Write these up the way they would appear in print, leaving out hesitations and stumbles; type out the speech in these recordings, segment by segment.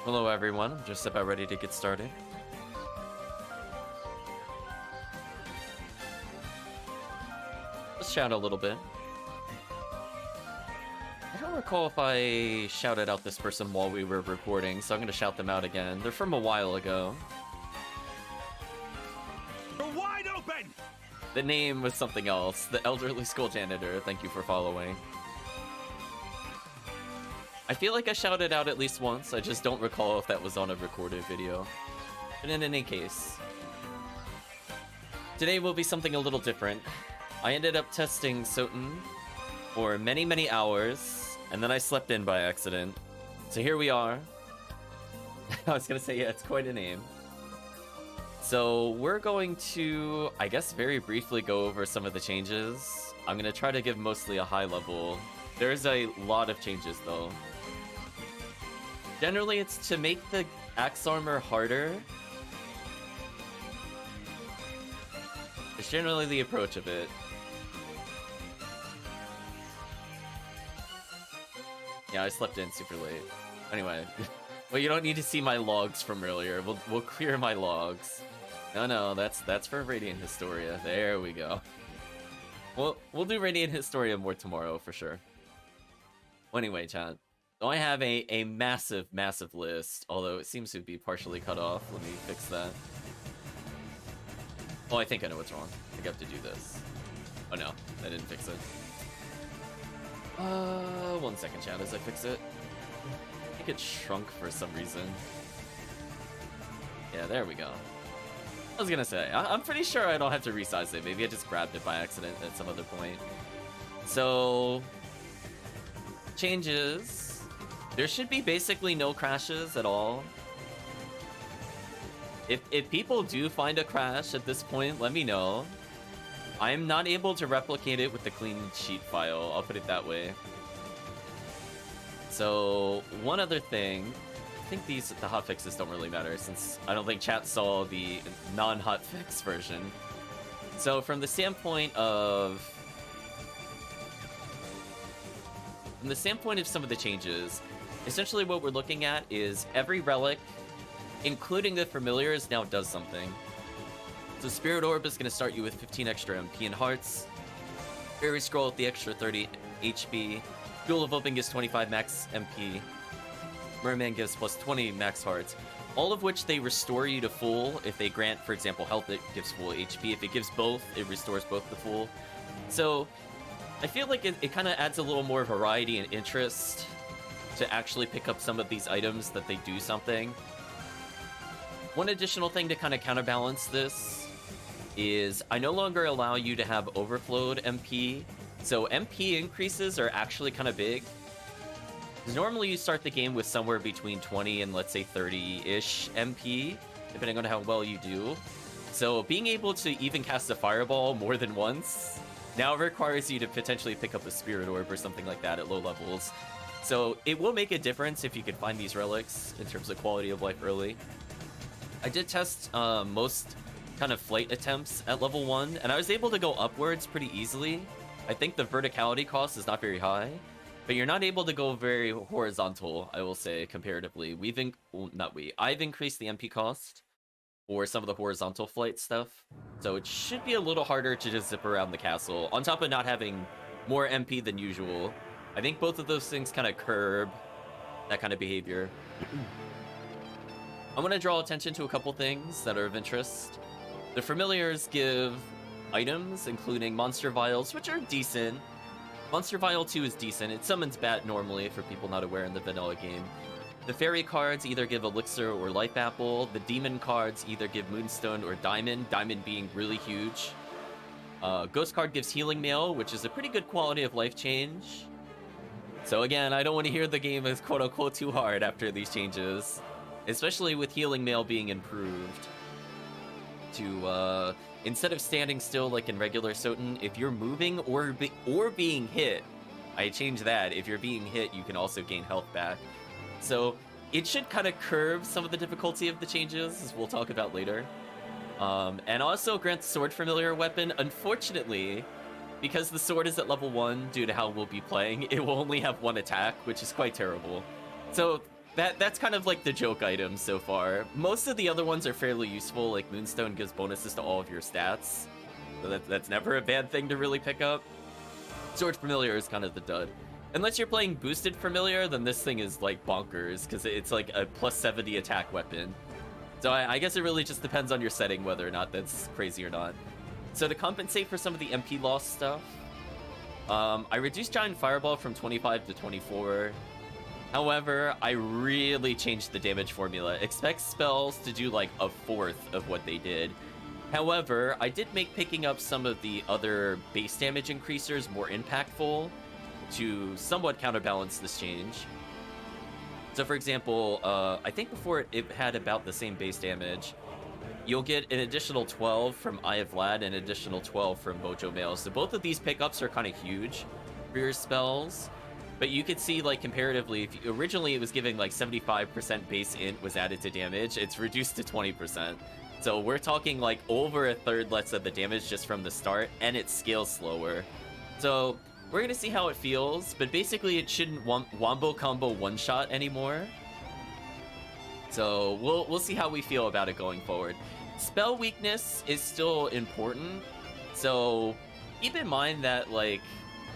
Hello everyone, I'm just about ready to get started. Let's shout a little bit. I don't recall if I shouted out this person while we were recording, so I'm gonna shout them out again. They're from a while ago. We're wide open! The name was something else. The elderly school janitor, thank you for following. I feel like I shouted out at least once, I just don't recall if that was on a recorded video. But in any case, today will be something a little different. I ended up testing SotN for many hours, and then I slept in by accident. So here we are. I was gonna say, yeah, it's quite a name. So we're going to, I guess, very briefly go over some of the changes. I'm gonna try to give mostly a high level. There's a lot of changes though. Generally, it's to make the axe armor harder. It's generally the approach of it. Yeah, I slept in super late. Anyway, well, you don't need to see my logs from earlier. We'll clear my logs. No, that's for Radiant Historia. There we go. We'll do Radiant Historia more tomorrow for sure. Well, anyway, chat. So I have a massive list, although it seems to be partially cut off. Let me fix that. Oh, I think I know what's wrong. I have to do this. Oh no, I didn't fix it. 1 second, chat, as I fix it. I think it shrunk for some reason. Yeah, there we go. I was gonna say, I'm pretty sure I don't have to resize it. Maybe I just grabbed it by accident at some other point. So, changes. There should be basically no crashes at all. If people do find a crash at this point, let me know. I'm not able to replicate it with the clean sheet file, I'll put it that way. So, one other thing, I think the hotfixes don't really matter since I don't think chat saw the non-hotfix version. So from the standpoint of some of the changes, essentially what we're looking at is every relic, including the familiars, now does something. So Spirit Orb is going to start you with 15 extra MP and hearts. Fairy Scroll with the extra 30 HP. Jewel of Open gives 25 max MP. Merman gives plus 20 max hearts. All of which they restore you to full. If they grant, for example, health, it gives full HP. If it gives both, it restores both to full. So I feel like it kind of adds a little more variety and interest to actually pick up some of these items that they do something. One additional thing to kind of counterbalance this is I no longer allow you to have overflowed MP. So MP increases are actually kind of big. Normally you start the game with somewhere between 20 and let's say 30-ish MP, depending on how well you do. So being able to even cast a fireball more than once now requires you to potentially pick up a Spirit Orb or something like that at low levels. So it will make a difference if you can find these relics in terms of quality of life early. I did test most kind of flight attempts at level 1, and I was able to go upwards pretty easily. I think the verticality cost is not very high, but you're not able to go very horizontal, I will say, comparatively. I've increased the MP cost for some of the horizontal flight stuff, so it should be a little harder to just zip around the castle, on top of not having more MP than usual. I think both of those things kind of curb that kind of behavior. I want to draw attention to a couple things that are of interest. The familiars give items, including Monster Vials, which are decent. Monster Vial 2 is decent. It summons Bat normally, for people not aware in the vanilla game. The Fairy cards either give Elixir or Life Apple. The Demon cards either give Moonstone or Diamond, Diamond being really huge. Ghost card gives Healing Mail, which is a pretty good quality of life change. So again, I don't want to hear the game is quote-unquote too hard after these changes. Especially with Healing Mail being improved to, instead of standing still like in regular SotN, if you're moving or being hit, I changed that. If you're being hit, you can also gain health back. So it should kind of curb some of the difficulty of the changes, as we'll talk about later. And also grant Sword Familiar weapon. Unfortunately, because the sword is at level 1 due to how we'll be playing, it will only have one attack, which is quite terrible. So that's kind of like the joke item so far. Most of the other ones are fairly useful, like Moonstone gives bonuses to all of your stats. So that's never a bad thing to really pick up. Sword Familiar is kind of the dud. Unless you're playing boosted Familiar, then this thing is like bonkers, because it's like a plus 70 attack weapon. So I guess it really just depends on your setting whether or not that's crazy or not. So to compensate for some of the MP loss stuff, I reduced Giant Fireball from 25 to 24. However, I really changed the damage formula. Expect spells to do like a fourth of what they did. However, I did make picking up some of the other base damage increasers more impactful to somewhat counterbalance this change. So for example, I think before it had about the same base damage, you'll get an additional 12 from Eye of Vlad and an additional 12 from Mojo Mail. So both of these pickups are kind of huge for your spells. But you could see, like, comparatively, if originally it was giving, like, 75% base int was added to damage, it's reduced to 20%. So we're talking, like, over a third less of the damage just from the start, and it scales slower. So we're going to see how it feels, but basically it shouldn't wombo combo one-shot anymore. So we'll see how we feel about it going forward. Spell weakness is still important, so keep in mind that, like,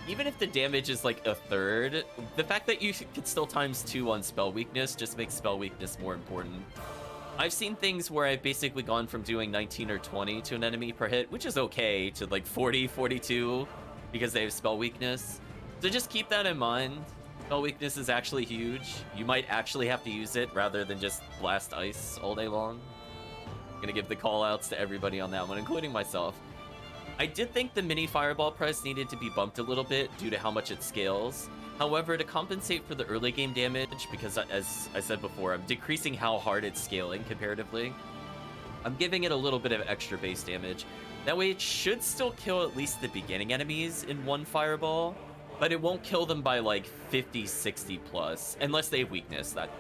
even if the damage is like a third, the fact that you could still ×2 on spell weakness just makes spell weakness more important. I've seen things where I've basically gone from doing 19 or 20 to an enemy per hit, which is okay, to like 40, 42, because they have spell weakness. So just keep that in mind. Spell weakness is actually huge. You might actually have to use it rather than just blast ice all day long. I'm gonna give the call outs to everybody on that one, including myself. I did think the mini fireball price needed to be bumped a little bit due to how much it scales. However, to compensate for the early game damage, because as I said before, I'm decreasing how hard it's scaling comparatively, I'm giving it a little bit of extra base damage. That way it should still kill at least the beginning enemies in one fireball, but it won't kill them by like 50, 60 plus, unless they have weakness. That,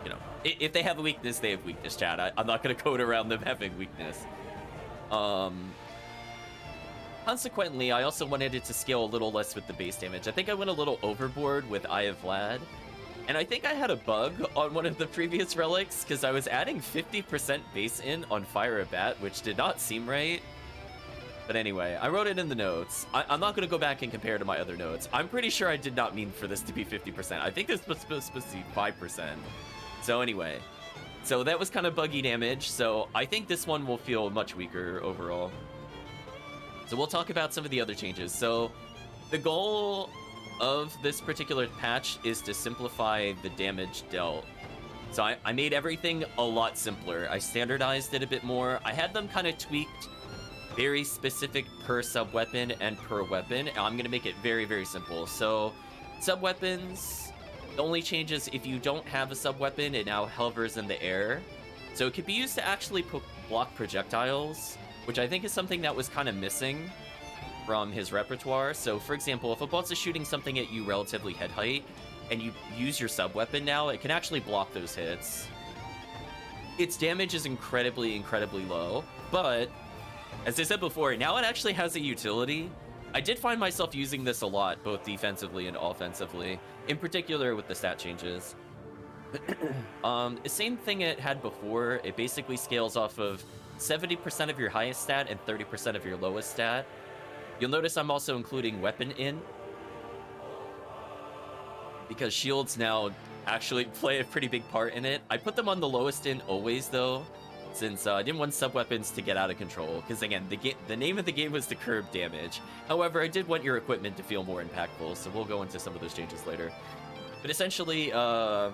you know, if they have a weakness, they have weakness, chat. I'm not going to code around them having weakness. Consequently, I also wanted it to scale a little less with the base damage. I think I went a little overboard with Eye of Vlad. And I think I had a bug on one of the previous relics, because I was adding 50% base in on Fire a Bat, which did not seem right. But anyway, I wrote it in the notes. I'm not going to go back and compare to my other notes. I'm pretty sure I did not mean for this to be 50%. I think this was supposed to be 5%. So anyway, so that was kind of buggy damage. So I think this one will feel much weaker overall. So we'll talk about some of the other changes. So the goal of this particular patch is to simplify the damage dealt. So I made everything a lot simpler. I standardized it a bit more. I had them kind of tweaked, very specific per sub-weapon and per weapon. I'm going to make it very, very simple. So sub-weapons, the only change is if you don't have a sub-weapon, it now hovers in the air. So it could be used to actually block projectiles, which I think is something that was kind of missing from his repertoire. So, for example, if a boss is shooting something at you relatively head height, and you use your sub-weapon now, it can actually block those hits. Its damage is incredibly, incredibly low, but, as I said before, now it actually has a utility. I did find myself using this a lot, both defensively and offensively, in particular with the stat changes. The same thing it had before. It basically scales off of 70% of your highest stat and 30% of your lowest stat. You'll notice I'm also including weapon in, because shields now actually play a pretty big part in it. I put them on the lowest in always, though, since I didn't want sub-weapons to get out of control, because again, the name of the game was to curb damage. However, I did want your equipment to feel more impactful, so we'll go into some of those changes later. But essentially, I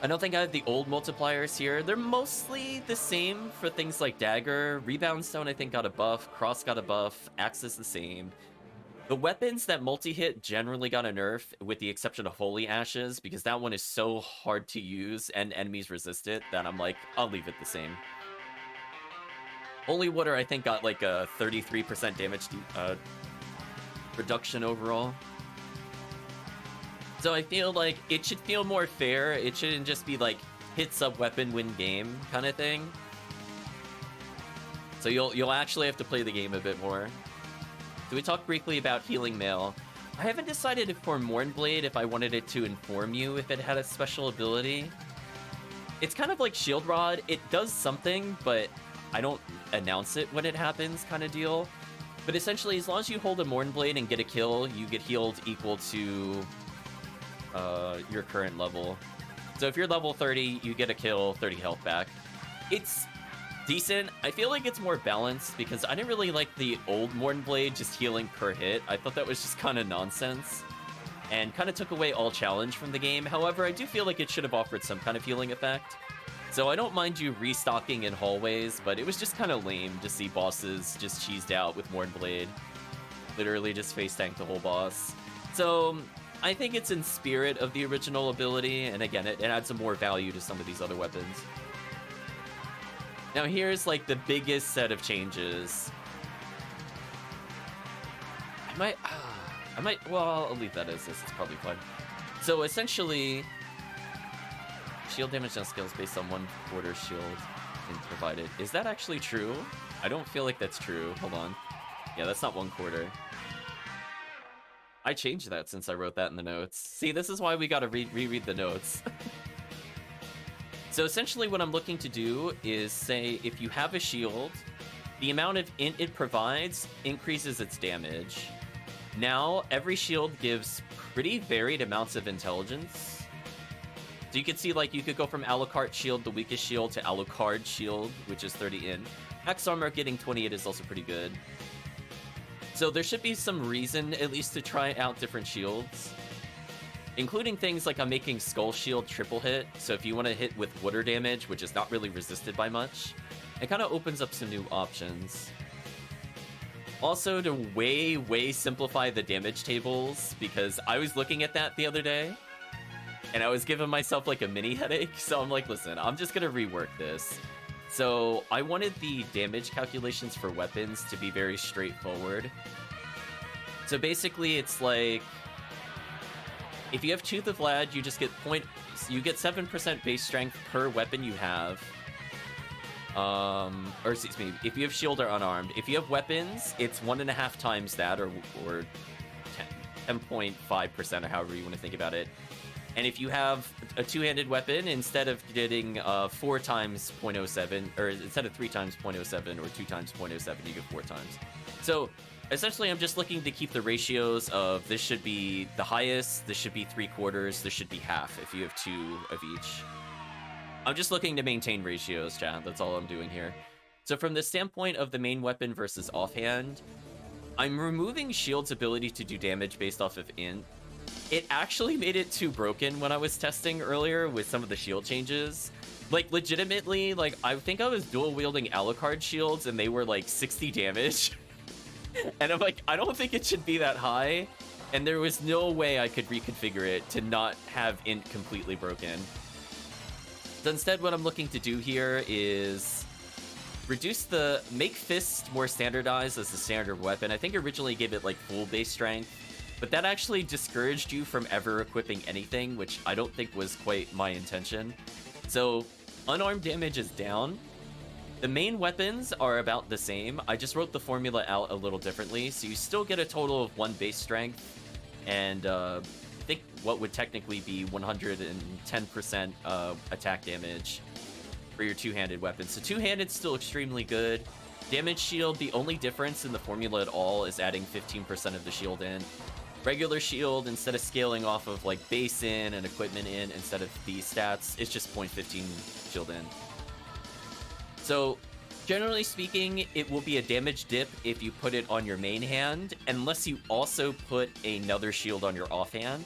don't think I have the old multipliers here. They're mostly the same for things like Dagger. Rebound Stone, I think, got a buff. Cross got a buff. Axe is the same. The weapons that multi-hit generally got a nerf, with the exception of Holy Ashes, because that one is so hard to use and enemies resist it that I'm like, I'll leave it the same. Holy Water, I think, got like a 33% damage reduction overall. So I feel like it should feel more fair. It shouldn't just be like hit sub-weapon, win game kind of thing. So you'll actually have to play the game a bit more. So we talked briefly about Healing Mail. I haven't decided if for Mournblade if I wanted it to inform you if it had a special ability. It's kind of like Shield Rod. It does something, but I don't announce it when it happens kind of deal. But essentially, as long as you hold a Mournblade and get a kill, you get healed equal to your current level. So if you're level 30, you get a kill, 30 health back. It's decent. I feel like it's more balanced because I didn't really like the old Mournblade just healing per hit. I thought that was just kind of nonsense and kind of took away all challenge from the game. However, I do feel like it should have offered some kind of healing effect. So I don't mind you restocking in hallways, but it was just kind of lame to see bosses just cheesed out with Mournblade. Literally just face tank the whole boss. So I think it's in spirit of the original ability, and again, it adds some more value to some of these other weapons. Now here's like the biggest set of changes. Well, I'll leave that as this, it's probably fine. So essentially, shield damage on skills based on 1/4 shield provided. Is that actually true? I don't feel like that's true. Hold on. Yeah, that's not 1/4. I changed that since I wrote that in the notes. See, this is why we gotta reread the notes. So essentially what I'm looking to do is say if you have a shield, the amount of int it provides increases its damage. Now, every shield gives pretty varied amounts of intelligence. So you can see, like, you could go from Alucard shield, the weakest shield, to Alucard shield, which is 30 in. Max armor getting 28 is also pretty good. So there should be some reason, at least, to try out different shields. Including things like I'm making Skull Shield triple hit, so if you want to hit with water damage, which is not really resisted by much, it kind of opens up some new options. Also, to way simplify the damage tables, because I was looking at that the other day, and I was giving myself like a mini headache, so I'm like, listen, I'm just gonna rework this. So I wanted the damage calculations for weapons to be very straightforward. So basically, it's like, if you have Tooth of Vlad, you just get 7% base strength per weapon you have. Or excuse me, if you have shield or unarmed. If you have weapons, it's 1.5 times that, or 10.5%, or however you want to think about it. And if you have a two-handed weapon, instead of getting 4 times 0.07, or instead of 3 times 0.07 or 2 times 0.07, you get 4 times. So essentially, I'm just looking to keep the ratios of this should be the highest, this should be 3/4, this should be half if you have 2 of each. I'm just looking to maintain ratios, chat. That's all I'm doing here. So from the standpoint of the main weapon versus offhand, I'm removing shield's ability to do damage based off of int. It actually made it too broken when I was testing earlier with some of the shield changes. Like, legitimately, like, I think I was dual-wielding Alucard shields, and they were, like, 60 damage. And I'm like, I don't think it should be that high. And there was no way I could reconfigure it to not have int completely broken. So instead, what I'm looking to do here is make Fist more standardized as the standard weapon. I think originally gave it like full base strength, but that actually discouraged you from ever equipping anything, which I don't think was quite my intention. So unarmed damage is down. The main weapons are about the same. I just wrote the formula out a little differently, so you still get a total of 1 base strength, and I think what would technically be 110% attack damage for your two-handed weapon. So two-handed still extremely good. Damage shield, the only difference in the formula at all is adding 15% of the shield in. Regular shield, instead of scaling off of like base in and equipment in instead of these stats, it's just 0.15 shield in. So generally speaking, it will be a damage dip if you put it on your main hand, unless you also put another shield on your offhand.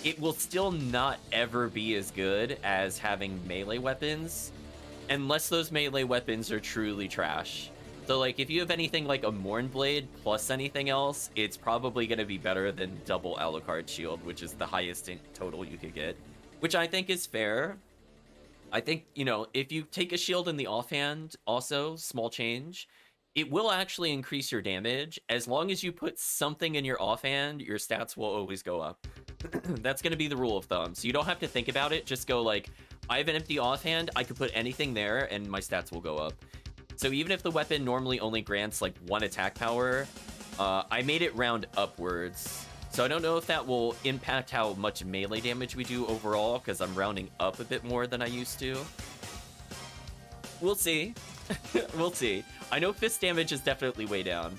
It will still not ever be as good as having melee weapons, unless those melee weapons are truly trash. So like, if you have anything like a Mournblade plus anything else, it's probably going to be better than double Alucard shield, which is the highest in total you could get, which I think is fair. I think, you know, if you take a shield in the offhand, also, small change, it will actually increase your damage. As long as you put something in your offhand, your stats will always go up. That's going to be the rule of thumb. So you don't have to think about it. Just go like, I have an empty offhand, I could put anything there, and my stats will go up. So even if the weapon normally only grants like 1 attack power, I made it round upwards. So I don't know if that will impact how much melee damage we do overall, because I'm rounding up a bit more than I used to. We'll see. We'll see. I know fist damage is definitely way down.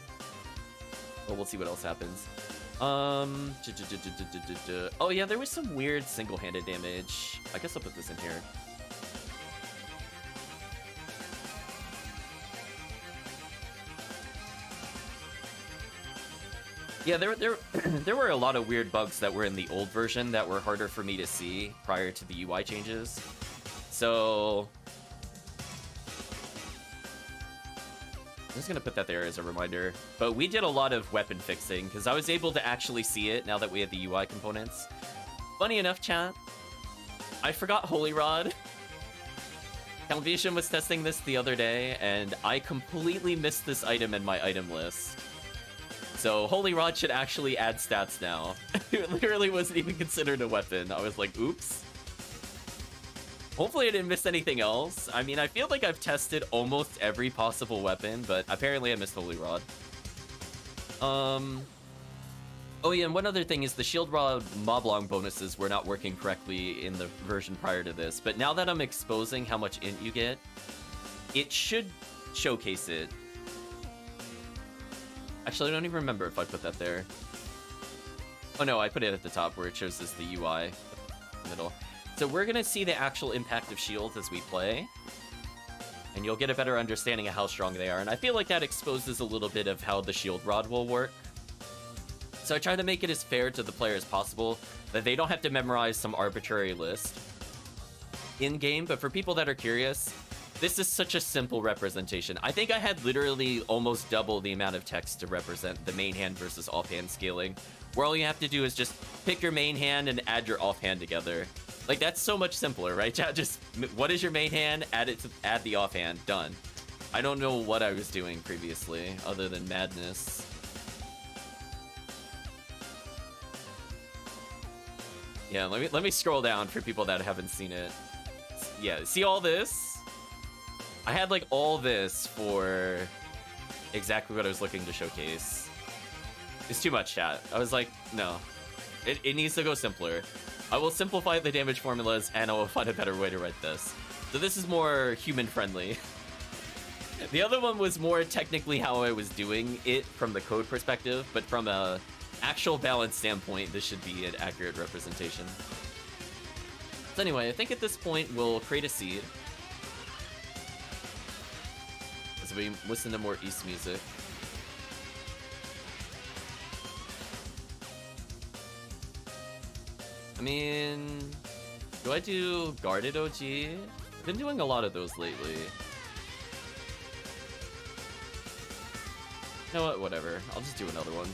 But we'll see what else happens. Oh yeah, there was some weird single-handed damage. I guess I'll put this in here. Yeah, there were a lot of weird bugs that were in the old version that were harder for me to see prior to the UI changes. So I'm just gonna put that there as a reminder. But we did a lot of weapon fixing because I was able to actually see it now that we had the UI components. Funny enough, chat, I forgot Holy Rod. Calvision was testing this the other day, and I completely missed this item in my item list. So Holy Rod should actually add stats now. It literally wasn't even considered a weapon. I was like, oops. Hopefully I didn't miss anything else. I mean, I feel like I've tested almost every possible weapon, but apparently I missed Holy Rod. Oh yeah, and one other thing is the Shield Rod Moblong bonuses were not working correctly in the version prior to this, but now that I'm exposing how much int you get, it should showcase it. Actually, I don't even remember if I put that there. Oh no, I put it at the top where it shows us the UI in the middle. So we're gonna see the actual impact of shields as we play, and you'll get a better understanding of how strong they are. And I feel like that exposes a little bit of how the shield rod will work. So I try to make it as fair to the player as possible, that they don't have to memorize some arbitrary list in-game, but for people that are curious, this is such a simple representation. I think I had literally almost double the amount of text to represent the main hand versus offhand scaling, where all you have to do is just pick your main hand and add your offhand together. Like, that's so much simpler, right? Just, what is your main hand? Add the offhand. Done. I don't know what I was doing previously, other than madness. Yeah, let me scroll down for people that haven't seen it. Yeah, see all this? I had like all this for exactly what I was looking to showcase. It's too much, chat. I was like, no. It needs to go simpler. I will simplify the damage formulas and I will find a better way to write this. So this is more human-friendly. The other one was more technically how I was doing it from the code perspective, but from a actual balance standpoint, this should be an accurate representation. So anyway, I think at this point we'll create a seed. As we listen to more East music. I mean, do I do Guarded OG? I've been doing a lot of those lately. You know what? Whatever. I'll just do another one.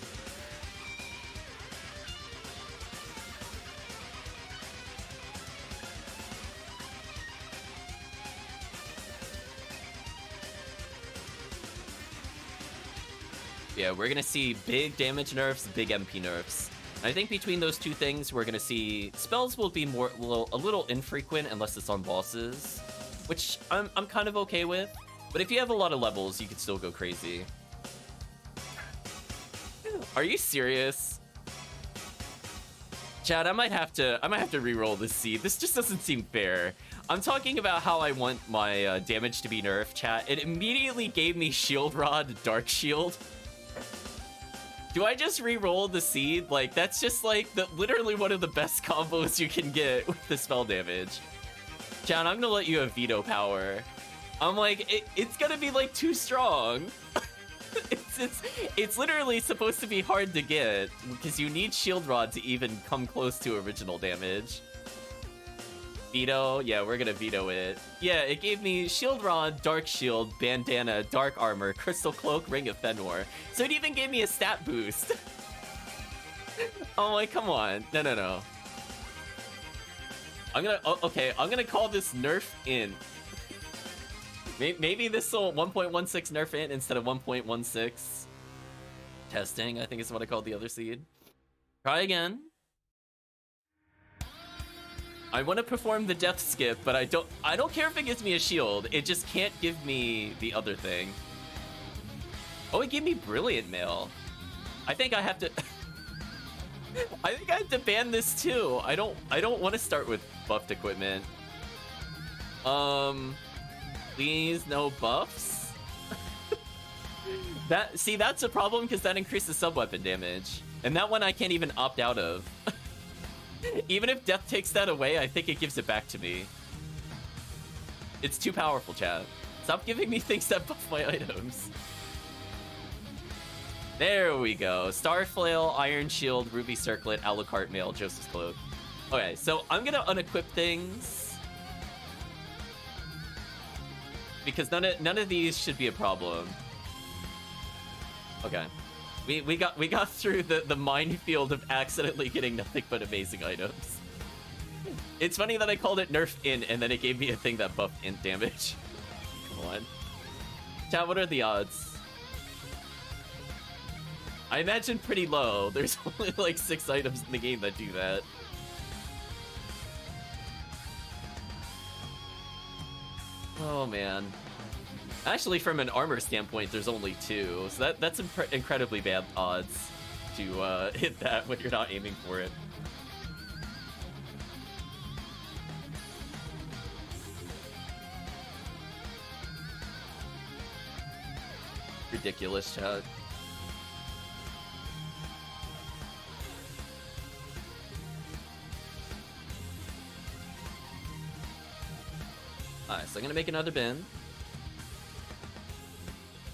Yeah, we're gonna see big damage nerfs, big MP nerfs. I think between those two things, we're gonna see spells will be a little infrequent unless it's on bosses, which I'm kind of okay with. But if you have a lot of levels, you can still go crazy. Are you serious? Chad, I might have to re-roll this seed. This just doesn't seem fair. I'm talking about how I want my damage to be nerfed, chat. It immediately gave me Shield Rod, Dark Shield. Do I just re-roll the seed? Like, that's just like literally one of the best combos you can get with the spell damage. John, I'm gonna let you have veto power. I'm like, it's gonna be like too strong. It's literally supposed to be hard to get because you need Shield Rod to even come close to original damage. Veto? Yeah, we're gonna veto it. Yeah, it gave me Shield Rod, Dark Shield, Bandana, Dark Armor, Crystal Cloak, Ring of Fenor. So it even gave me a stat boost. Oh, like, come on. No. Okay, I'm gonna call this Nerf Int. Maybe this will 1.16 Nerf Int instead of 1.16. Testing, I think is what I called the other seed. Try again. I want to perform the death skip, but I don't care if it gives me a shield. It just can't give me the other thing. Oh, it gave me Brilliant Mail. I think I have to... I think I have to ban this too. I don't want to start with buffed equipment. Please no buffs. That's a problem because that increases sub-weapon damage. And that one I can't even opt out of. Even if death takes that away, I think it gives it back to me. It's too powerful, chat. Stop giving me things that buff my items. There we go. Star Flail, Iron Shield, Ruby Circlet, Alucard Mail, Joseph's Cloak. Okay, so I'm gonna unequip things because none of these should be a problem. Okay. We got through the minefield of accidentally getting nothing but amazing items. It's funny that I called it Nerf INT and then it gave me a thing that buffed INT damage. Come on. Chat, what are the odds? I imagine pretty low. There's only like 6 items in the game that do that. Oh man. Actually, from an armor standpoint, there's only 2, so that's incredibly bad odds to hit that when you're not aiming for it. Ridiculous, chat. Alright, so I'm gonna make another bin.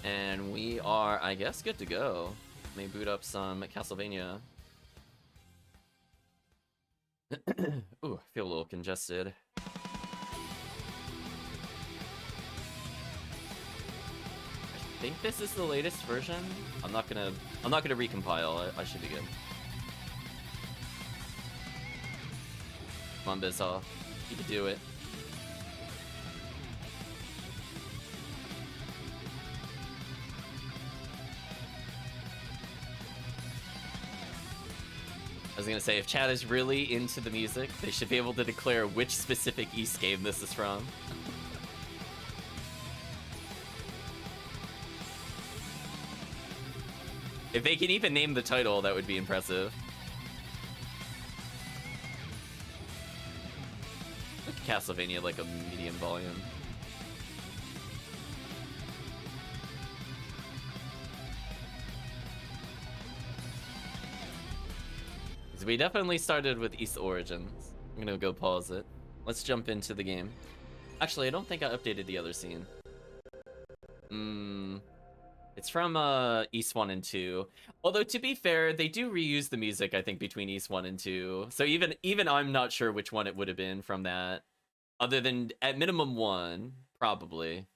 And we are, I guess, good to go. May boot up some Castlevania. Ooh, I feel a little congested. I think this is the latest version. I'm not gonna recompile. I should be good. Come on, Bizzaw. You can do it. I was gonna say, if chat is really into the music, they should be able to declare which specific East game this is from. If they can even name the title, that would be impressive. Castlevania, like a medium volume. So we definitely started with East Origins. I'm gonna go pause it. Let's jump into the game. Actually, I don't think I updated the other scene. It's from East 1 and 2. Although, to be fair, they do reuse the music, I think, between East 1 and 2. So even I'm not sure which one it would have been from that. Other than, at minimum, 1, probably.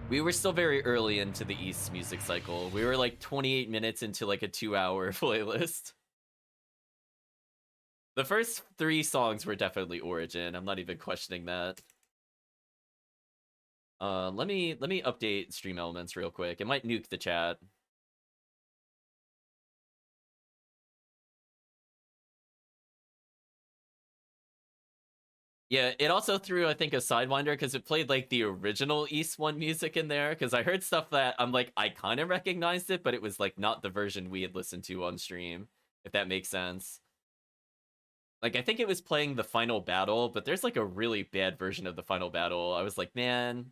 We were still very early into the East music cycle. We were like 28 minutes into like a 2-hour playlist. The first 3 songs were definitely Origin. I'm not even questioning that. Let me update stream elements real quick. It might nuke the chat. Yeah, it also threw, I think, a Sidewinder because it played like the original East 1 music in there. Because I heard stuff that I'm like, I kind of recognized it, but it was like not the version we had listened to on stream, if that makes sense. Like, I think it was playing the final battle, but there's like a really bad version of the final battle. I was like, man,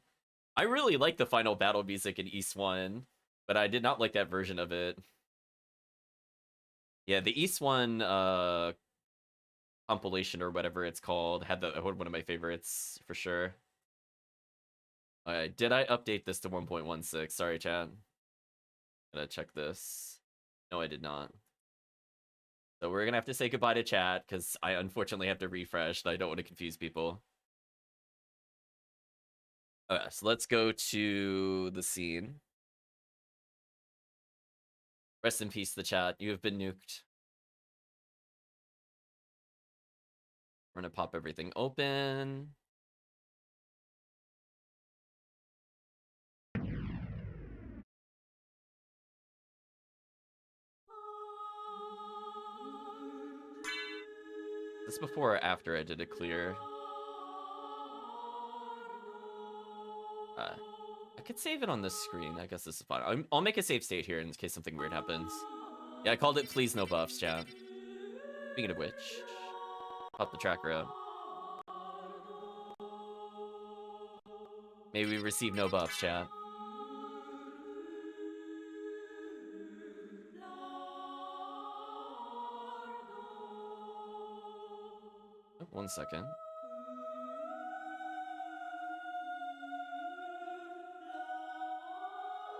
I really like the final battle music in East 1, but I did not like that version of it. Yeah, the East 1 compilation or whatever it's called had one of my favorites for sure. Alright, did I update this to 1.16? Sorry, chat. Gotta check this. No, I did not. So we're gonna have to say goodbye to chat because I unfortunately have to refresh and I don't want to confuse people. Okay, so let's go to the scene. Rest in peace, the chat. You have been nuked. We're gonna pop everything open. Is this before or after I did a clear? I could save it on this screen. I guess this is fine. I'll make a save state here in case something weird happens. Yeah, I called it please no buffs, chat. Speaking of which, pop the tracker out. Maybe we receive no buffs, chat. Oh, 1 second.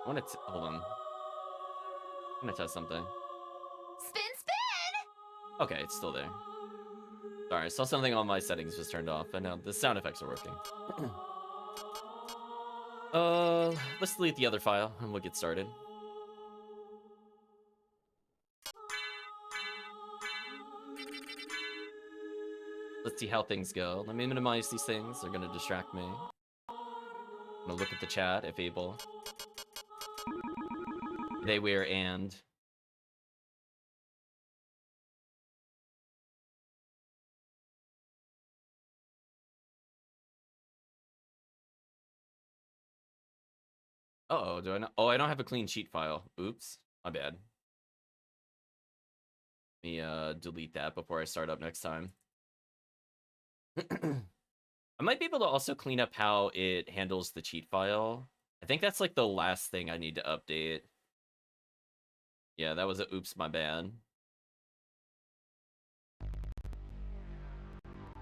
I want to hold on. I'm gonna test something. Spin, spin! Okay, it's still there. Sorry, I saw something on my settings just turned off, and now the sound effects are working. Let's delete the other file, and we'll get started. Let's see how things go. Let me minimize these things. They're gonna distract me. I'm gonna look at the chat, if able. They, where, and... Uh-oh, do I not? Oh, I don't have a clean cheat file. Oops, my bad. Let me delete that before I start up next time. I might be able to also clean up how it handles the cheat file. I think that's like the last thing I need to update. Yeah, that was a oops, my bad.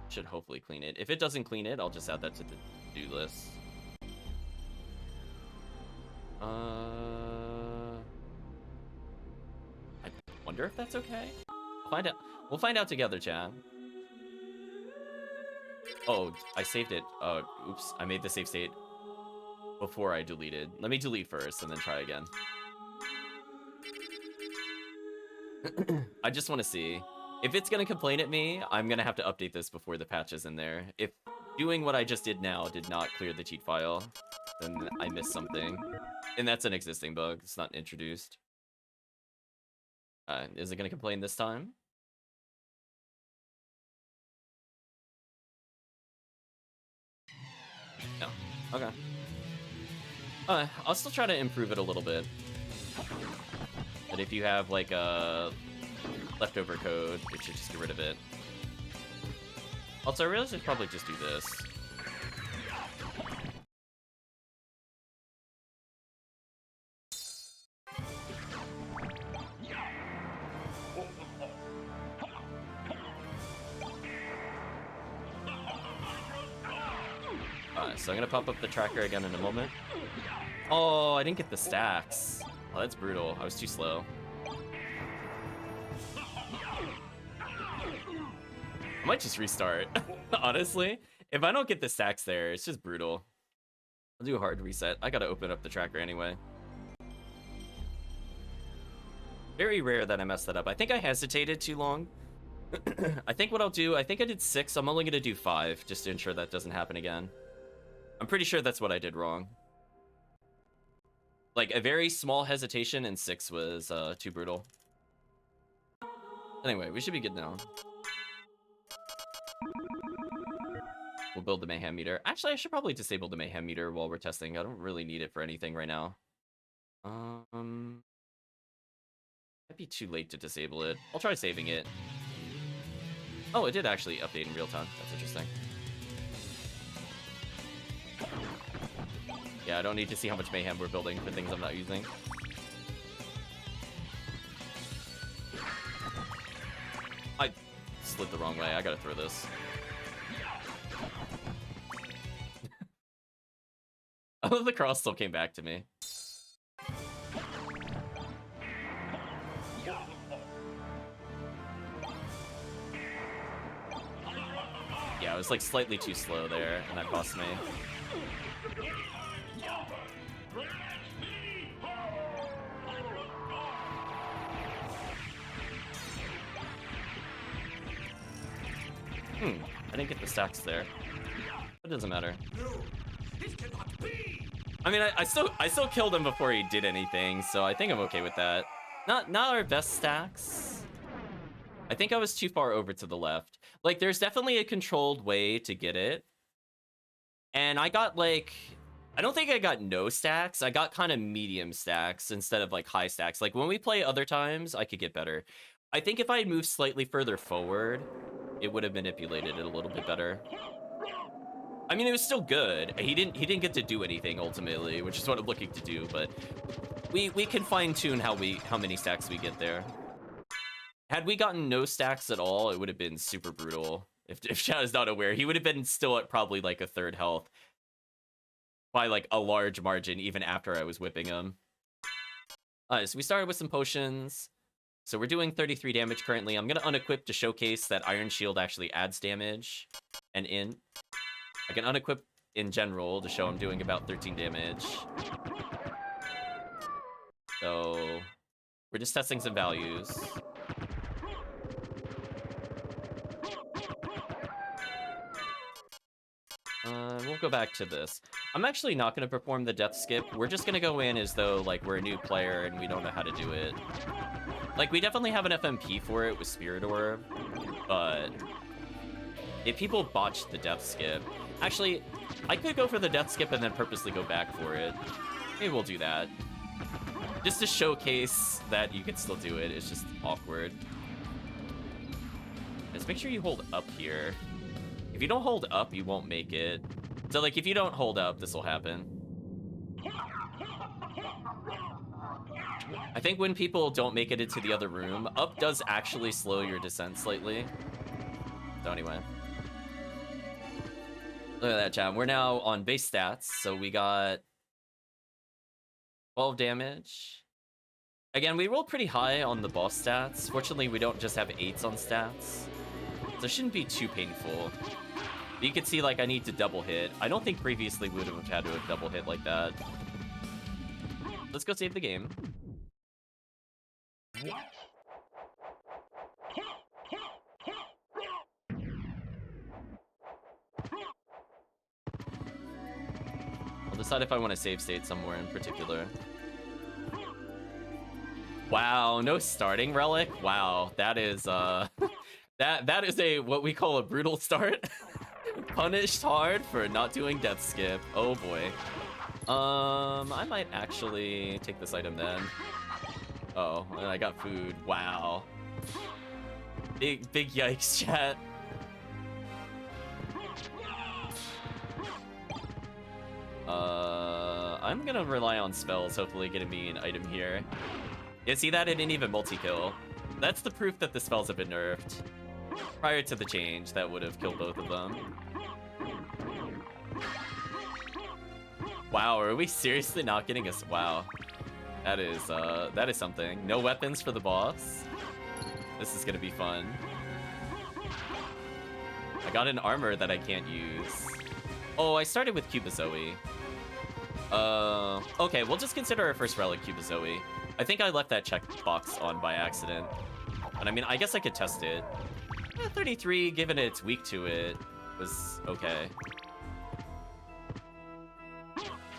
Should hopefully clean it. If it doesn't clean it, I'll just add that to the to-do list. I wonder if that's okay. Find out. We'll find out together, chat. Oh, I saved it. Oops, I made the save state before I deleted. Let me delete first and then try again. I just want to see. If it's going to complain at me, I'm going to have to update this before the patch is in there. If doing what I just did now did not clear the cheat file, then I missed something. And that's an existing bug. It's not introduced. Is it going to complain this time? No. Okay. I'll still try to improve it a little bit. But if you have, like, a leftover code, it should just get rid of it. Also, I realize I should probably just do this. So I'm gonna pop up the tracker again in a moment. Oh, I didn't get the stacks. Oh, that's brutal. I was too slow. I might just restart, honestly. If I don't get the stacks there, it's just brutal. I'll do a hard reset. I gotta open up the tracker anyway. Very rare that I messed that up. I think I hesitated too long. I think what I'll do, I think I did 6. I'm only gonna do 5, just to ensure that doesn't happen again. I'm pretty sure that's what I did wrong. Like, a very small hesitation, and 6 was too brutal. Anyway, we should be good now. We'll build the Mayhem meter. Actually, I should probably disable the Mayhem meter while we're testing. I don't really need it for anything right now. Might be too late to disable it. I'll try saving it. Oh, it did actually update in real time. That's interesting. Yeah, I don't need to see how much Mayhem we're building for things I'm not using. I slid the wrong way. I gotta throw this. Oh, the cross still came back to me. Yeah, I was like slightly too slow there, and that cost me. I didn't get the stacks there. It doesn't matter. I mean, I still killed him before he did anything, so I think I'm okay with that. Not our best stacks. I think I was too far over to the left. Like, there's definitely a controlled way to get it. And I got, like, I don't think I got no stacks. I got kind of medium stacks instead of like high stacks. Like when we play other times, I could get better. I think if I had moved slightly further forward, it would have manipulated it a little bit better. I mean, it was still good. He didn't get to do anything ultimately, which is what I'm looking to do, but we can fine tune how many stacks we get there. Had we gotten no stacks at all, it would have been super brutal. If Chad is not aware, he would have been still at probably like a third health by like a large margin, even after I was whipping him. Alright, so we started with some potions. So we're doing 33 damage currently. I'm gonna unequip to showcase that Iron Shield actually adds damage. And I can unequip in general to show I'm doing about 13 damage. So we're just testing some values. We'll go back to this. I'm actually not going to perform the death skip. We're just going to go in as though, like, we're a new player and we don't know how to do it. Like, we definitely have an FMP for it with Spirit Orb, but if people botch the death skip... Actually, I could go for the death skip and then purposely go back for it. Maybe we'll do that. Just to showcase that you can still do it. It's just awkward. Just make sure you hold up here. If you don't hold up, you won't make it. So, like, if you don't hold up, this will happen. I think when people don't make it into the other room, up does actually slow your descent slightly. So anyway. Look at that, chat. We're now on base stats, so we got 12 damage. Again, we rolled pretty high on the boss stats. Fortunately, we don't just have 8s on stats. So it shouldn't be too painful. But you can see, like, I need to double hit. I don't think previously we would have had to have double hit like that. Let's go save the game. I'll decide if I want to save state somewhere in particular. Wow, no starting relic? Wow, that is, that is a, what we call a brutal start. Punished hard for not doing death skip. Oh boy. I might actually take this item then. Oh, and I got food. Wow. Big yikes, chat. I'm gonna rely on spells, hopefully getting me an item here. Yeah, see that? It didn't even multi-kill. That's the proof that the spells have been nerfed. Prior to the change, that would have killed both of them. Wow, are we seriously not getting us? Wow. That is something. No weapons for the boss. This is gonna be fun. I got an armor that I can't use. Oh, I started with Cubozoe. Okay, we'll just consider our first relic Cubozoe. I think I left that checkbox on by accident. But I mean, I guess I could test it. 33, given it's weak to it, was okay.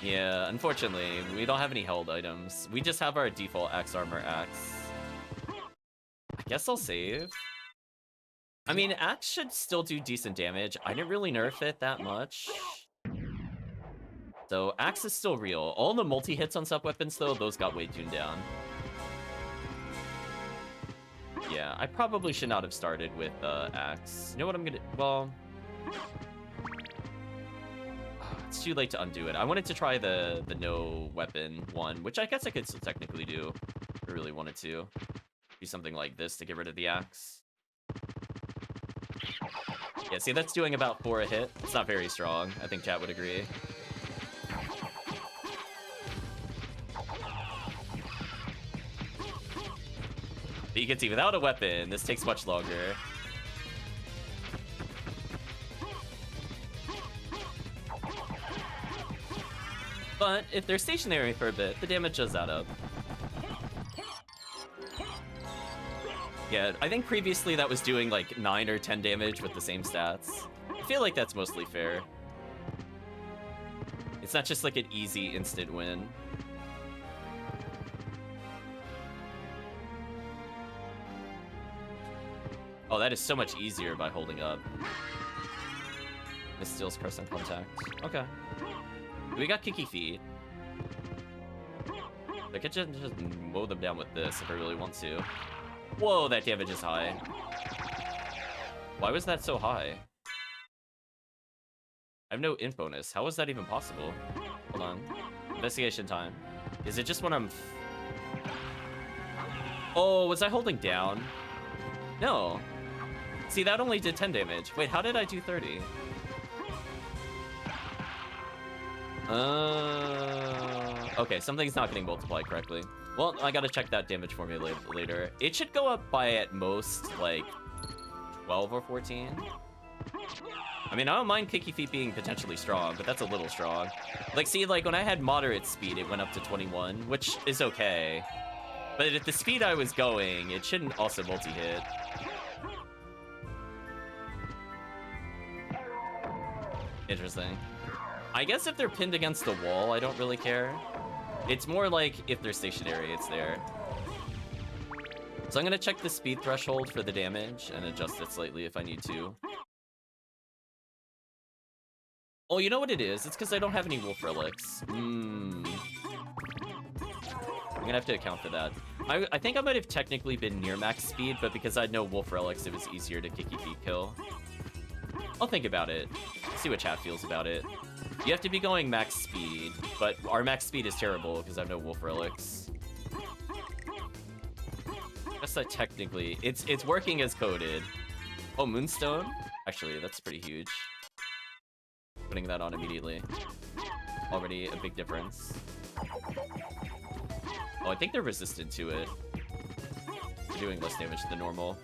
Yeah, unfortunately, we don't have any held items. We just have our default axe armor axe. I guess I'll save. I mean, axe should still do decent damage. I didn't really nerf it that much. So axe is still real. All the multi-hits on sub-weapons, though, those got way tuned down. Yeah, I probably should not have started with axe. You know what I'm gonna... Well... It's too late to undo it. I wanted to try the no weapon one, which I guess I could still technically do if I really wanted to. Do something like this to get rid of the axe. Yeah, see, that's doing about 4 a hit. It's not very strong. I think chat would agree. But you can see, without a weapon, this takes much longer. But if they're stationary for a bit, the damage does add up. Yeah, I think previously that was doing like 9 or 10 damage with the same stats. I feel like that's mostly fair. It's not just like an easy instant win. Oh, that is so much easier by holding up. This steals person contact. Okay. We got Kiki Feet. I could just mow them down with this if I really want to. Whoa, that damage is high. Why was that so high? I have no int bonus. How is that even possible? Hold on. Investigation time. Is it just when I'm... Oh, was I holding down? No. See, that only did 10 damage. Wait, how did I do 30? Okay, something's not getting multiplied correctly. Well, I gotta check that damage formula later. It should go up by at most, like, 12 or 14. I mean, I don't mind Kiki Feet being potentially strong, but that's a little strong. Like, see, like, when I had moderate speed, it went up to 21, which is okay. But at the speed I was going, it shouldn't also multi-hit. Interesting. I guess if they're pinned against the wall, I don't really care. It's more like if they're stationary, it's there. So I'm gonna check the speed threshold for the damage and adjust it slightly if I need to. Oh, you know what it is? It's because I don't have any wolf relics. I'm gonna have to account for that. I think I might have technically been near max speed, but because I had no wolf relics, it was easier to Kiki Feet kill. I'll think about it. See what chat feels about it. You have to be going max speed, but our max speed is terrible because I have no wolf relics. Guess I technically... It's working as coded. Oh, Moonstone? Actually, that's pretty huge. Putting that on immediately. Already a big difference. Oh, I think they're resistant to it. They're doing less damage than normal.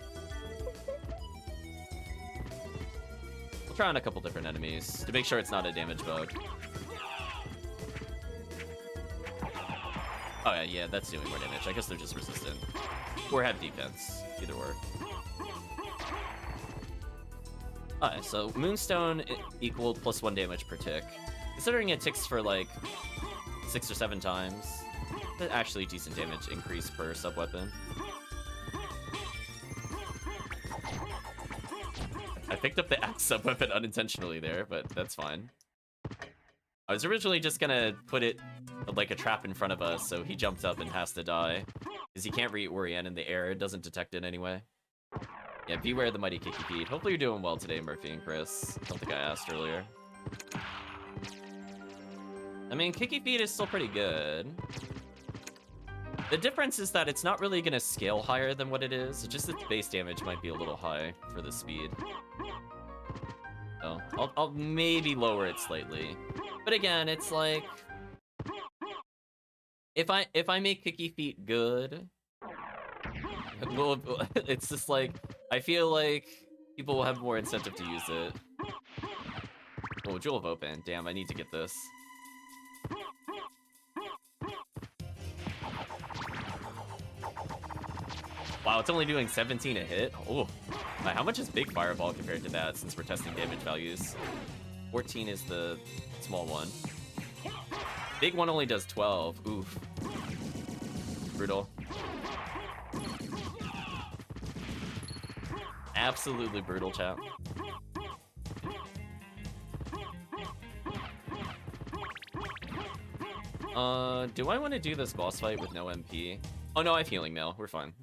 We'll try on a couple different enemies to make sure it's not a damage bug. Oh yeah, that's doing more damage. I guess they're just resistant. Or have defense. Either or. Alright, so Moonstone equaled +1 damage per tick. Considering it ticks for like 6 or 7 times, that's actually decent damage increase per sub-weapon. I picked up the axe sub-weapon unintentionally there, but that's fine. I was originally just gonna put it like a trap in front of us, so he jumps up and has to die. Because he can't reorient in the air, it doesn't detect it anyway. Yeah, beware the mighty Kiki Feet. Hopefully you're doing well today, Murphy and Chris. I don't think I asked earlier. I mean, Kiki Feet is still pretty good. The difference is that it's not really gonna scale higher than what it is. It's just that the base damage might be a little high for the speed. So, I'll maybe lower it slightly. But again, it's like... If I make Kiki Feet good... Well, it's just like... I feel like people will have more incentive to use it. Oh, Jewel of Open. Damn, I need to get this. Wow, it's only doing 17 a hit? Oh, how much is Big Fireball compared to that, since we're testing damage values? 14 is the small one. Big one only does 12. Oof. Brutal. Absolutely brutal, chat. Do I want to do this boss fight with no MP? Oh no, I have healing mail. We're fine.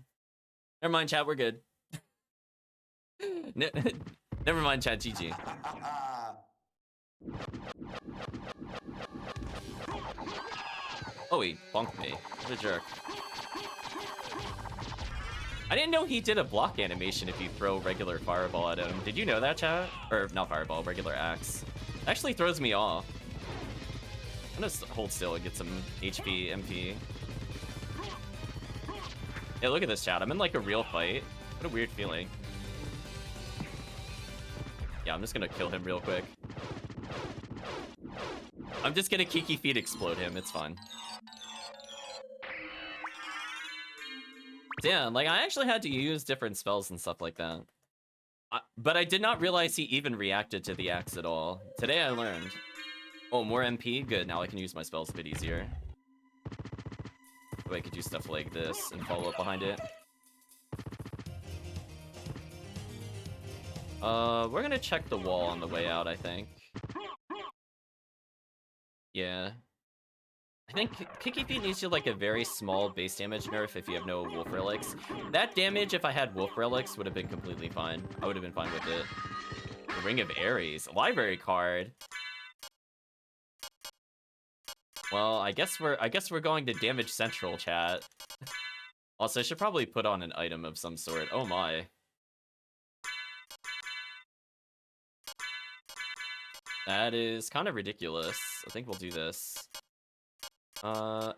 Never mind, chat. We're good. Never mind, chat. GG. Oh, he bonked me. What a jerk. I didn't know he did a block animation if you throw regular fireball at him. Did you know that, chat? Or, not fireball, regular axe. It actually throws me off. I'm gonna hold still and get some HP, MP. Yeah, look at this, chat. I'm in, like, a real fight. What a weird feeling. Yeah, I'm just gonna kill him real quick. I'm just gonna Kiki Feet explode him. It's fine. Damn, like, I actually had to use different spells and stuff like that. But I did not realize he even reacted to the axe at all. Today I learned. Oh, more MP? Good, now I can use my spells a bit easier. Oh, I could do stuff like this and follow up behind it. We're gonna check the wall on the way out, I think. Yeah. I think Kicky Feet needs you like a very small base damage nerf if you have no Wolf Relics. That damage, if I had Wolf Relics, would have been completely fine. I would have been fine with it. The Ring of Ares, a library card. Well, I guess we're going to damage central, chat. Also, I should probably put on an item of some sort. Oh my. That is kind of ridiculous. I think we'll do this.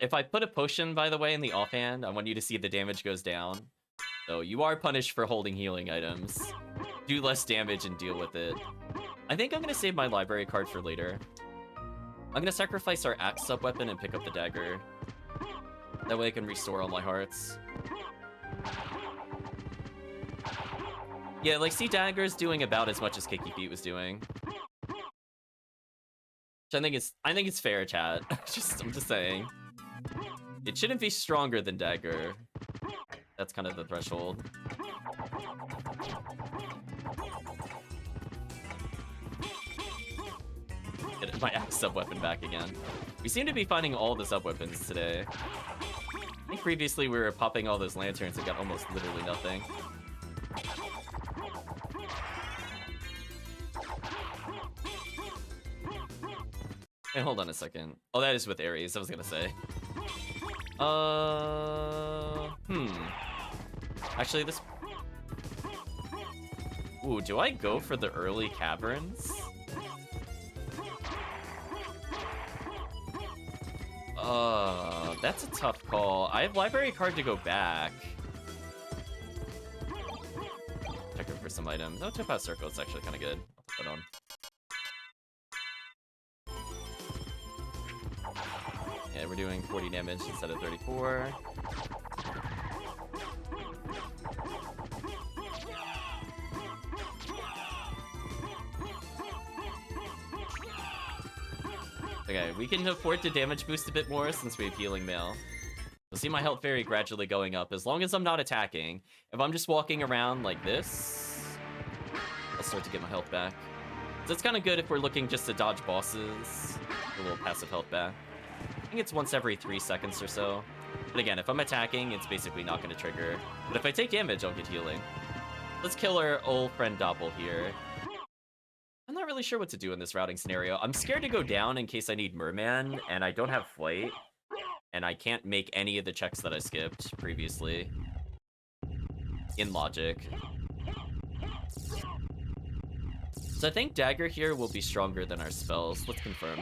If I put a potion, by the way, in the offhand, I want you to see the damage goes down. So you are punished for holding healing items. Do less damage and deal with it. I think I'm gonna save my library card for later. I'm gonna sacrifice our axe sub-weapon and pick up the dagger. That way I can restore all my hearts. Yeah, like, see, dagger's doing about as much as Kicky Feet was doing. I think it's fair, chat. I'm just saying. It shouldn't be stronger than dagger. That's kind of the threshold. Get my axe sub-weapon back again. We seem to be finding all the sub-weapons today. I think previously we were popping all those lanterns and got almost literally nothing. Hey, hold on a second. Oh, that is with Ares, I was gonna say. Actually, this... Ooh, do I go for the early caverns? That's a tough call. I have library card to go back. Checking for some items. Oh, Topaz Circle, it's actually kind of good. I'll put that on. Yeah, we're doing 40 damage instead of 34. Okay, we can afford to damage boost a bit more since we have Healing Mail. You'll see my health fairy gradually going up as long as I'm not attacking. If I'm just walking around like this, I'll start to get my health back. So it's kind of good if we're looking just to dodge bosses. A little passive health back. I think it's once every 3 seconds or so. But again, if I'm attacking, it's basically not going to trigger. But if I take damage, I'll get healing. Let's kill our old friend Doppel here. I'm not really sure what to do in this routing scenario. I'm scared to go down in case I need Merman, and I don't have Flight. And I can't make any of the checks that I skipped previously. In logic. So I think Dagger here will be stronger than our spells. Let's confirm.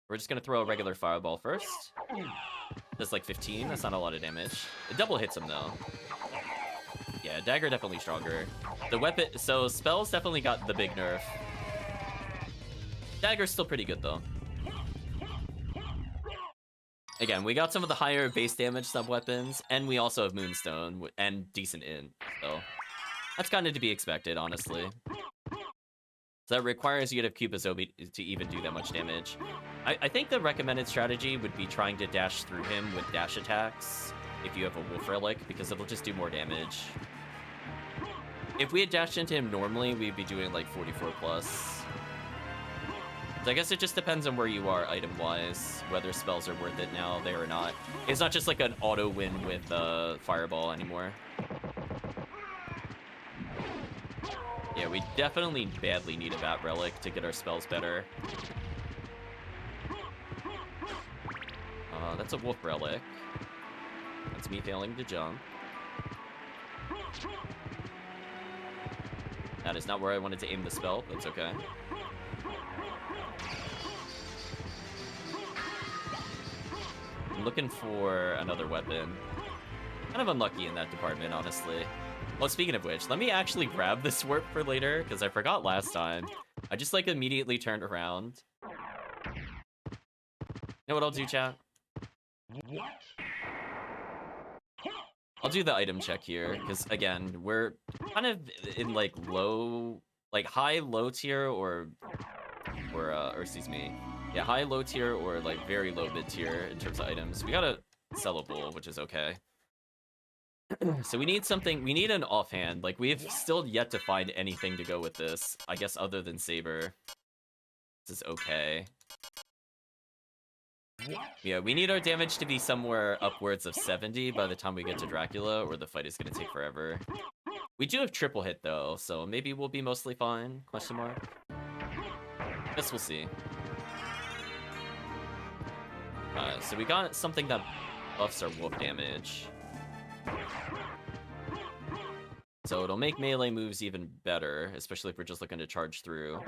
We're just gonna throw a regular fireball first. That's like 15, that's not a lot of damage. It double hits him though. Yeah, Dagger definitely stronger. The weapon, so spells definitely got the big nerf. Dagger's still pretty good though. Again, we got some of the higher base damage sub-weapons, and we also have Moonstone, and decent INT, so... That's kind of to be expected, honestly. So that requires you to have Kubazobi to even do that much damage. I think the recommended strategy would be trying to dash through him with dash attacks, if you have a Wolf Relic, because it'll just do more damage. If we had dashed into him normally, we'd be doing like 44 plus. So I guess it just depends on where you are item-wise, whether spells are worth it now, there or not. It's not just like an auto-win with Fireball anymore. Yeah, we definitely badly need a Bat Relic to get our spells better. That's a Wolf Relic. That's me failing to jump. That is not where I wanted to aim the spell, but it's okay. I'm looking for another weapon. Kind of unlucky in that department, honestly. Well, speaking of which, let me actually grab this warp for later, because I forgot last time. I just, like, immediately turned around. You know what I'll do, chat? I'll do the item check here, because, again, we're kind of in, like, low... Like, high, low tier, or excuse me. Yeah, high, low tier, or, like, very low mid tier in terms of items. We got a sellable, which is okay. So we need something, we need an offhand. Like, we've still yet to find anything to go with this, I guess, other than Saber. This is okay. Yeah, we need our damage to be somewhere upwards of 70 by the time we get to Dracula, or the fight is going to take forever. We do have triple hit, though, so maybe we'll be mostly fine, question mark. Guess we'll see. So we got something that buffs our wolf damage. So it'll make melee moves even better, especially if we're just looking to charge through.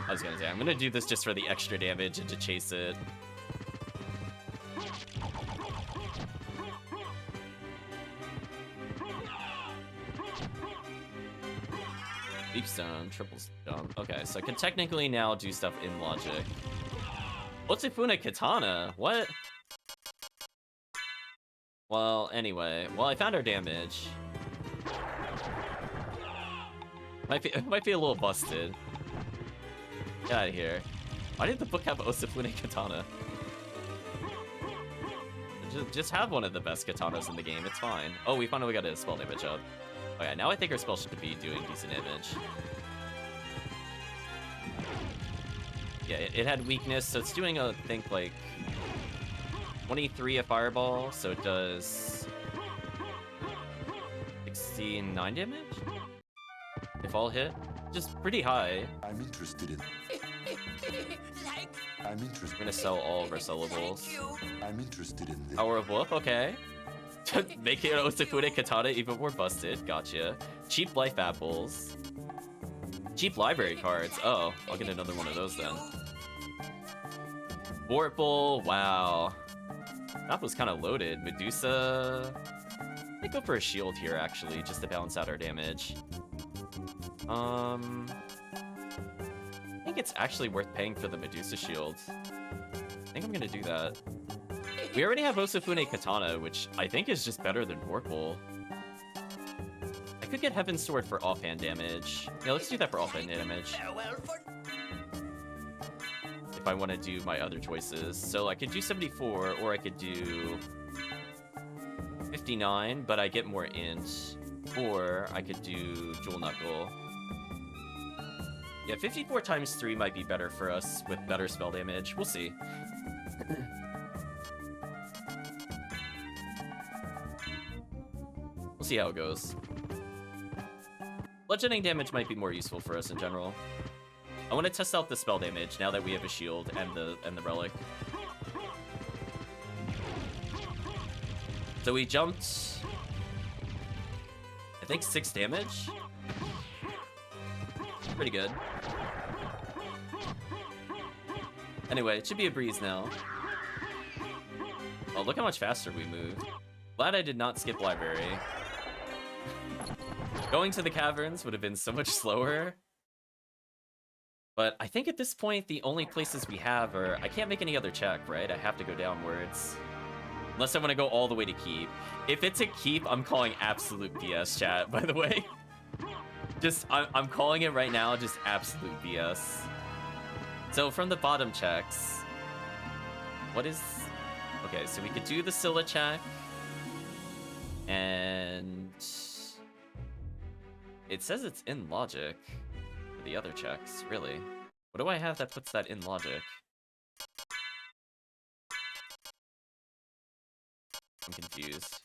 I was gonna say, I'm gonna do this just for the extra damage and to chase it. Leap stone, triple jump. Okay, so I can technically now do stuff in logic. Otsufune Katana? What? Well, anyway. Well, I found our damage. Might be a little busted. Get out of here. Why did the book have Otsufune Katana? Just have one of the best katanas in the game, it's fine. Oh, we finally got a spell damage up. Oh yeah, now I think our spell should be doing decent damage. Yeah, it had weakness, so it's doing, I think, like 23 a fireball, so it does 69 damage? If all hit? Just pretty high. I'm interested in. I'm interested. We're gonna sell all of our sellables. I'm interested in this. Power of Wolf, okay. Making an Otsufune Katana even more busted. Gotcha. Cheap life apples. Cheap library cards. Oh, I'll get another one of those then. Vorpal, wow. That was kind of loaded. Medusa. I might go for a shield here, actually, just to balance out our damage. I think it's actually worth paying for the Medusa shield. I think I'm gonna do that. We already have Otsufune Katana, which I think is just better than Vorpal. I could get Heaven's Sword for offhand damage. Yeah, let's do that for offhand damage. If I want to do my other choices. So I could do 74, or I could do 59, but I get more int. Or I could do Jewel Knuckle. Yeah, 54 times 3 might be better for us with better spell damage. We'll see. We'll see how it goes. Bludgeoning damage might be more useful for us in general. I want to test out the spell damage now that we have a shield and the relic. So we jumped, I think 6 damage. Pretty good. Anyway, it should be a breeze now. Oh, look how much faster we moved. Glad I did not skip library. Going to the caverns would have been so much slower. But I think at this point, the only places we have are... I can't make any other check, right? I have to go downwards. Unless I want to go all the way to keep. If it's a keep, I'm calling absolute BS, chat, by the way. Just, I'm calling it right now, just absolute BS. So from the bottom checks... What is... Okay, so we could do the Scylla check. And... It says it's in logic. For the other checks, really. What do I have that puts that in logic? I'm confused.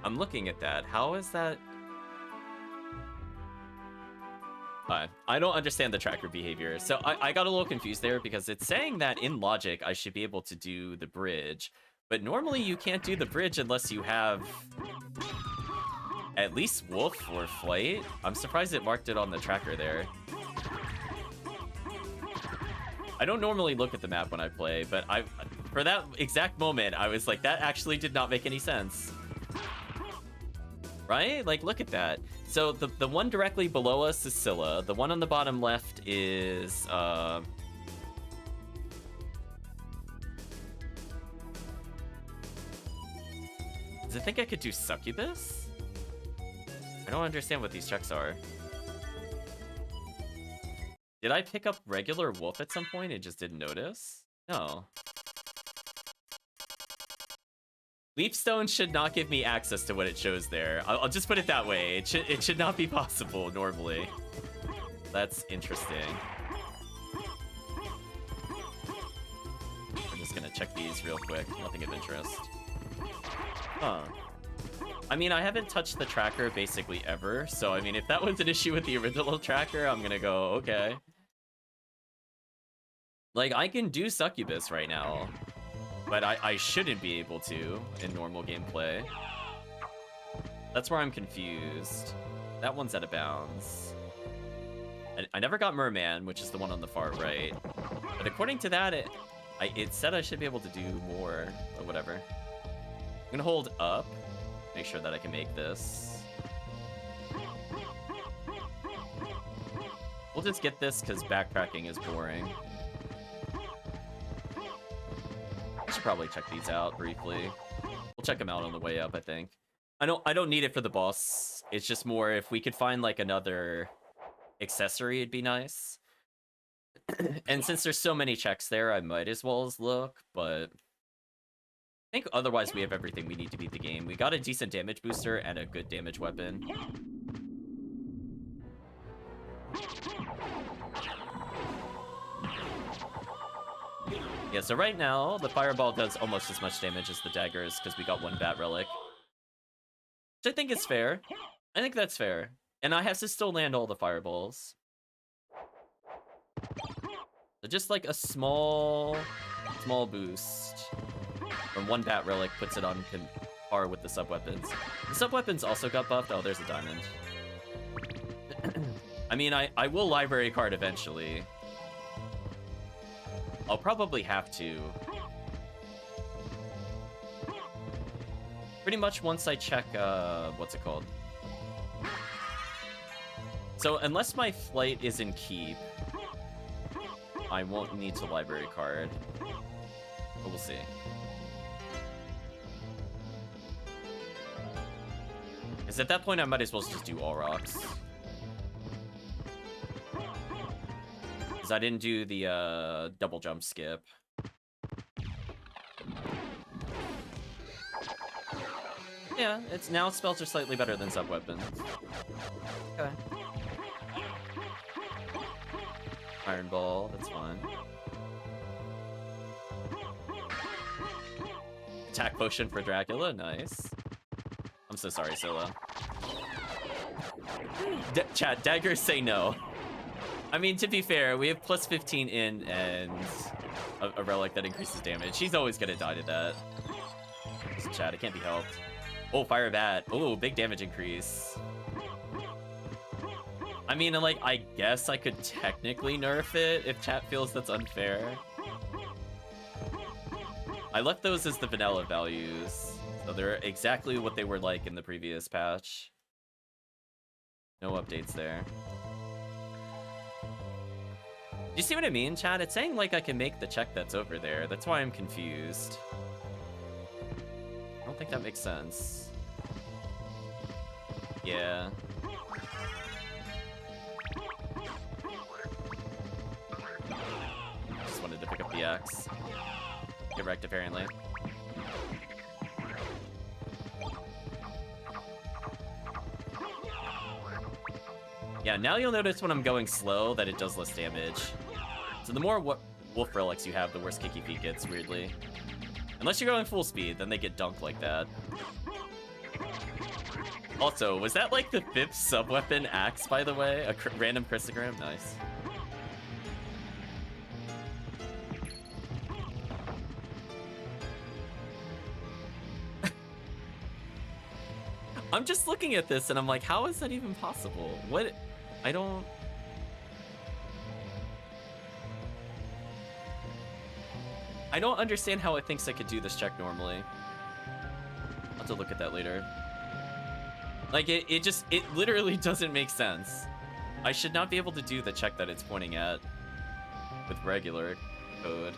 I'm looking at that. How is that? I don't understand the tracker behavior. So I got a little confused there because it's saying that in logic I should be able to do the bridge. But normally you can't do the bridge unless you have at least wolf or flight. I'm surprised it marked it on the tracker there. I don't normally look at the map when I play, but for that exact moment, I was like, that actually did not make any sense. Right? Like, look at that. So the one directly below us is Scylla. The one on the bottom left is... Does it think I could do Succubus? I don't understand what these checks are. Did I pick up regular wolf at some point and just didn't notice? No. Leapstone should not give me access to what it shows there. I'll just put it that way. It should not be possible normally. That's interesting. I'm just gonna check these real quick. Nothing of interest. Huh. I mean, I haven't touched the tracker basically ever, so I mean, if that was an issue with the original tracker, I'm gonna go, okay. Like, I can do Succubus right now, but I shouldn't be able to in normal gameplay. That's where I'm confused. That one's out of bounds. I never got Merman, which is the one on the far right. But according to that, it said I should be able to do more, but whatever. I'm gonna hold up, make sure that I can make this. We'll just get this because backtracking is boring. I should probably check these out briefly. We'll check them out on the way up, I think. I don't need it for the boss. It's just more if we could find like another accessory, it'd be nice. And since there's so many checks there, I might as well look, but I think otherwise we have everything we need to beat the game. We got a decent damage booster and a good damage weapon. Yeah, so right now, the fireball does almost as much damage as the daggers because we got one bat relic. Which I think is fair. I think that's fair. And I have to still land all the fireballs. So just like a small boost from one bat relic puts it on par with the sub-weapons. The sub-weapons also got buffed. Oh, there's a diamond. I mean, I will library card eventually. I'll probably have to. Pretty much once I check, what's it called? So unless my flight is in keep, I won't need to library card. But we'll see. Because at that point I might as well just do all rocks. Because I didn't do the double jump skip. Yeah, now spells are slightly better than sub-weapons. Okay. Iron Ball, that's fine. Attack potion for Dracula, nice. I'm so sorry, Solo. Chat, daggers say no. I mean, to be fair, we have plus 15 in and a relic that increases damage. She's always gonna die to that. Just chat, it can't be helped. Oh, fire bat. Oh, big damage increase. I mean, like, I guess I could technically nerf it if chat feels that's unfair. I left those as the vanilla values, so they're exactly what they were like in the previous patch. No updates there. Do you see what I mean, chat? It's saying, like, I can make the check that's over there. That's why I'm confused. I don't think that makes sense. Yeah. Just wanted to pick up the axe. Get wrecked, apparently. Yeah, now you'll notice when I'm going slow that it does less damage. So the more wolf relics you have, the worse Kicky Feet gets, weirdly. Unless you're going full speed, then they get dunked like that. Also, was that like the 5th sub-weapon axe, by the way? A random Christogram? Nice. I'm just looking at this and I'm like, how is that even possible? What? I don't understand how it thinks I could do this check normally. I'll have to look at that later. Like, it literally doesn't make sense. I should not be able to do the check that it's pointing at with regular code.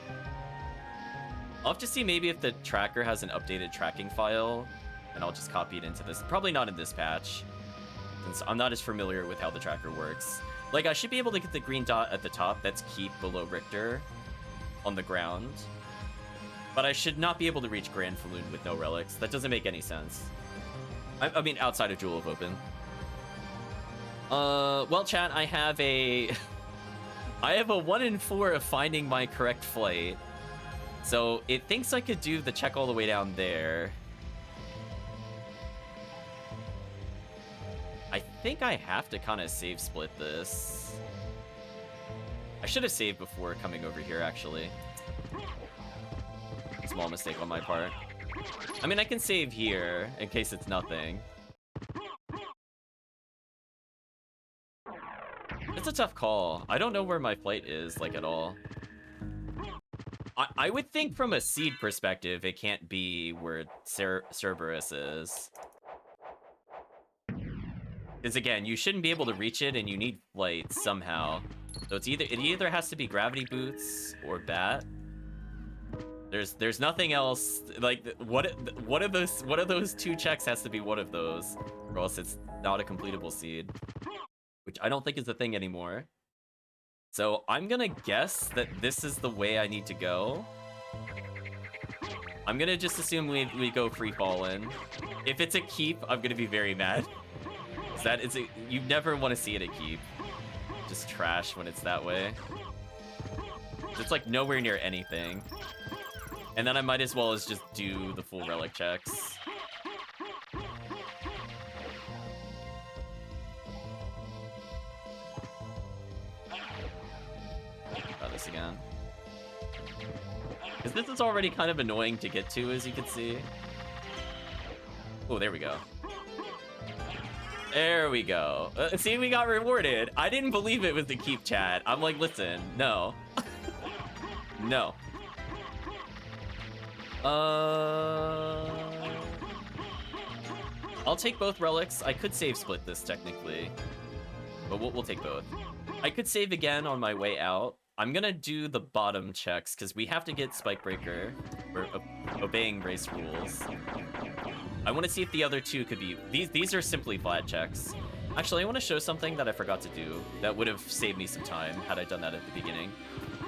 I'll have to see maybe if the tracker has an updated tracking file, and I'll just copy it into this. Probably not in this patch, since I'm not as familiar with how the tracker works. Like, I should be able to get the green dot at the top. That's keep below Richter on the ground. But I should not be able to reach Grand Falloon with no relics. That doesn't make any sense. I mean, outside of Jewel of Open. Well, chat, I have a... I have a 1 in 4 of finding my correct flight. So, it thinks I could do the check all the way down there. I think I have to kind of save split this. I should have saved before coming over here, actually. Small mistake on my part. I mean, I can save here in case it's nothing. It's a tough call. I don't know where my flight is, like, at all. I would think from a seed perspective, it can't be where Cerberus is. Because again, you shouldn't be able to reach it, and you need flight somehow. So it either has to be gravity boots or bat. There's nothing else. Like one of those 2 checks has to be one of those, or else it's not a completable seed, which I don't think is a thing anymore. So I'm gonna guess that this is the way I need to go. I'm gonna just assume we go free fallen. If it's a keep, I'm gonna be very mad. You never want to see it a keep. Just trash when it's that way. It's like nowhere near anything. And then I might as well as just do the full relic checks. Try this again. Because this is already kind of annoying to get to, as you can see. Oh, there we go. There we go. See, we got rewarded. I didn't believe it was the keep, chat. I'm like, listen, no. No. I'll take both relics. I could save split this, technically. But we'll take both. I could save again on my way out. I'm gonna do the bottom checks, because we have to get Spike Breaker. We're obeying race rules. I want to see if the other 2 could be... These are simply Vlad checks. Actually, I want to show something that I forgot to do that would have saved me some time had I done that at the beginning.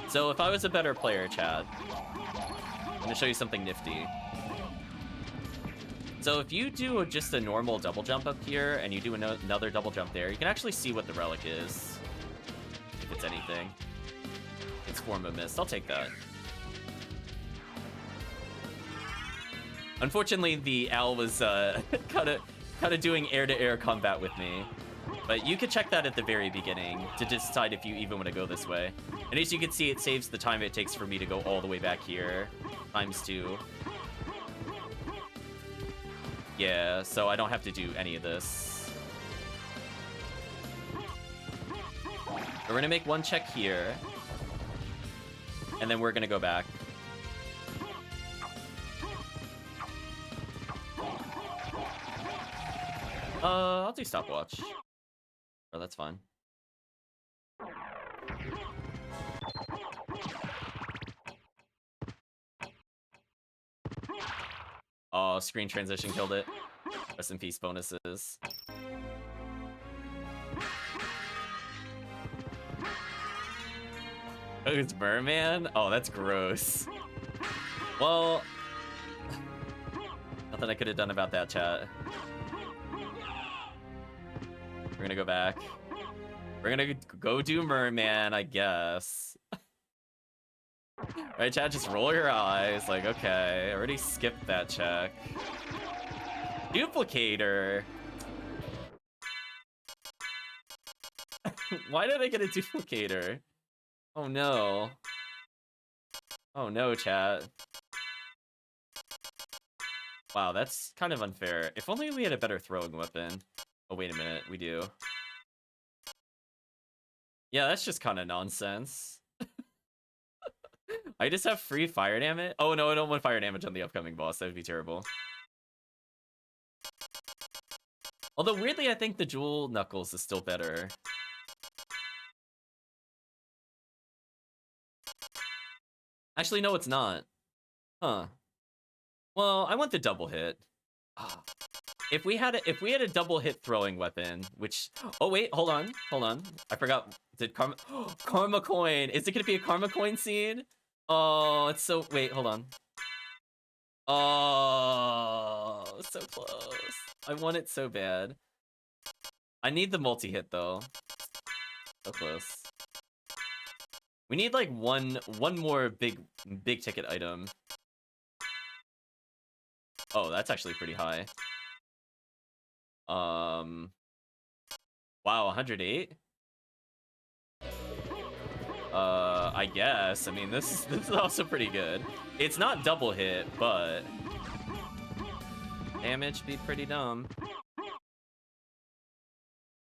So if I was a better player, Chad, I'm going to show you something nifty. So if you do just a normal double jump up here and you do another double jump there, you can actually see what the relic is. If it's anything. It's Form of Mist. I'll take that. Unfortunately, the owl was kind of doing air-to-air combat with me. But you could check that at the very beginning to decide if you even want to go this way. And as you can see, it saves the time it takes for me to go all the way back here. ×2. Yeah, so I don't have to do any of this. We're gonna make 1 check here. And then we're gonna go back. I'll do stopwatch. Oh, that's fine. Oh, screen transition killed it. Rest in peace bonuses. Oh, it's Merman? Oh, that's gross. Well, nothing I could have done about that, chat. We're gonna go back. We're gonna go do Merman, I guess. Right, chat, just roll your eyes. Like, okay, I already skipped that check. Duplicator. Why did I get a duplicator? Oh no. Oh no, chat. Wow, that's kind of unfair. If only we had a better throwing weapon. Oh, wait a minute, we do. Yeah, that's just kind of nonsense. I just have free fire damage? Oh no, I don't want fire damage on the upcoming boss. That would be terrible. Although, weirdly, I think the Jewel Knuckles is still better. Actually, no, it's not. Huh. Well, I want the double hit. If we had a double hit throwing weapon, which oh wait, hold on. I forgot. Did Karma Karma Coin? Is it gonna be a Karma Coin seed? Oh, it's so wait, hold on. Oh, so close. I want it so bad. I need the multi-hit though. So close. We need like one more big ticket item. Oh, that's actually pretty high. Wow, 108? I guess. I mean, this is also pretty good. It's not double hit, but damage be pretty dumb.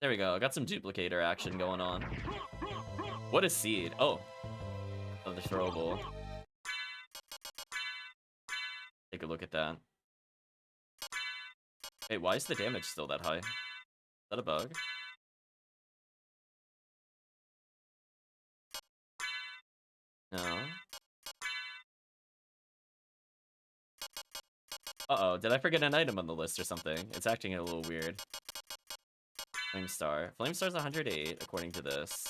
There we go. I got some duplicator action going on. What a seed. Oh. Another throwable. Take a look at that. Wait, why is the damage still that high? Is that a bug? No. Uh-oh, did I forget an item on the list or something? It's acting a little weird. Flamestar. Flamestar's 108, according to this.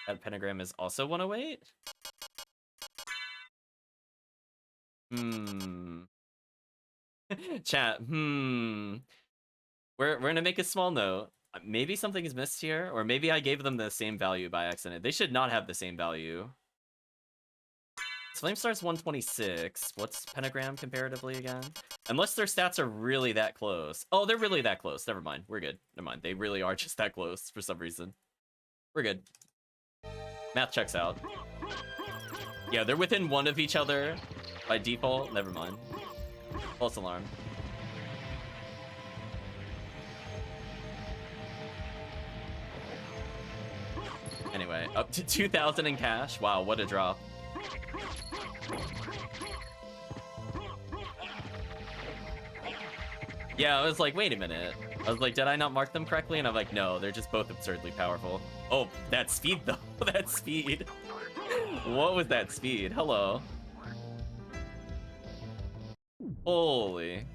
That pentagram is also 108? Chat, We're gonna make a small note. Maybe something is missed here, or maybe I gave them the same value by accident. They should not have the same value. Flamestar's 126. What's Pentagram comparatively again? Unless their stats are really that close. Oh, they're really that close. Never mind. We're good. Never mind. They really are just that close for some reason. We're good. Math checks out. Yeah, they're within one of each other by default. Never mind. False alarm. Anyway, up to 2,000 in cash. Wow, what a drop. Yeah, I was like, wait a minute. I was like, did I not mark them correctly? And I'm like, no, they're just both absurdly powerful. Oh, that speed though. That speed. What was that speed? Hello. Holy.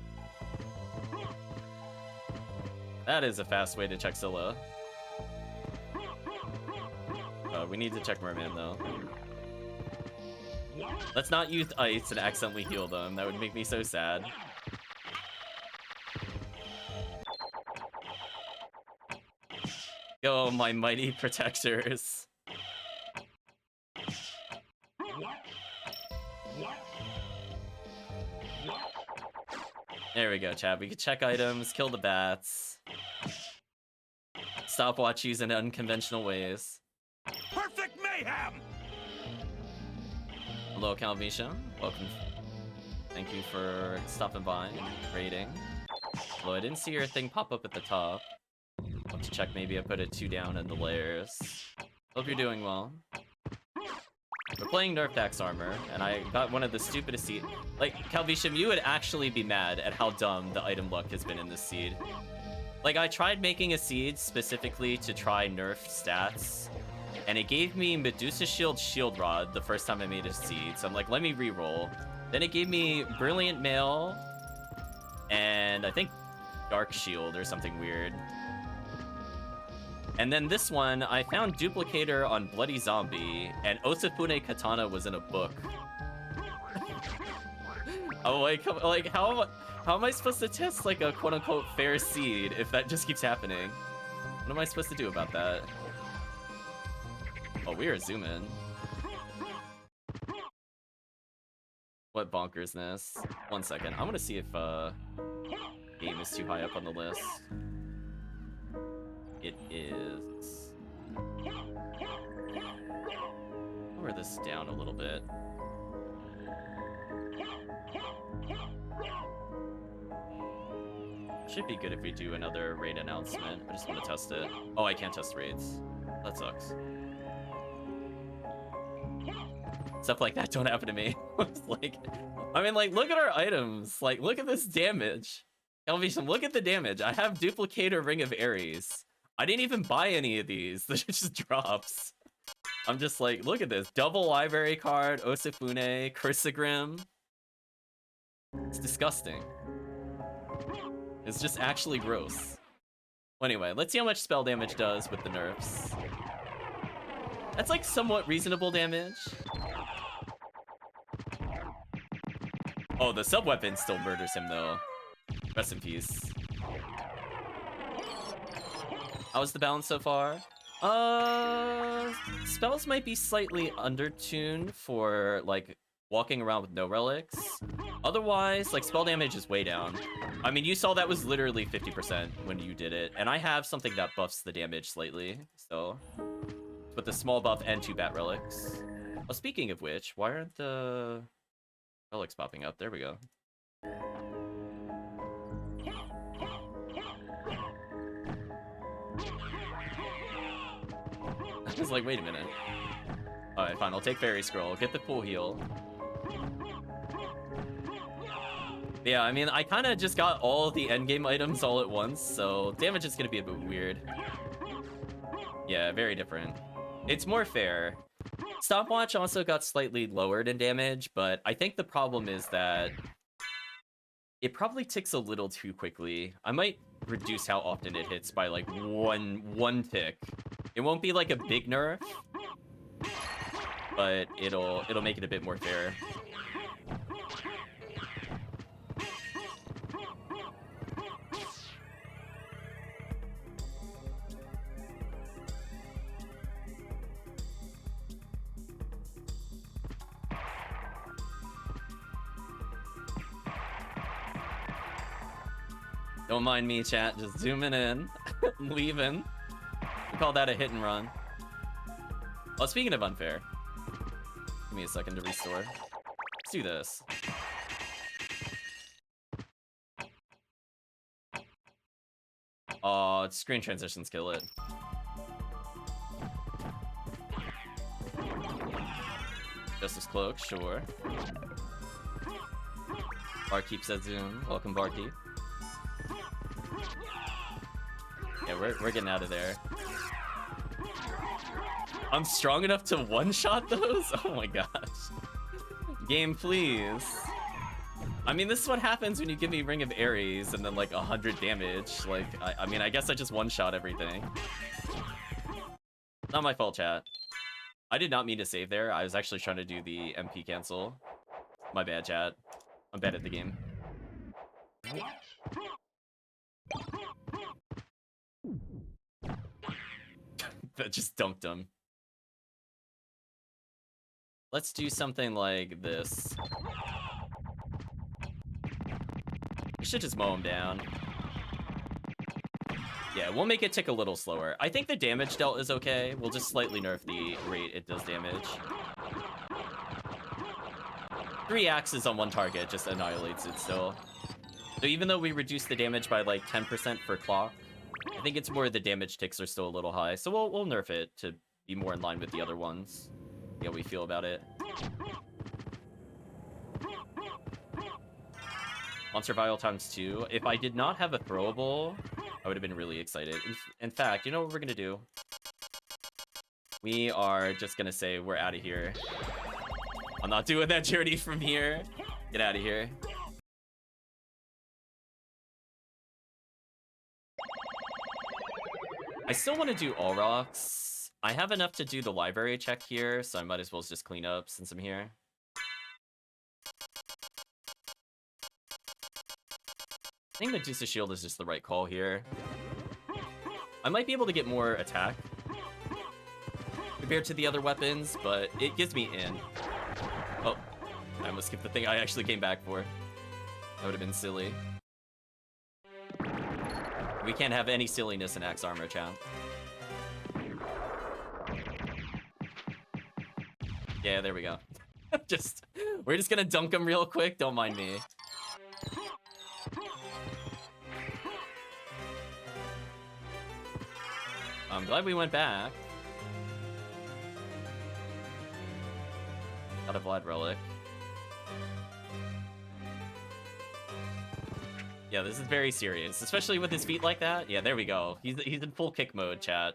That is a fast way to check Scylla. We need to check Merman though. Let's not use ice and accidentally heal them. That would make me so sad. Go, my mighty protectors. There we go, chat. We can check items, kill the bats. Stopwatch in unconventional ways. Perfect mayhem! Hello, Calvisha. Welcome. Thank you for stopping by and raiding. Although I didn't see your thing pop up at the top. I'll have to check, maybe I put it 2 down in the layers. Hope you're doing well. We're playing Nerfed Axe Armor, and I got one of the stupidest seed. Like, Calvisham, you would actually be mad at how dumb the item luck has been in this seed. Like, I tried making a seed specifically to try nerfed stats, and it gave me Medusa Shield Rod the first time I made a seed, so I'm like, let me reroll. Then it gave me Brilliant Mail, and I think Dark Shield or something weird. And then this one, I found Duplicator on Bloody Zombie, and Osafune Katana was in a book. I'm like, how am I supposed to test like a quote-unquote fair seed if that just keeps happening? What am I supposed to do about that? Oh, we are zooming. What bonkersness? 1 second. I want to see if game is too high up on the list. It is. Lower this down a little bit. Should be good if we do another raid announcement. I just want to test it. Oh, I can't test raids. That sucks. Stuff like that don't happen to me. Like, I mean, like, look at our items. Like, look at this damage. Elevation, look at the damage. I have Duplicator Ring of Ares. I didn't even buy any of these. This just drops. I'm just like, look at this. Double library card, Osafune, Cursegrim. It's disgusting. It's just actually gross. Well, anyway, let's see how much spell damage does with the nerfs. That's like somewhat reasonable damage. Oh, the sub-weapon still murders him though. Rest in peace. How's the balance so far? Spells might be slightly undertuned for like walking around with no relics. Otherwise, like spell damage is way down. I mean, you saw that was literally 50% when you did it, and I have something that buffs the damage slightly, so with the small buff and 2 bat relics. Oh, speaking of which, why aren't the relics popping up? There we go. I was like, wait a minute. Alright, fine, I'll take Fairy Scroll, get the full heal. Yeah, I mean, I kind of just got all the endgame items all at once, so damage is going to be a bit weird. Yeah, very different. It's more fair. Stopwatch also got slightly lowered in damage, but I think the problem is that it probably ticks a little too quickly. I might reduce how often it hits by like one tick. It won't be like a big nerf, but it'll make it a bit more fair. Don't mind me, chat. Just zooming in, leaving. We call that a hit and run. Well, speaking of unfair, give me a second to restore. Let's do this. Oh, screen transitions kill it. Justice Cloak, sure. Barkeep says zoom. Welcome, Barkeep. Yeah, we're getting out of there. I'm strong enough to one-shot those? Oh my gosh. Game, please. I mean, this is what happens when you give me Ring of Ares and then like 100 damage. Like, I mean, I guess I just one-shot everything. Not my fault, chat. I did not mean to save there. I was actually trying to do the MP cancel. My bad, chat. I'm bad at the game. That just dunked him. Let's do something like this. We should just mow him down. Yeah, we'll make it tick a little slower. I think the damage dealt is okay. We'll just slightly nerf the rate it does damage. 3 axes on one target just annihilates it still. So even though we reduce the damage by like 10% for clock, I think it's more the damage ticks are still a little high. So we'll nerf it to be more in line with the other ones. See how we feel about it. Monster Vial times 2. If I did not have a throwable, I would have been really excited. In fact, you know what we're gonna do? We are just gonna say we're out of here. I'm not doing that journey from here. Get out of here. I still want to do all rocks. I have enough to do the library check here, so I might as well just clean up since I'm here. I think Medusa Shield is just the right call here. I might be able to get more attack compared to the other weapons, but it gives me in. Oh, I almost skipped the thing I actually came back for. That would have been silly. We can't have any silliness in Axe Armor, chat. Yeah, there we go. We're just gonna dunk him real quick. Don't mind me. I'm glad we went back. Got a Vlad relic. Yeah, this is very serious, especially with his feet like that. Yeah, there we go. He's in full kick mode, chat.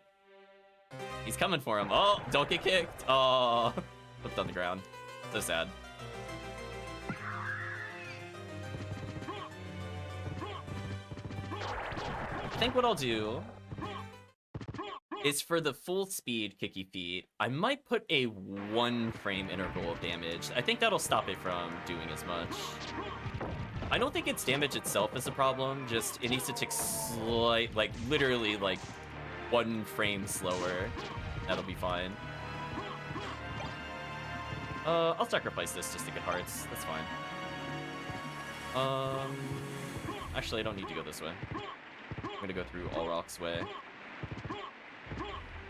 He's coming for him. Oh, don't get kicked. Oh, flipped on the ground. So sad. think what I'll do is for the full speed kicky feet, I might put a 1 frame interval of damage. I think that'll stop it from doing as much. I don't think its damage itself is a problem, just it needs to tick slight, like literally like 1 frame slower. That'll be fine. I'll sacrifice this just to get hearts. That's fine. Actually, I don't need to go this way. I'm gonna go through All Rock's way.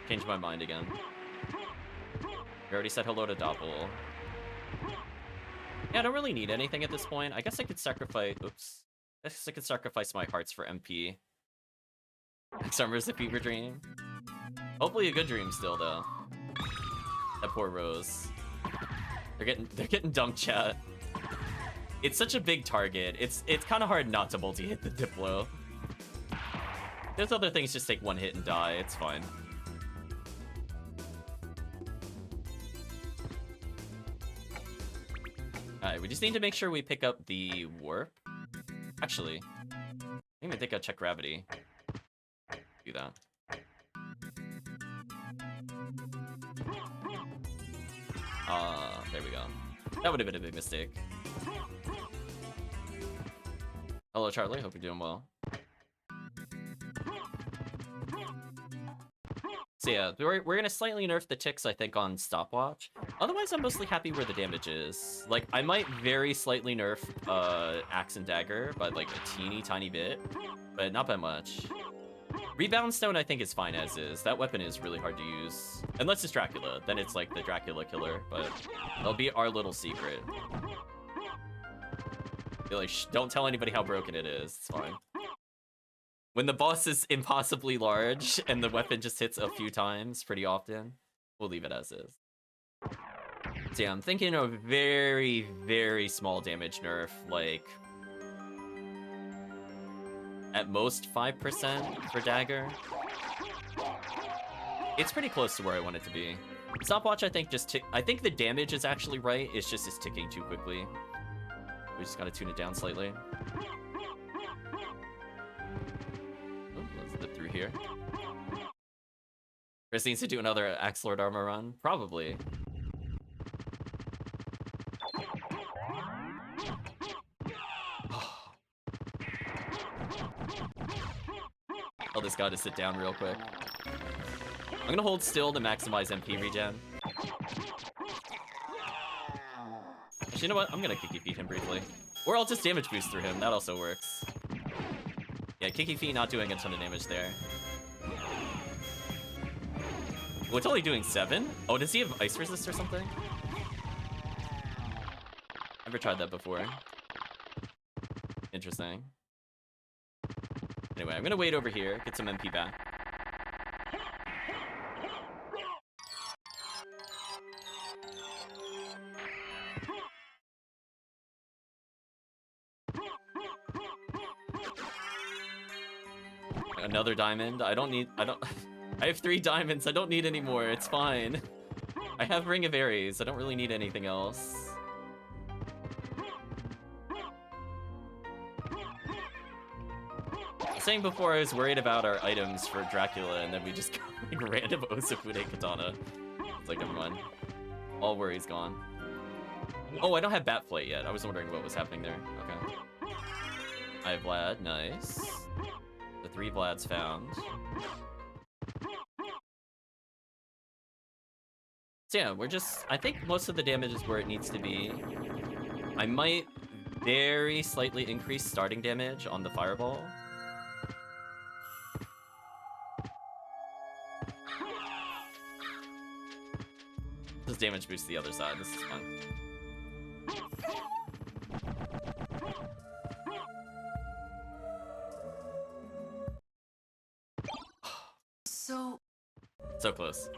Change my mind again. We already said hello to Doppel. Yeah, I don't really need anything at this point. I guess I could sacrifice... Oops. I guess I could sacrifice my hearts for MP. Summer's a fever dream. Hopefully a good dream still, though. That poor Rose. They're getting dunked, chat. It's such a big target. It's kind of hard not to multi-hit the Diplo. There's other things just take 1 hit and die. It's fine. Alright, we just need to make sure we pick up the warp. Actually, I'm gonna take out check gravity. Do that. There we go. That would have been a big mistake. Hello, Charlie. Hope you're doing well. So yeah, we're gonna slightly nerf the ticks, I think, on stopwatch. Otherwise, I'm mostly happy where the damage is. Like, I might very slightly nerf Axe and Dagger by like a teeny tiny bit, but not by much. Rebound Stone, I think, is fine as is. That weapon is really hard to use. Unless it's Dracula, then it's like the Dracula killer, but it'll be our little secret. Be like, don't tell anybody how broken it is. It's fine. When the boss is impossibly large and the weapon just hits a few times pretty often, we'll leave it as is. So yeah, I'm thinking of very, very small damage nerf, like at most 5% for Dagger. It's pretty close to where I want it to be. Stopwatch, I think, I think the damage is actually right. It's just it's ticking too quickly. We just gotta tune it down slightly. Oh, let's zip through here. Chris needs to do another Axe Lord armor run? Probably. Tell this guy to sit down real quick. I'm gonna hold still to maximize MP regen. Actually, you know what? I'm gonna Kicky Feet him briefly. Or I'll just damage boost through him. That also works. Yeah, Kicky Feet not doing a ton of damage there. Oh, it's only doing 7? Oh, does he have ice resist or something? Never tried that before. Interesting. Anyway, I'm gonna wait over here, get some MP back. Another diamond. I have 3 diamonds. I don't need any more. It's fine. I have Ring of Ares. I don't really need anything else. Saying before, I was worried about our items for Dracula, and then we just got like random Osafune Katana. It's like, never mind. All worries gone. Oh, I don't have Bat Flight yet. I was wondering what was happening there. Okay. I have Vlad. Nice. The 3 Vlads found. So yeah, I think most of the damage is where it needs to be. I might very slightly increase starting damage on the Fireball. This damage boosts the other side. This is fun. So close.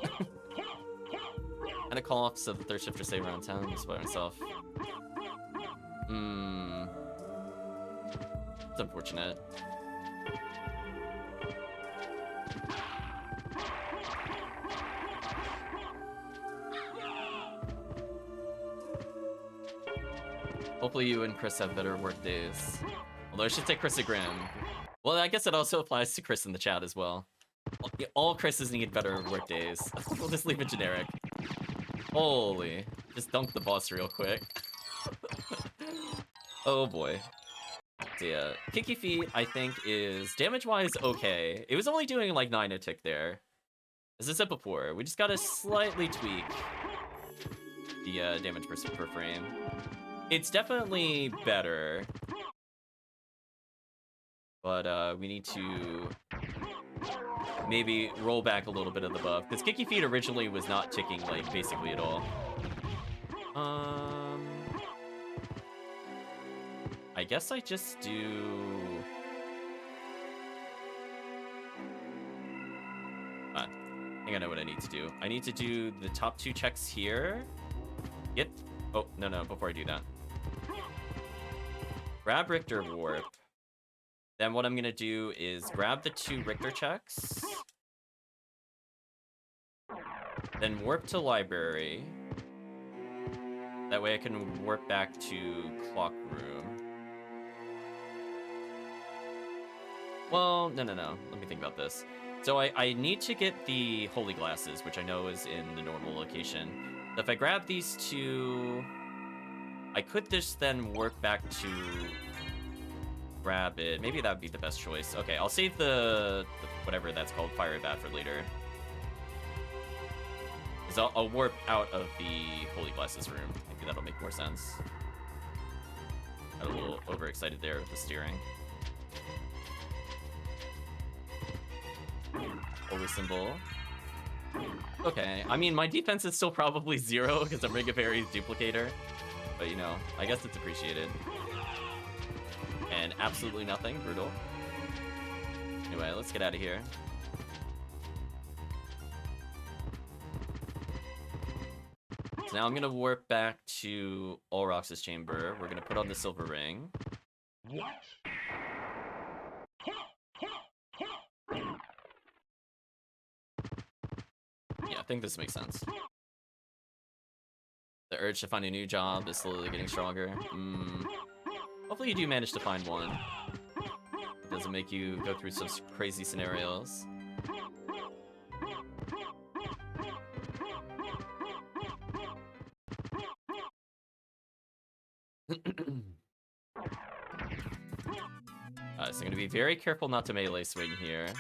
And a call off so the third shifter stay around town just by myself. It's unfortunate. Hopefully you and Chris have better work days. Although I should take Chris a Grim. Well, I guess it also applies to Chris in the chat as well. All Chris's need better work days. We'll just leave it generic. Holy. Just dunk the boss real quick. Oh boy. So yeah, Kicky Feet, I think, is damage-wise okay. It was only doing like 9 a tick there. As I said before, we just gotta slightly tweak the damage per frame. It's definitely better. But we need to maybe roll back a little bit of the buff. Because Kicky Feet originally was not ticking, like, basically at all. I guess I just do... I think I know what I need to do. I need to do the top 2 checks here. Yep. Oh, no, before I do that. Grab Richter Warp. Then what I'm gonna do is grab the 2 Richter checks. Then warp to library. That way I can warp back to clock room. Well, no. Let me think about this. So I need to get the holy glasses, which I know is in the normal location. So if I grab these 2, I could just then warp back to grab it. Maybe that would be the best choice. Okay, I'll save the whatever that's called, Fire Bat, for later. Because I'll warp out of the holy glasses room. Maybe that'll make more sense. Got a little overexcited there with the steering. Holy symbol. Okay, I mean, my defense is still probably 0 because I'm Rigafairy's duplicator. But, you know, I guess it's appreciated. And absolutely nothing. Brutal. Anyway, let's get out of here. So now I'm going to warp back to Olrox's chamber. We're going to put on the silver ring. What? Yeah, I think this makes sense. The urge to find a new job is slowly getting stronger. Hopefully you do manage to find one. It doesn't make you go through some crazy scenarios. So I'm gonna be very careful not to melee swing here. In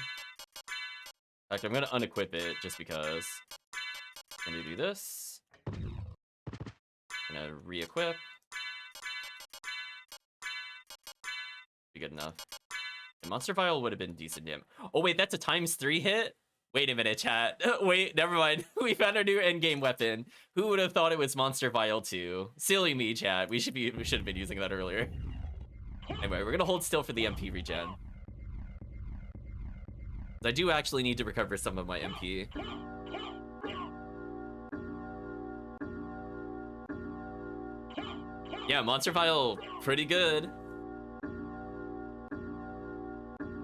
fact, I'm gonna unequip it just because. I'm gonna do this. I'm gonna re-equip. Be good enough. And Monster Vial would have been decent damage. Oh wait, that's a ×3 hit? Wait a minute, chat. Wait, never mind. We found our new endgame weapon. Who would have thought it was Monster Vial 2? Silly me, chat. We should have been using that earlier. Anyway, we're gonna hold still for the MP regen. I do actually need to recover some of my MP. Yeah, Monster Vial, pretty good.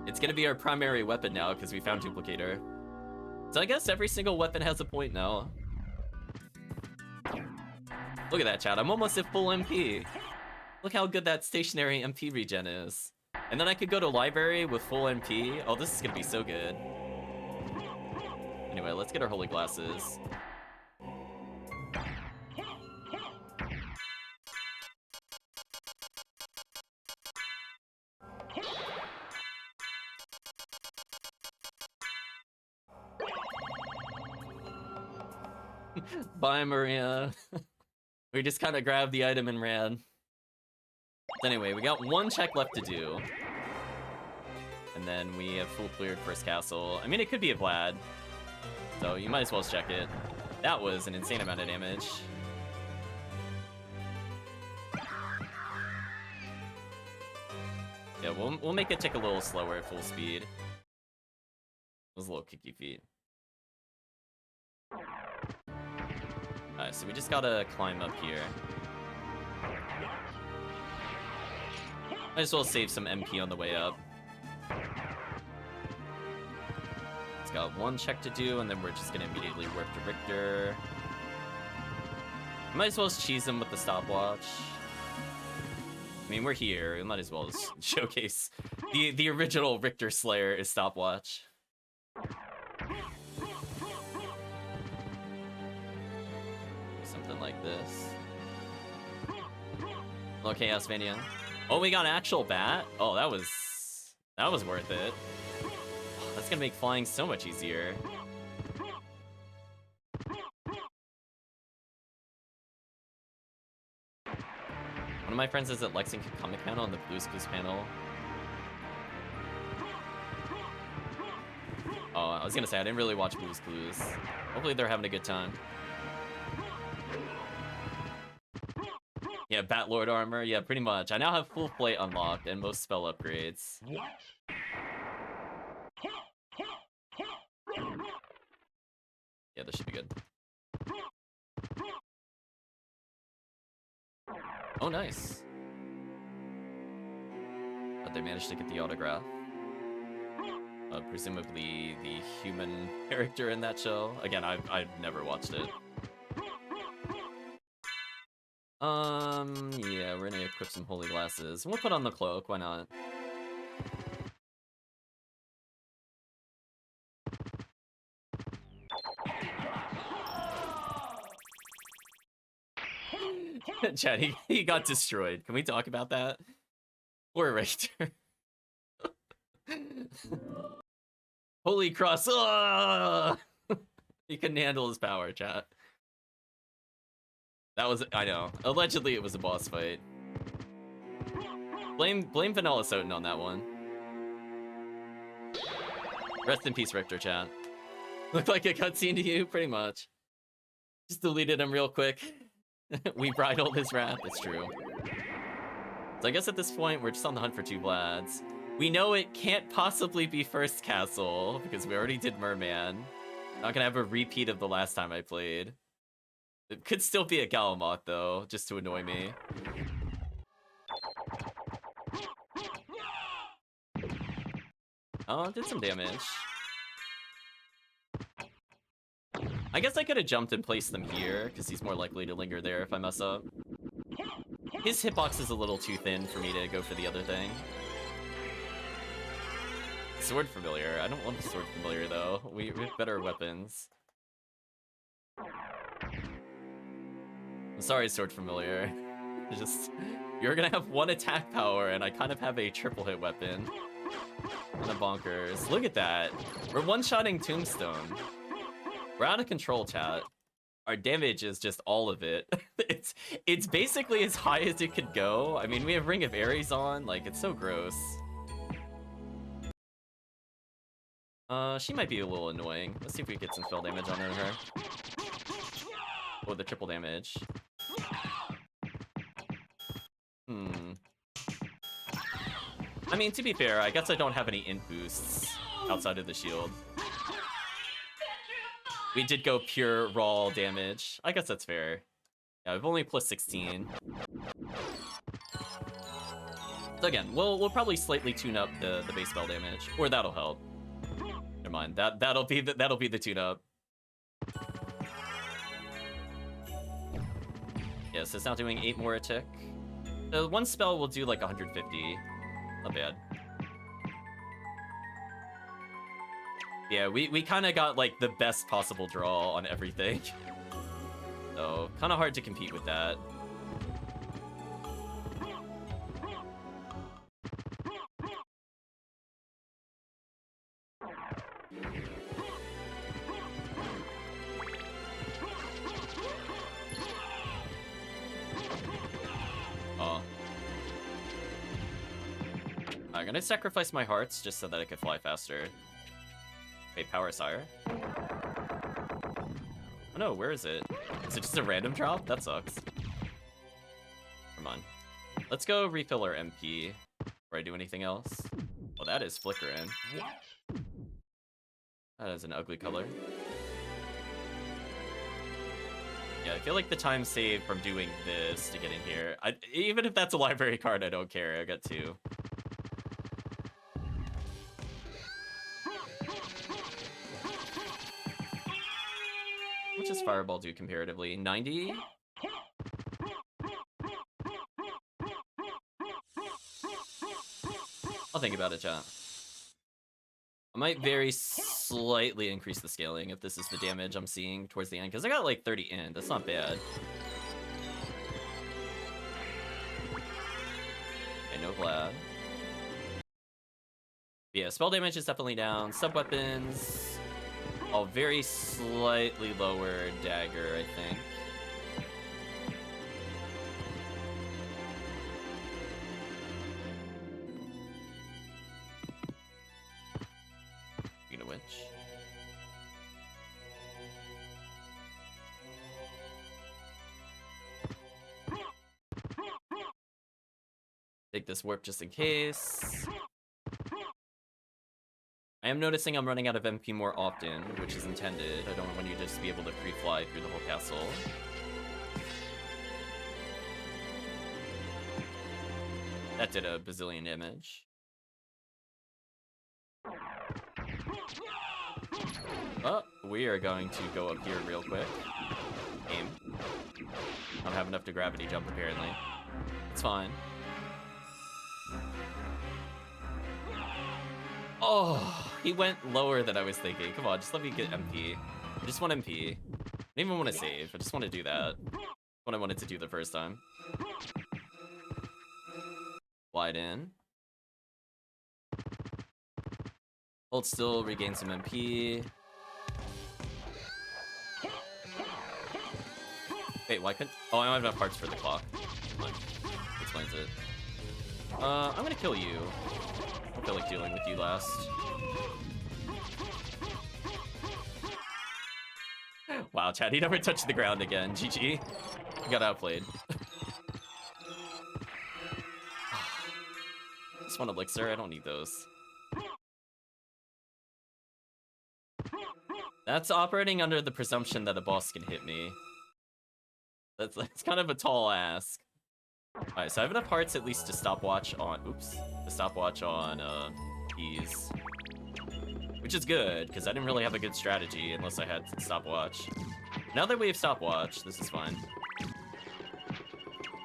It's gonna be our primary weapon now because we found Duplicator. So I guess every single weapon has a point now. Look at that, chat. I'm almost at full MP. Look how good that stationary MP regen is. And then I could go to library with full MP. Oh, this is gonna be so good. Anyway, let's get our holy glasses. Bye, Maria. We just kind of grabbed the item and ran. Anyway, we got 1 check left to do. And then we have full cleared first castle. I mean, it could be a Vlad. So you might as well check it. That was an insane amount of damage. Yeah, we'll make it tick a little slower at full speed. Those little kicky feet. Alright, so we just gotta climb up here. Might as well save some MP on the way up. It's got 1 check to do, and then we're just gonna immediately warp to Richter. Might as well just cheese him with the stopwatch. mean, we're here. We might as well just showcase the original Richter Slayer is stopwatch. Something like this. Hello, Chaos Mania. Oh, we got an actual bat? Oh, that was worth it. That's gonna make flying so much easier. One of my friends is at Lexington Comic Panel and the Blues Clues panel. Oh, I was gonna say, I didn't really watch Blues Clues. Hopefully they're having a good time. Yeah, Batlord armor. Yeah, pretty much. I now have full plate unlocked and most spell upgrades. Yeah, this should be good. Oh, nice. But they managed to get the autograph. Presumably the human character in that show. Again, I've never watched it. Yeah, we're gonna equip some holy glasses. We'll put on the cloak, why not? Chad, he got destroyed. Can we talk about that? Poor Richter. Holy cross! He couldn't handle his power, chat. That was, I know. Allegedly, it was a boss fight. Blame Vanilla SotN on that one. Rest in peace, Richter, chat. Looked like a cutscene to you, pretty much. Just deleted him real quick. We bridled his wrath. It's true. So I guess at this point, we're just on the hunt for 2 Vlads. We know it can't possibly be First Castle, because we already did Merman. Not gonna have a repeat of the last time I played. It could still be a Galamoth, though, just to annoy me. Oh, did some damage. I guess I could have jumped and placed them here, because he's more likely to linger there if I mess up. His hitbox is a little too thin for me to go for the other thing. Sword Familiar. I don't want the Sword Familiar, though. We have better weapons. I'm sorry, Sword Familiar. You're gonna have 1 attack power, and I kind of have a triple hit weapon. Kind of bonkers. Look at that. We're one-shotting Tombstone. We're out of control, chat. Our damage is just all of it. It's basically as high as it could go. I mean, we have Ring of Ares on. Like, it's so gross. She might be a little annoying. Let's see if we get some spell damage on her. Oh, the triple damage. I mean, to be fair, I guess I don't have any int boosts outside of the shield. We did go pure raw damage. I guess that's fair. Yeah, we've only plus 16. So again, we'll probably slightly tune up the base spell damage, or that'll help. Never mind. That'll be the tune up. Yeah, so it's now doing 8 more a tick. One spell will do like 150. Not bad. Yeah, we kind of got like the best possible draw on everything. So kind of hard to compete with that. I'm gonna sacrifice my hearts just so that I could fly faster. Wait, Power Sire? Oh no, where is it? Is it just a random drop? That sucks. Come on. Let's go refill our MP before I do anything else. Oh, that is flickering. That is an ugly color. Yeah, I feel like the time saved from doing this to get in here. Even if that's a library card, I don't care. I got 2. What does Fireball do comparatively? 90? I'll think about it, chat. I might very slightly increase the scaling if this is the damage I'm seeing towards the end, because I got like 30 in. That's not bad. Okay, no Vlad. Yeah, spell damage is definitely down. Sub-weapons, all very slightly lower dagger, I think. Speaking of which. Take this warp just in case. I am noticing I'm running out of MP more often, which is intended. I don't want you to just be able to free fly through the whole castle. That did a bazillion damage. Oh, we are going to go up here real quick. Aim. I don't have enough to gravity jump, apparently. It's fine. Oh, he went lower than I was thinking. Come on, just let me get MP. I just want MP. I don't even want to save. I just want to do that. What I wanted to do the first time. Slide in. Hold still, regain some MP. Wait, why couldn't... Oh, I don't have enough parts for the clock. Explains it. I'm gonna kill you. I feel like dealing with you last. Wow, Chad, he never touched the ground again. GG. He got outplayed. Just one elixir, I don't need those. That's operating under the presumption that a boss can hit me. That's kind of a tall ask. Alright, so I have enough hearts at least to stopwatch on... Oops. To stopwatch on, keys. Which is good, because I didn't really have a good strategy unless I had stopwatch. Now that we have stopwatch, this is fine.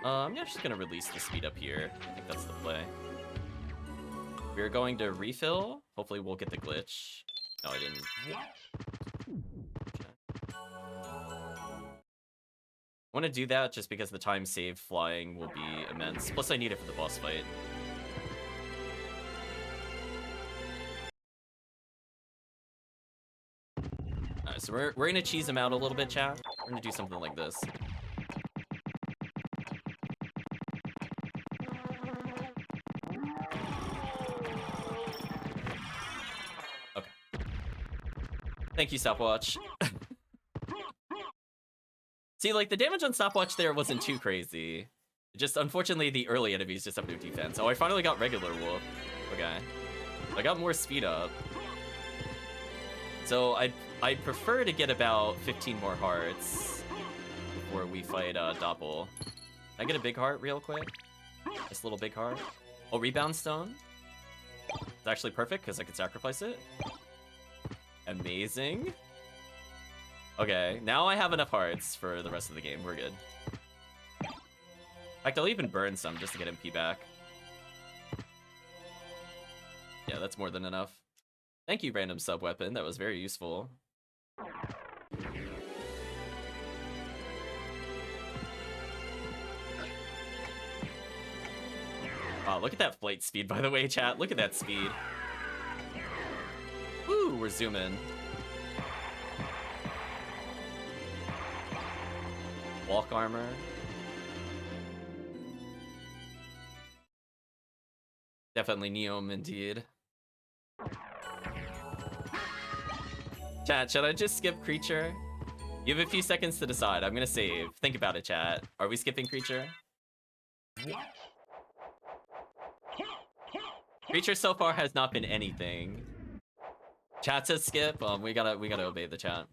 I'm just gonna release the speed up here. I think that's the play. We're going to refill. Hopefully we'll get the glitch. No, I didn't. I want to do that just because the time saved flying will be immense. Plus, I need it for the boss fight. Alright, so we're gonna cheese him out a little bit, chat. We're gonna do something like this. Okay. Thank you, stopwatch. See, like, the damage on stopwatch there wasn't too crazy. Just, unfortunately, the early enemies just have no defense. Oh, I finally got regular wolf. Okay. I got more speed up. So, I'd prefer to get about 15 more hearts before we fight, Doppel. Can I get a big heart real quick? This little big heart. Oh, rebound stone. It's actually perfect, because I could sacrifice it. Amazing. Okay, now I have enough hearts for the rest of the game. We're good. In fact, I'll even burn some just to get MP back. Yeah, that's more than enough. Thank you, random sub-weapon. That was very useful. Wow, look at that flight speed, by the way, chat. Look at that speed. Woo, we're zooming. Walk armor. Definitely Neom indeed. Chat, should I just skip creature? You have a few seconds to decide. I'm gonna save. Think about it, chat. Are we skipping creature? Creature so far has not been anything. Chat says skip. We gotta obey the chat.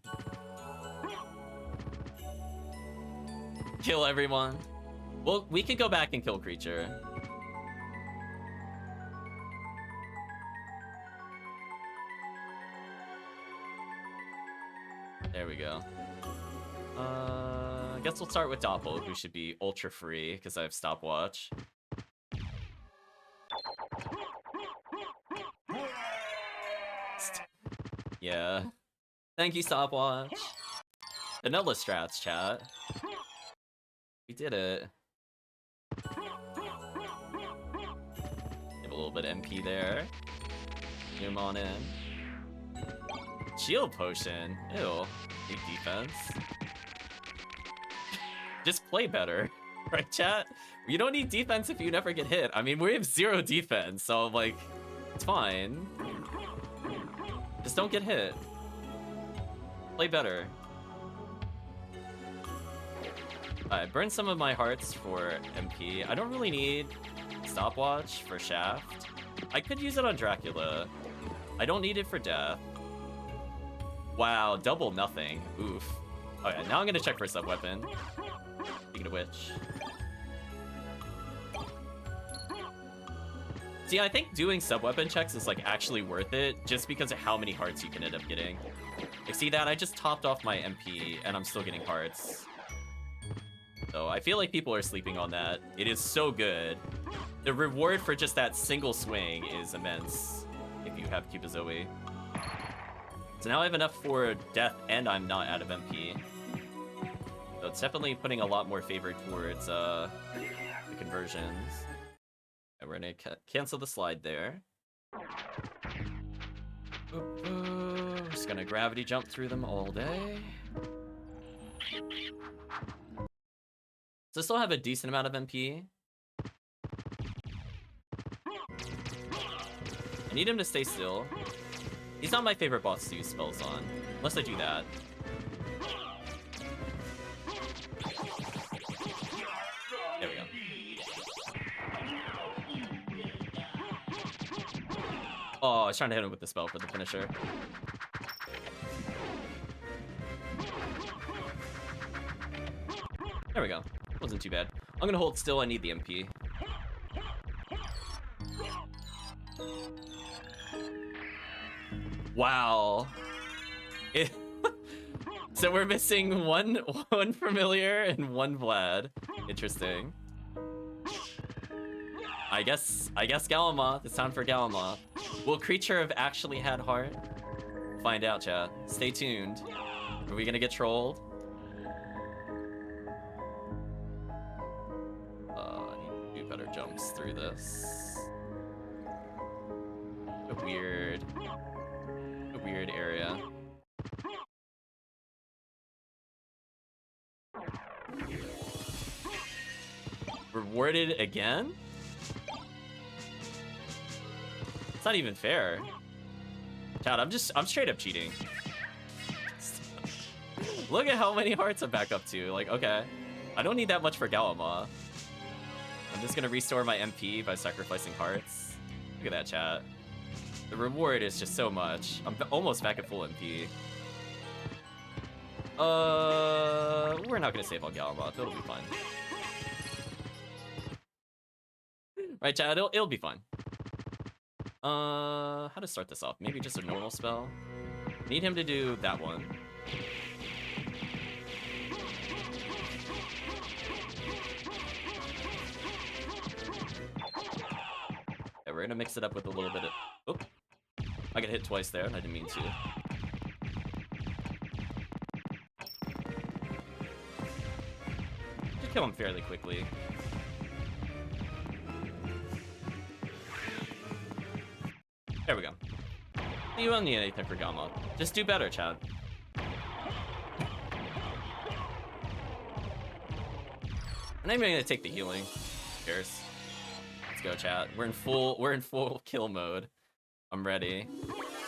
Kill everyone. Well, we could go back and kill creature. There we go. I guess we'll start with Doppel, who should be ultra free because I have stopwatch. Yeah. Thank you, Stopwatch. Vanilla strats, chat. We did it. Give a little bit of MP there. Zoom on in. Shield potion. Ew. Big defense. Just play better. Right, chat? You don't need defense if you never get hit. I mean, we have 0 defense, so, like, it's fine. Just don't get hit. Play better. I burned some of my hearts for MP. I don't really need Stopwatch for Shaft. I could use it on Dracula. I don't need it for Death. Wow, double nothing. Oof. Okay, now I'm gonna check for a sub-weapon. Speaking of which. See, I think doing sub-weapon checks is, like, actually worth it, just because of how many hearts you can end up getting. Like, see that? I just topped off my MP, and I'm still getting hearts. So I feel like people are sleeping on that. It is so good. The reward for just that single swing is immense if you have Cubozoe. So now I have enough for Death, and I'm not out of MP. So it's definitely putting a lot more favor towards the conversions. And we're gonna cancel the slide there. We're just gonna gravity jump through them all day. So I still have a decent amount of MP. I need him to stay still. He's not my favorite boss to use spells on, unless I do that. There we go. Oh, I was trying to hit him with the spell for the finisher. There we go. Wasn't too bad. I'm gonna hold still. I need the MP. Wow. So we're missing one familiar and one Vlad. Interesting. I guess Galamoth. It's time for Galamoth. Will creature have actually had heart? Find out, chat. Stay tuned. Are we gonna get trolled? I need to do better jumps through this. A weird area. Rewarded again? It's not even fair. Chat, I'm straight up cheating. Look at how many hearts I'm back up to. Like, okay. I don't need that much for Galama. I'm just gonna restore my MP by sacrificing hearts. Look at that, chat. The reward is just so much. I'm almost back at full MP. We're not gonna save on Galamoth. It'll be fine. Right, chat? It'll be fine. How to start this off? Maybe just a normal spell. Need him to do that one. Yeah, we're gonna mix it up with a little bit of. Oh, I got hit twice there, and I didn't mean to. Should kill him fairly quickly. There we go. You don't need anything for Gama. Just do better, Chad. I'm not even gonna take the healing. Who cares? Let's go, chat. We're in full kill mode. I'm ready.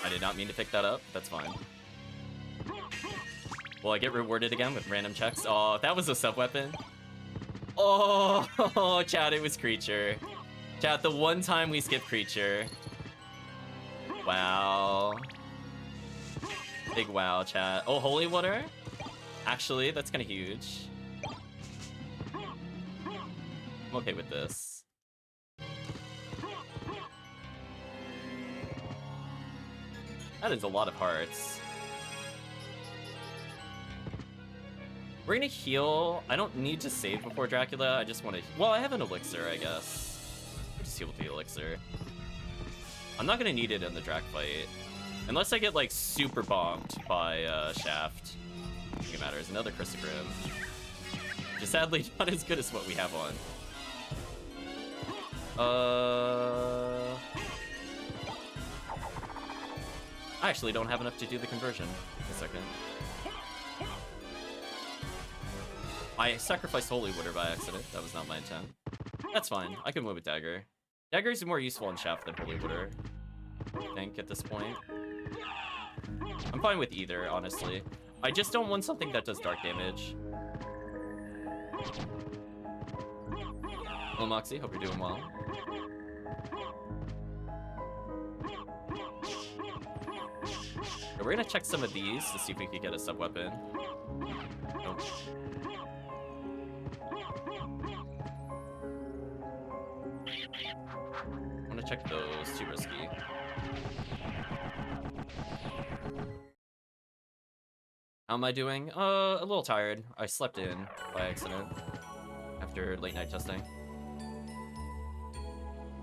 I did not mean to pick that up. That's fine. Will I get rewarded again with random checks? Oh, that was a sub-weapon. Oh, chat, it was creature. Chat, the one time we skipped creature. Wow. Big wow, chat. Oh, holy water? Actually, that's kind of huge. I'm okay with this. That is a lot of hearts. We're gonna heal. I don't need to save before Dracula. I just want to... Well, I have an elixir, I guess. I'll just heal with the elixir. I'm not gonna need it in the Drac fight. Unless I get, like, super bombed by Shaft. I think it matters. Another Cristigrim. Just sadly not as good as what we have on. I actually don't have enough to do the conversion. A second. I sacrificed Holy Water by accident. That was not my intent. That's fine. I can move with Dagger. Dagger is more useful in Shaft than Holy Water, I think, at this point. I'm fine with either, honestly. I just don't want something that does dark damage. Hello, Moxie. Hope you're doing well. We're gonna check some of these to see if we can get a sub-weapon. Nope. I'm gonna check those. Too risky. How am I doing? A little tired. I slept in by accident after late night testing.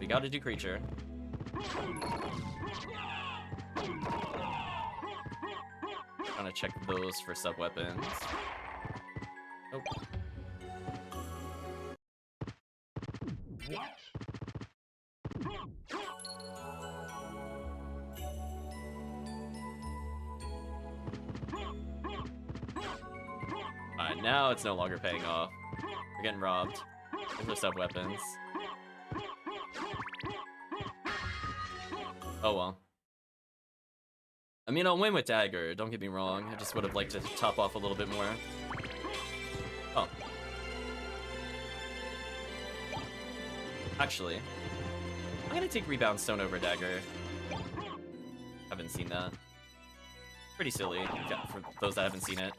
We gotta do creature. Trying to check those for sub-weapons. Nope. Alright, now it's no longer paying off. We're getting robbed. Those are sub-weapons. Oh well. I mean, I'll win with Dagger, don't get me wrong. I just would have liked to top off a little bit more. Oh. Actually, I'm gonna take Rebound Stone over Dagger. Haven't seen that. Pretty silly, for those that haven't seen it.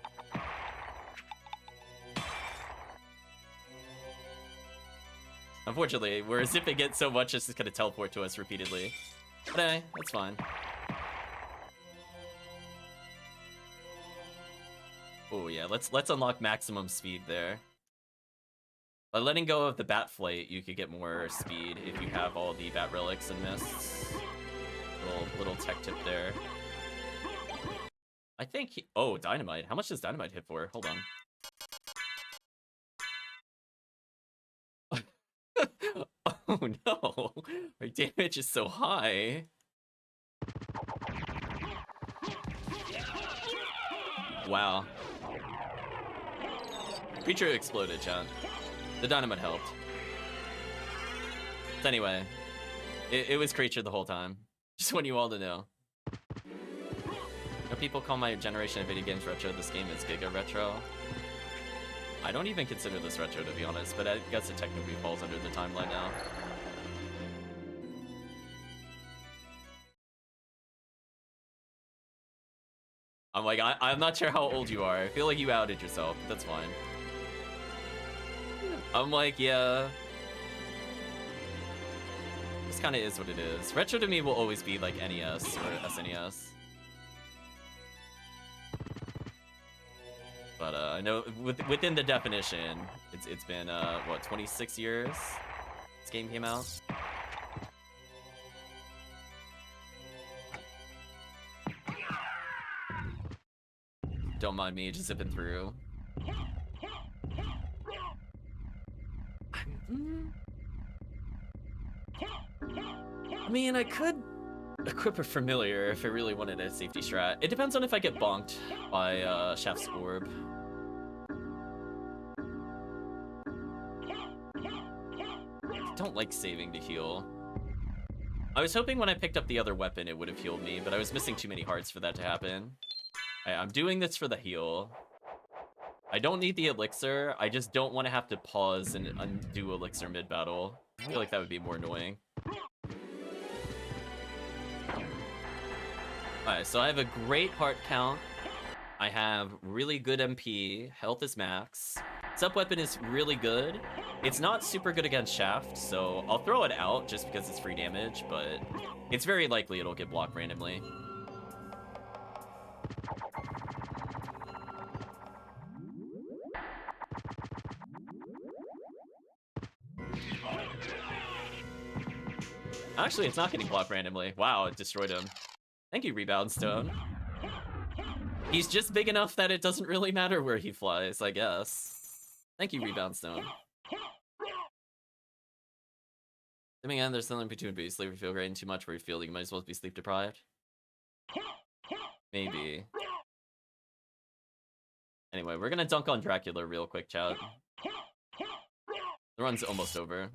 Unfortunately, we're zipping it so much it's just gonna teleport to us repeatedly. But hey, that's fine. Oh yeah, let's unlock maximum speed there. By letting go of the Bat Flight, you could get more speed if you have all the Bat Relics and Mists. Little tech tip there. I think oh, Dynamite. How much does Dynamite hit for? Hold on. Oh no! My damage is so high. Wow. Creature exploded, chat. The Dynamite helped. So anyway, it was Creature the whole time. Just want you all to know. People call my generation of video games retro. This game is Giga Retro. I don't even consider this retro, to be honest, but I guess it technically falls under the timeline now. I'm like, I'm not sure how old you are. I feel like you outed yourself, but that's fine. I'm like, yeah. This kind of is what it is. Retro to me will always be like NES or SNES. But I know within the definition, it's been what, 26 years this game came out. Don't mind me just zipping through. I mean, I could equip a Familiar if I really wanted a safety strat. It depends on if I get bonked by Shaft's Orb. I don't like saving to heal. I was hoping when I picked up the other weapon it would have healed me, but I was missing too many hearts for that to happen. I'm doing this for the heal. I don't need the elixir, I just don't want to have to pause and undo elixir mid-battle. I feel like that would be more annoying. Alright, so I have a great heart count. I have really good MP. Health is max. Sub-weapon is really good. It's not super good against Shaft, so I'll throw it out just because it's free damage, but it's very likely it'll get blocked randomly. Actually, it's not getting blocked randomly. Wow, it destroyed him. Thank you, Rebound Stone. He's just big enough that it doesn't really matter where he flies, I guess. Thank you, Rebound Stone. Simming in, there's something between being sleep or feel great and too much where you feel like you might as well be sleep deprived. Maybe. Anyway, we're gonna dunk on Dracula real quick, chat. The run's almost over.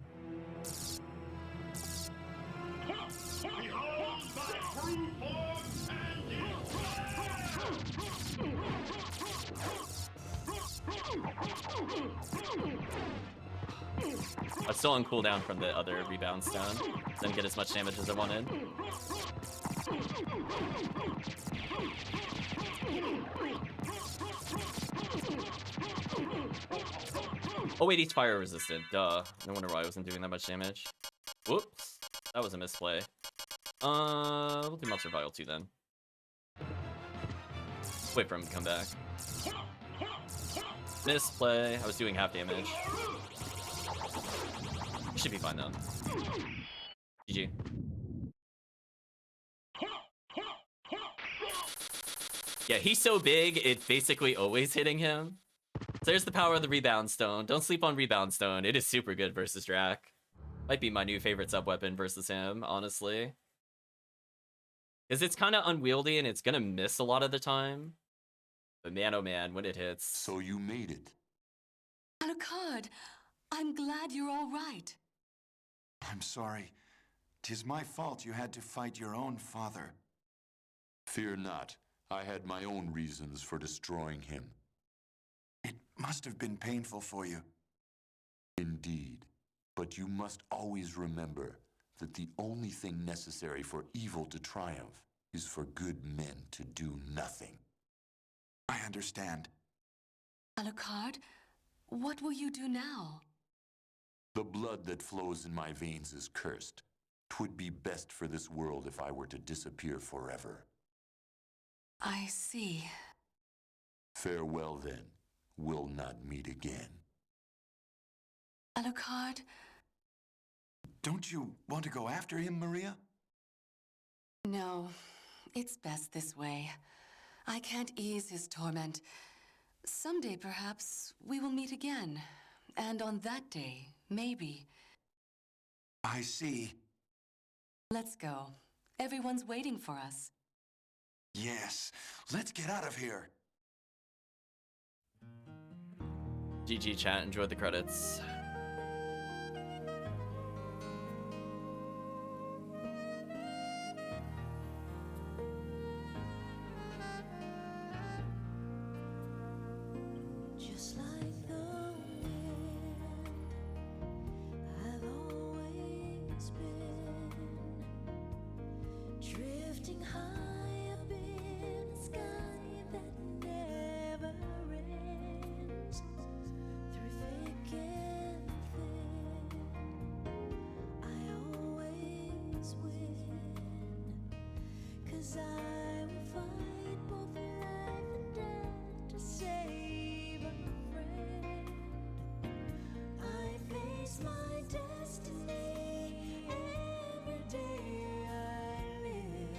I'm still on cooldown from the other Rebound Stone. Didn't get as much damage as I wanted. Oh wait, he's fire resistant. Duh. No wonder why I wasn't doing that much damage. Whoops. That was a misplay. We'll do Monster Vial too then. Wait for him to come back. Misplay. I was doing half damage. Should be fine though. GG. Yeah, he's so big, it's basically always hitting him. So there's the power of the Rebound Stone. Don't sleep on Rebound Stone. It is super good versus Drac. Might be my new favorite sub-weapon versus him, honestly. Because it's kind of unwieldy and it's gonna miss a lot of the time. But man, oh man, when it hits. So you made it. Alucard, I'm glad you're all right. I'm sorry. 'Tis my fault you had to fight your own father. Fear not. I had my own reasons for destroying him. It must have been painful for you. Indeed. But you must always remember that the only thing necessary for evil to triumph is for good men to do nothing. I understand. Alucard, what will you do now? The blood that flows in my veins is cursed. 'Twould be best for this world if I were to disappear forever. I see. Farewell then. We'll not meet again. Alucard, Don't you want to go after him, Maria? no, it's best this way. I can't ease his torment. Someday, perhaps, we will meet again. And on that day, maybe. I see. Let's go. Everyone's waiting for us. Yes. Let's get out of here. GG chat, enjoy the credits. Just like the wind, I've always been drifting high up in a sky that never ends. Through thick and thin, I always win, 'cause I will fight both life and death to save a friend. I face my destiny every day I live,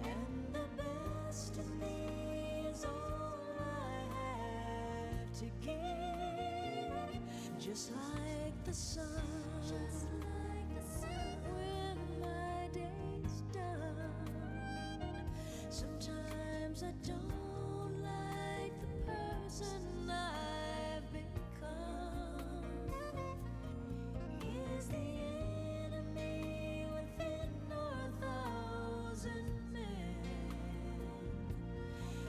and the best of me is all I have to give. Just like the sun, when my day's done. Sometimes I don't like the person I've become. Is the enemy within our thousand men?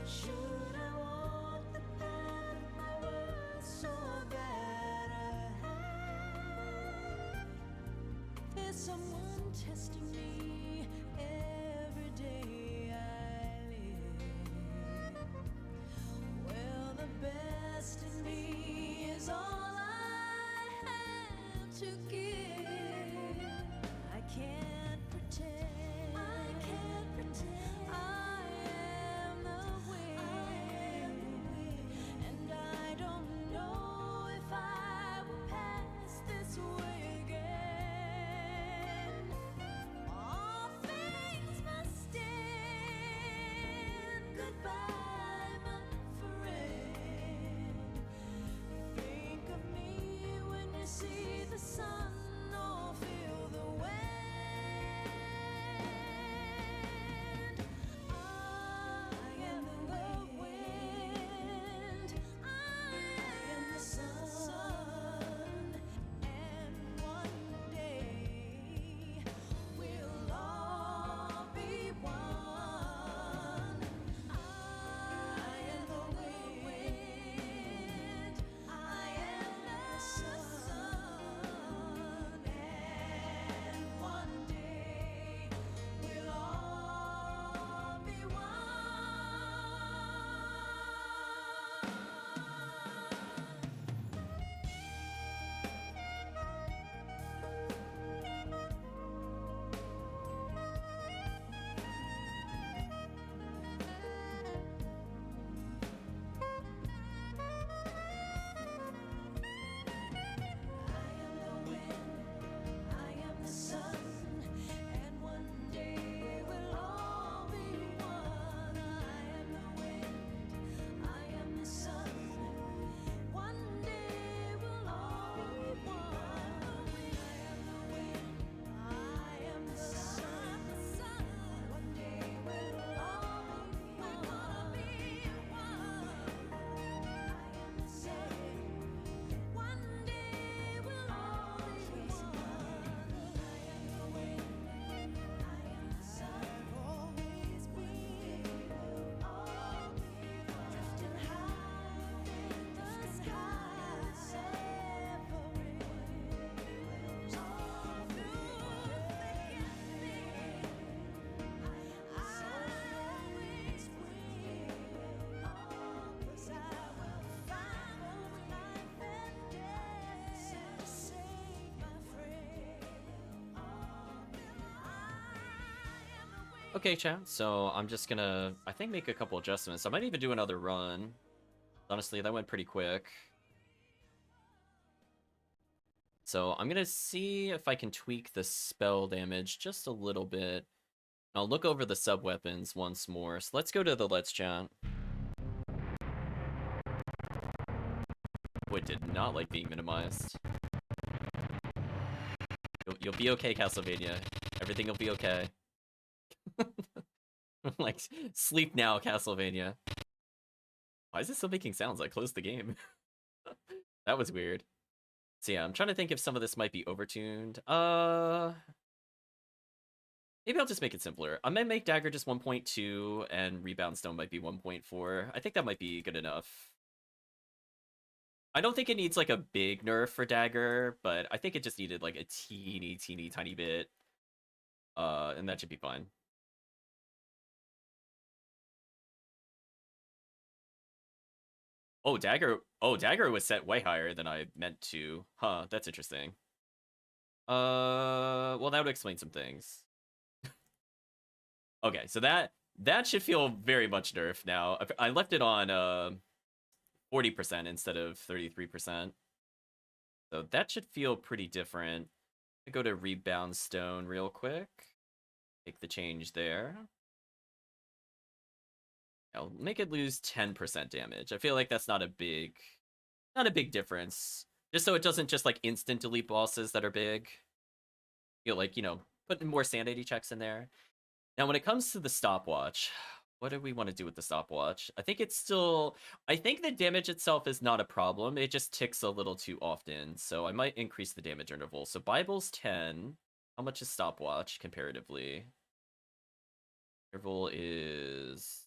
Should I walk the path my words so bad I have? Is someone testing me every day I live? Well, the best in me is all I have to give. I can't pretend. I am the wind. And I don't know if I will pass this way again. Okay, chat. So I'm just gonna, I think, make a couple adjustments. I might even do another run. Honestly, that went pretty quick. So I'm gonna see if I can tweak the spell damage just a little bit. I'll look over the sub-weapons once more. So let's go to the Let's Chat. Boy, did not like being minimized. You'll be okay, Castlevania. Everything will be okay. Like, sleep now, Castlevania. Why is it still making sounds? I closed the game. That was weird. So yeah, I'm trying to think if some of this might be overtuned. Maybe I'll just make it simpler. I might make Dagger just 1.2 and Rebound Stone might be 1.4. I think that might be good enough. I don't think it needs like a big nerf for Dagger, but I think it just needed like a teeny tiny bit. And that should be fine. Oh, Dagger was set way higher than I meant to. Huh, that's interesting. Well, that would explain some things. Okay, so that should feel very much nerfed now. I left it on 40% instead of 33%. So that should feel pretty different. I go to Rebound Stone real quick. Take the change there. I'll make it lose 10% damage. I feel like that's not a big difference. Just so it doesn't just like instant delete bosses that are big. Feel like, you know, putting more sanity checks in there. Now, when it comes to the stopwatch, what do we want to do with the stopwatch? I think it's still... I think the damage itself is not a problem. It just ticks a little too often. So I might increase the damage interval. So Bible's 10. How much is stopwatch comparatively? Interval is...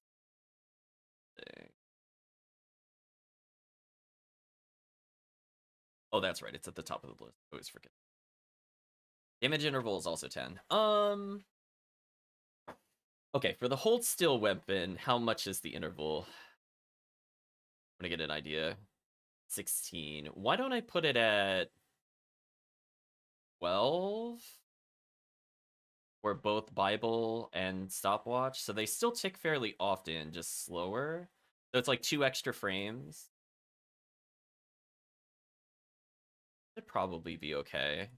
Oh, that's right. It's at the top of the list. I always forget. Damage interval is also 10. Okay, for the hold still weapon, how much is the interval? I'm gonna get an idea. 16. Why don't I put it at 12? For both Bible and stopwatch. So they still tick fairly often, just slower. So it's like 2 extra frames. Should probably be okay.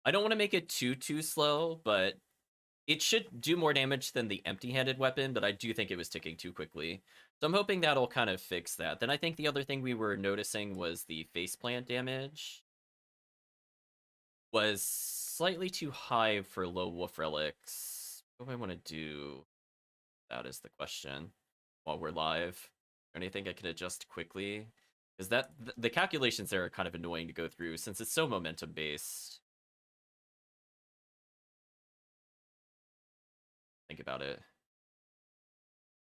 I don't want to make it too slow, but it should do more damage than the empty-handed weapon, but I do think it was ticking too quickly. So I'm hoping that'll kind of fix that. Then I think the other thing we were noticing was the faceplant damage was slightly too high for low wolf relics. What do I want to do? That is the question. While we're live, anything I can adjust quickly? Is that the calculations there are kind of annoying to go through since it's so momentum based. Think about it.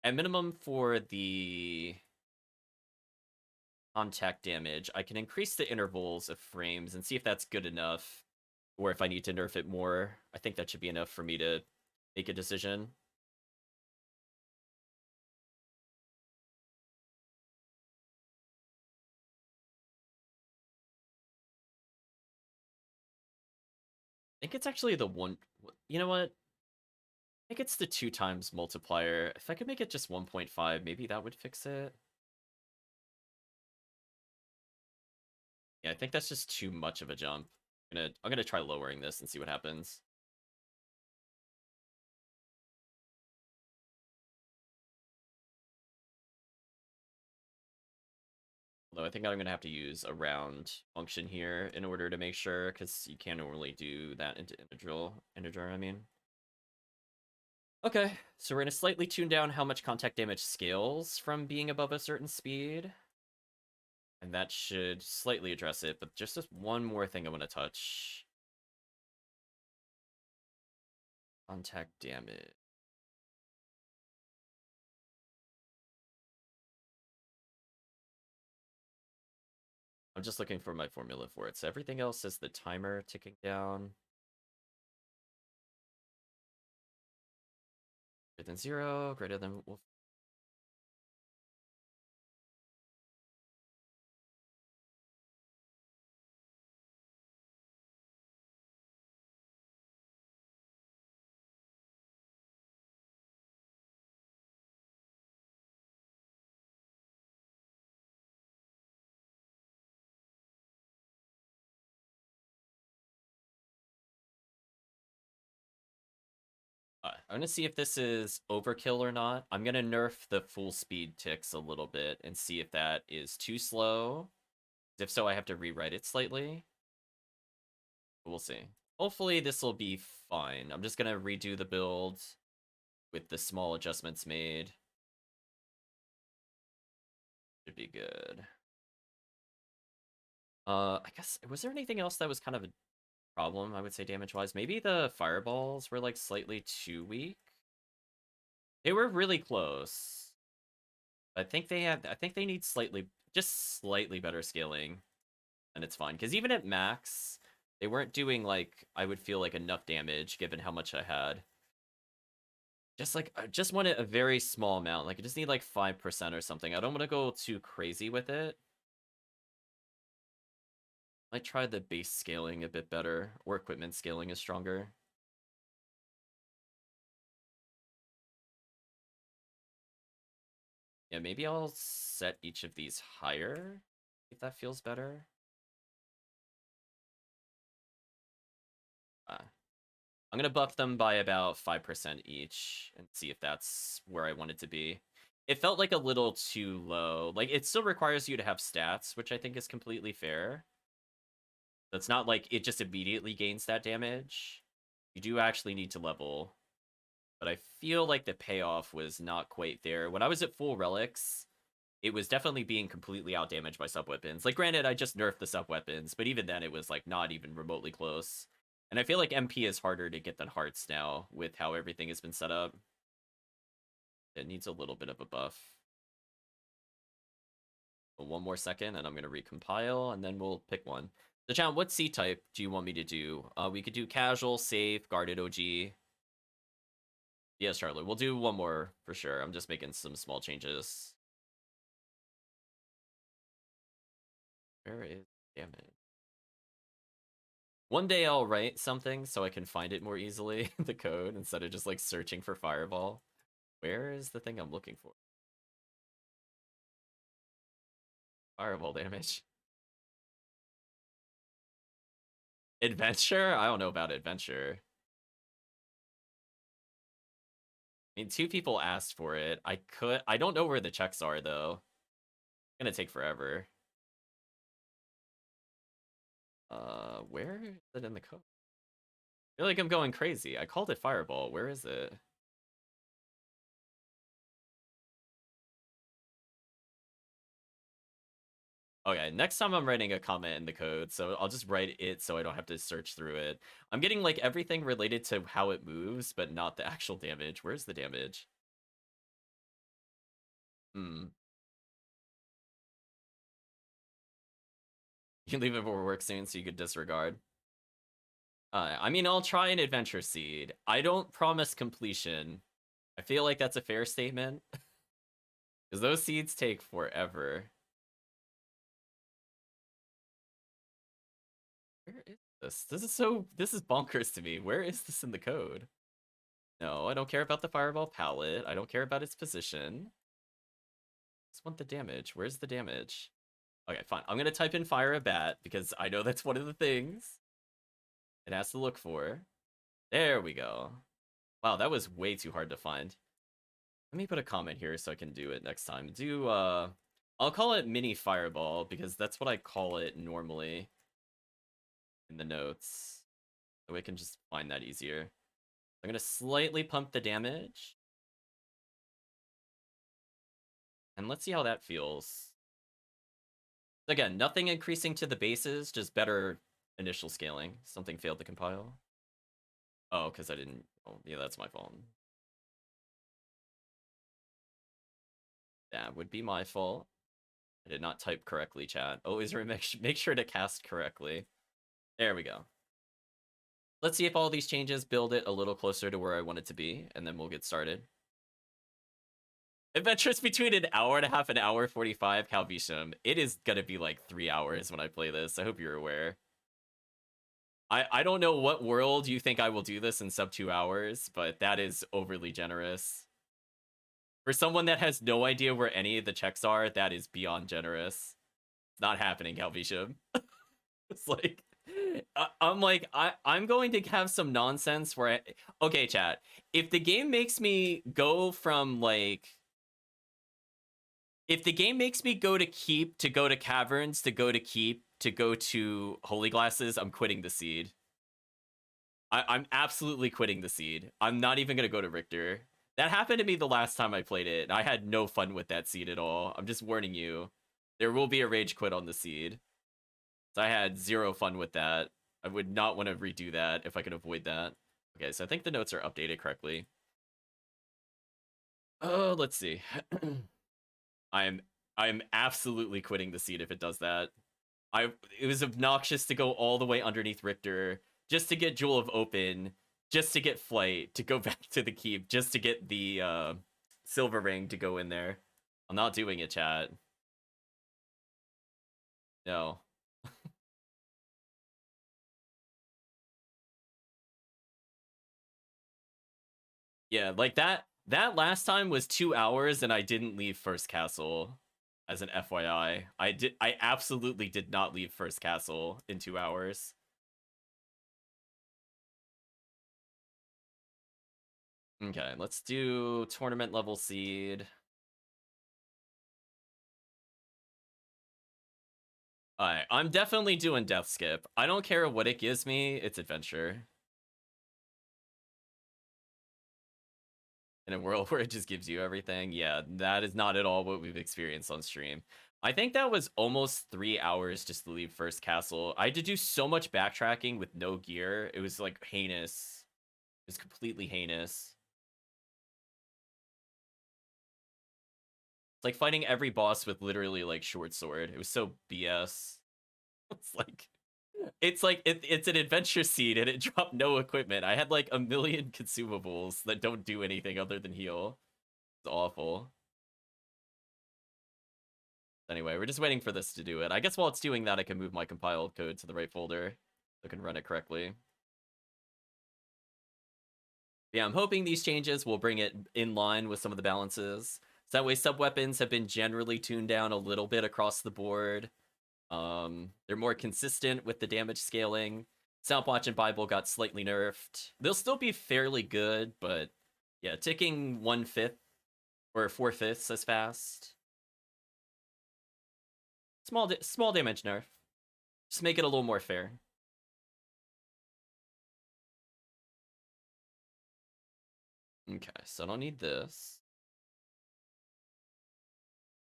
At minimum for the contact damage, I can increase the intervals of frames and see if that's good enough, or if I need to nerf it more. I think that should be enough for me to make a decision. I think it's actually the one... You know what? I think it's the 2 times multiplier. If I could make it just 1.5, maybe that would fix it. Yeah, I think that's just too much of a jump. I'm gonna try lowering this and see what happens. Although I think I'm gonna have to use a round function here in order to make sure, because you can't normally do that into integer, I mean. Okay, so we're gonna slightly tune down how much contact damage scales from being above a certain speed. And that should slightly address it, but just one more thing I want to touch. Contact damage. I'm just looking for my formula for it. So everything else is the timer ticking down. Greater than 0, greater than... I'm gonna see if this is overkill or not. I'm gonna nerf the full speed ticks a little bit and see if that is too slow. If so, I have to rewrite it slightly. We'll see. Hopefully this will be fine. I'm just gonna redo the build with the small adjustments made. Should be good. I guess, was there anything else that was kind of a problem, I would say, damage-wise? Maybe the fireballs were, like, slightly too weak? They were really close. I think they need just slightly better scaling, and it's fine. Because even at max, they weren't doing, like, I would feel like enough damage, given how much I had. Just, like, I just want it a very small amount. Like, I just need, like, 5% or something. I don't want to go too crazy with it. I tried the base scaling a bit better, or equipment scaling is stronger. Yeah, maybe I'll set each of these higher, if that feels better. I'm gonna buff them by about 5% each, and see if that's where I want it to be. It felt like a little too low. Like, it still requires you to have stats, which I think is completely fair. So it's not like it just immediately gains that damage. You do actually need to level. But I feel like the payoff was not quite there. When I was at full relics, it was definitely being completely outdamaged by sub-weapons. Like, granted, I just nerfed the sub-weapons, but even then it was, like, not even remotely close. And I feel like MP is harder to get than hearts now, with how everything has been set up. It needs a little bit of a buff. But one more second, and I'm going to recompile, and then we'll pick one. So, chat, what C-type do you want me to do? We could do casual, safe, guarded OG. Yes, Charlotte, we'll do one more for sure. I'm just making some small changes. Where is damage? One day I'll write something so I can find it more easily, the code, instead of just like searching for Fireball. Where is the thing I'm looking for? Fireball damage. Adventure? I don't know about adventure. I mean, 2 people asked for it. I don't know where the checks are, though. It's gonna take forever. Where is it in the code? I feel like I'm going crazy. I called it Fireball. Where is it? Okay, next time I'm writing a comment in the code, so I'll just write it so I don't have to search through it. I'm getting, like, everything related to how it moves, but not the actual damage. Where's the damage? You can leave it for work soon so you could disregard. I mean, I'll try an adventure seed. I don't promise completion. I feel like that's a fair statement. Because those seeds take forever. Where is this? This is bonkers to me. Where is this in the code? No, I don't care about the fireball palette. I don't care about its position. I just want the damage. Where's the damage? Okay, fine. I'm gonna type in fire a bat because I know that's one of the things it has to look for. There we go. Wow, that was way too hard to find. Let me put a comment here so I can do it next time. I'll call it mini fireball because that's what I call it normally in the notes. So we can just find that easier. I'm gonna slightly pump the damage. And let's see how that feels. Again, nothing increasing to the bases, just better initial scaling. Something failed to compile. Oh, because I didn't... Oh, yeah, that's my fault. That would be my fault. I did not type correctly, chat. Always make sure to cast correctly. There we go. Let's see if all these changes build it a little closer to where I want it to be, and then we'll get started. Adventures between an hour and a half and hour 45, Calvisham. It is gonna be like 3 hours when I play this. I hope you're aware. I don't know what world you think I will do this in sub 2 hours, but that is overly generous. For someone that has no idea where any of the checks are, that is beyond generous. It's not happening, Calvisham. It's like, I'm like, I'm going to have some nonsense where okay, chat. If the game makes me go from like, if the game makes me go to keep, to go to caverns, to go to keep, to go to holy glasses, I'm quitting the seed. I'm absolutely quitting the seed. I'm not even gonna go to Richter. That happened to me the last time I played it. I had no fun with that seed at all. I'm just warning you. There will be a rage quit on the seed. So I had zero fun with that. I would not want to redo that if I could avoid that. Okay, so I think the notes are updated correctly. Oh, let's see. I'm absolutely quitting the seed if it does that. It was obnoxious to go all the way underneath Richter just to get Jewel of Open, just to get Flight, to go back to the keep, just to get the silver ring to go in there. I'm not doing it, chat. No. Yeah, like that last time was 2 hours and I didn't leave First Castle. As an FYI, I absolutely did not leave First Castle in 2 hours. Okay, let's do tournament level seed. Alright, I'm definitely doing Death Skip. I don't care what it gives me, it's adventure. In a world where it just gives you everything, yeah, that is not at all what we've experienced on stream. I think that was almost 3 hours just to leave First Castle. I had to do so much backtracking with no gear. It was like heinous. It was completely heinous. It's like fighting every boss with literally like short sword. It was so BS. It's like it's an adventure seed and it dropped no equipment. I had like a million consumables that don't do anything other than heal. It's awful. Anyway, we're just waiting for this to do it. I guess while it's doing that, I can move my compiled code to the right folder so I can run it correctly. Yeah, I'm hoping these changes will bring it in line with some of the balances. So that way sub-weapons have been generally tuned down a little bit across the board. They're more consistent with the damage scaling. Soundwatch and Bible got slightly nerfed. They'll still be fairly good, but yeah, ticking 1/5 or 4/5 as fast. Small damage nerf. Just make it a little more fair. Okay, so I don't need this.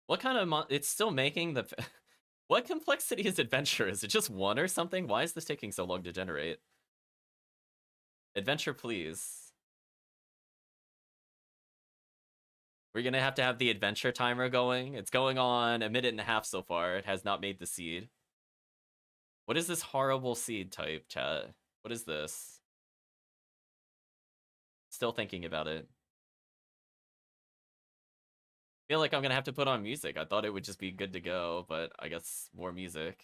What kind of it's still making the what complexity is adventure? Is it just 1 or something? Why is this taking so long to generate? Adventure, please. We're gonna have to have the adventure timer going. It's going on 1.5 minutes so far. It has not made the seed. What is this horrible seed type, chat? What is this? Still thinking about it. I feel like I'm gonna have to put on music. I thought it would just be good to go, but I guess more music.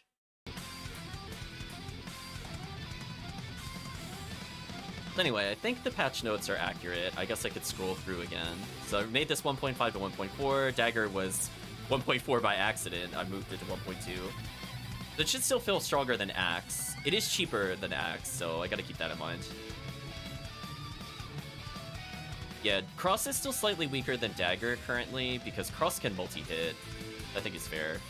Anyway, I think the patch notes are accurate. I guess I could scroll through again. So I made this 1.5 to 1.4. Dagger was 1.4 by accident. I moved it to 1.2. That should still feel stronger than Axe. It is cheaper than Axe, so I gotta keep that in mind. Yeah, Cross is still slightly weaker than Dagger currently, because Cross can multi-hit. I think is fair.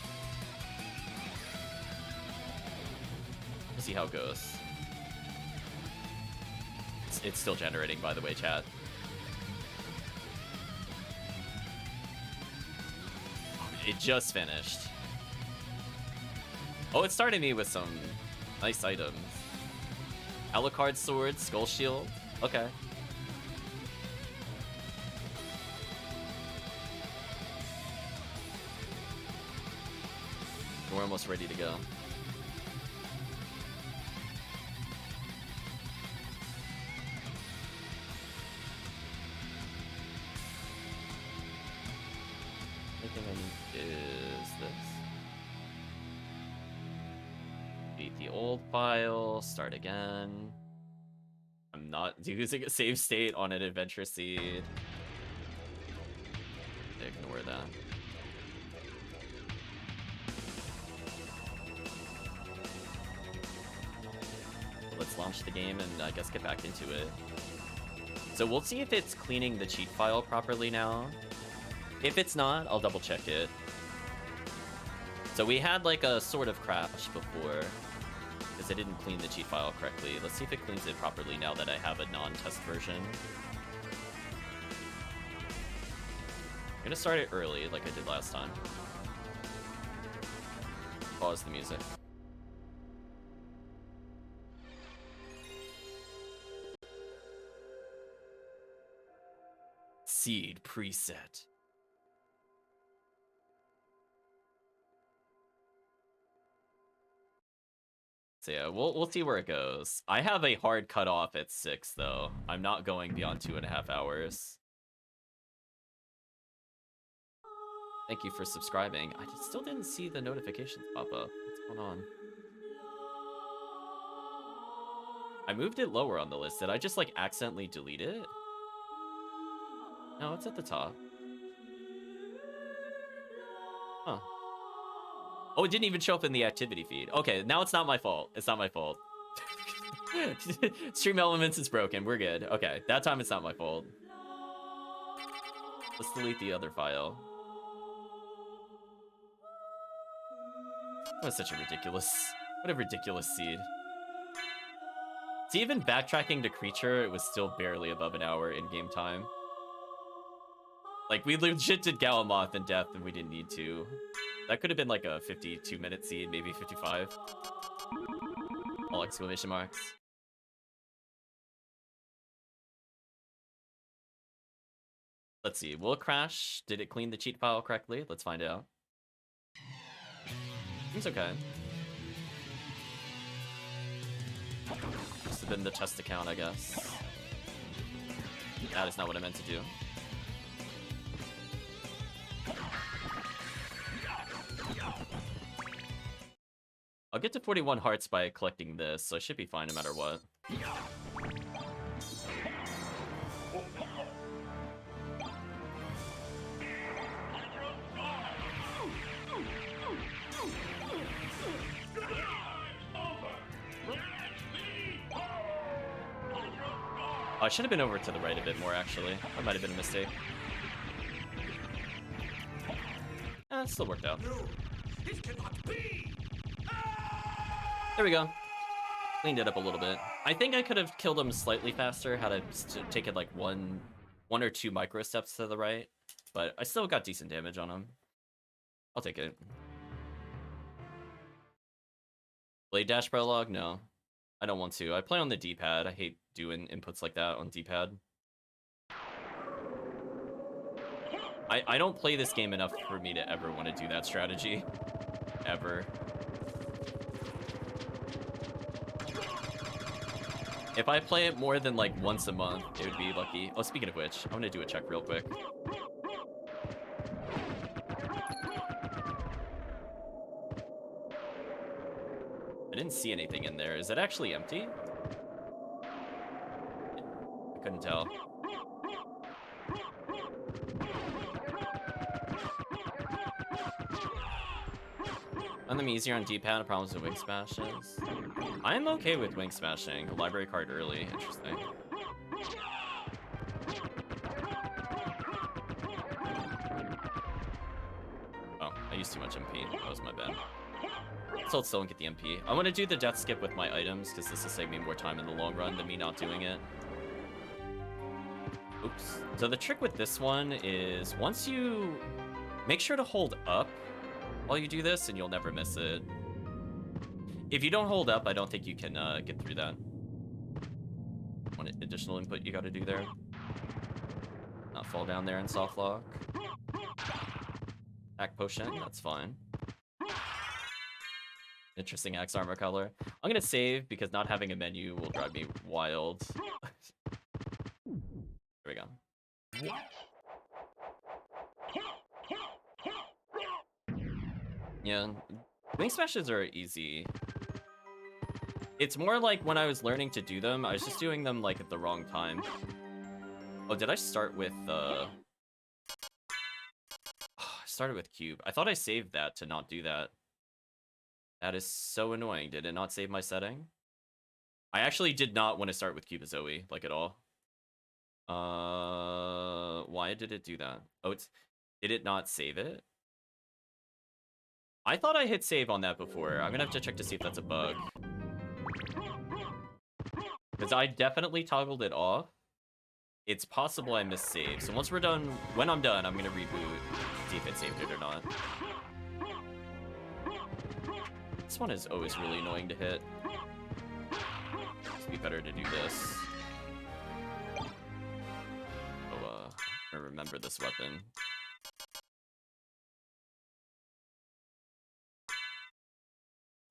We'll see how it goes. It's still generating, by the way, chat. It just finished. Oh, it started me with some nice items. Alucard sword, skull shield. Okay. We're almost ready to go. Anything I need is this. Beat the old file, start again. I'm not using a save state on an adventure seed. Ignore that. just launch the game and I guess get back into it. So we'll see if it's cleaning the cheat file properly now. If it's not, I'll double check it. So we had like a sort of crash before because it didn't clean the cheat file correctly. Let's see if it cleans it properly now that I have a non-test version. I'm gonna start it early like I did last time. Pause the music. Seed preset. So yeah, we'll see where it goes. I have a hard cutoff at 6 though. I'm not going beyond 2.5 hours. Thank you for subscribing. I still didn't see the notifications pop up. What's going on? I moved it lower on the list. Did I just like accidentally delete it? No, it's at the top. Huh. Oh, it didn't even show up in the activity feed. Okay, now it's not my fault. It's not my fault. Stream Elements is broken. We're good. Okay, that time it's not my fault. Let's delete the other file. That was such a ridiculous... What a ridiculous seed. See, even backtracking to creature, it was still barely above an hour in game time. Like, we legit did Galamoth in depth and we didn't need to. That could have been like a 52-minute seed, maybe 55. All exclamation marks. Let's see, will it crash? Did it clean the cheat file correctly? Let's find out. Seems okay. Must have been the test account, I guess. That is not what I meant to do. I'll get to 41 hearts by collecting this, so I should be fine no matter what. I should have been over to the right a bit more, actually. That might have been a mistake. It still worked out. It cannot be! There we go. Cleaned it up a little bit. I think I could have killed him slightly faster had I taken like one or two micro steps to the right, but I still got decent damage on him. I'll take it. Blade Dash Prologue? No. I don't want to. I play on the D-pad. I hate doing inputs like that on D-pad. I don't play this game enough for me to ever want to do that strategy. Ever. If I play it more than like once a month, it would be lucky. Oh, speaking of which, I'm gonna do a check real quick. I didn't see anything in there. Is it actually empty? I couldn't tell. Find them easier on D-pad, problems with wing smashes. I'm okay with wing smashing. Library card early, interesting. Oh, I used too much MP. That was my bad. So I'll still get the MP. I want to do the death skip with my items because this will save me more time in the long run than me not doing it. Oops. So the trick with this one is once you make sure to hold up while you do this and you'll never miss it. If you don't hold up, I don't think you can get through that. One additional input you got to do there. Not fall down there and soft lock. Act potion, that's fine. Interesting axe armor color. I'm gonna save because not having a menu will drive me wild. There we go. Yeah, wing smashes are easy. It's more like when I was learning to do them, I was just doing them like at the wrong time. Oh, did I start with I started with cube. I thought I saved that to not do that. That is so annoying. Did it not save my setting? I actually did not want to start with Cuba Zoe, like, at all. Why did it do that? Oh, did it not save it? I thought I hit save on that before. I'm gonna have to check to see if that's a bug. Because I definitely toggled it off. It's possible I missed save. So once we're done, when I'm done, I'm gonna reboot, see if it saved it or not. This one is always really annoying to hit. It'd be better to do this. Oh, I remember this weapon.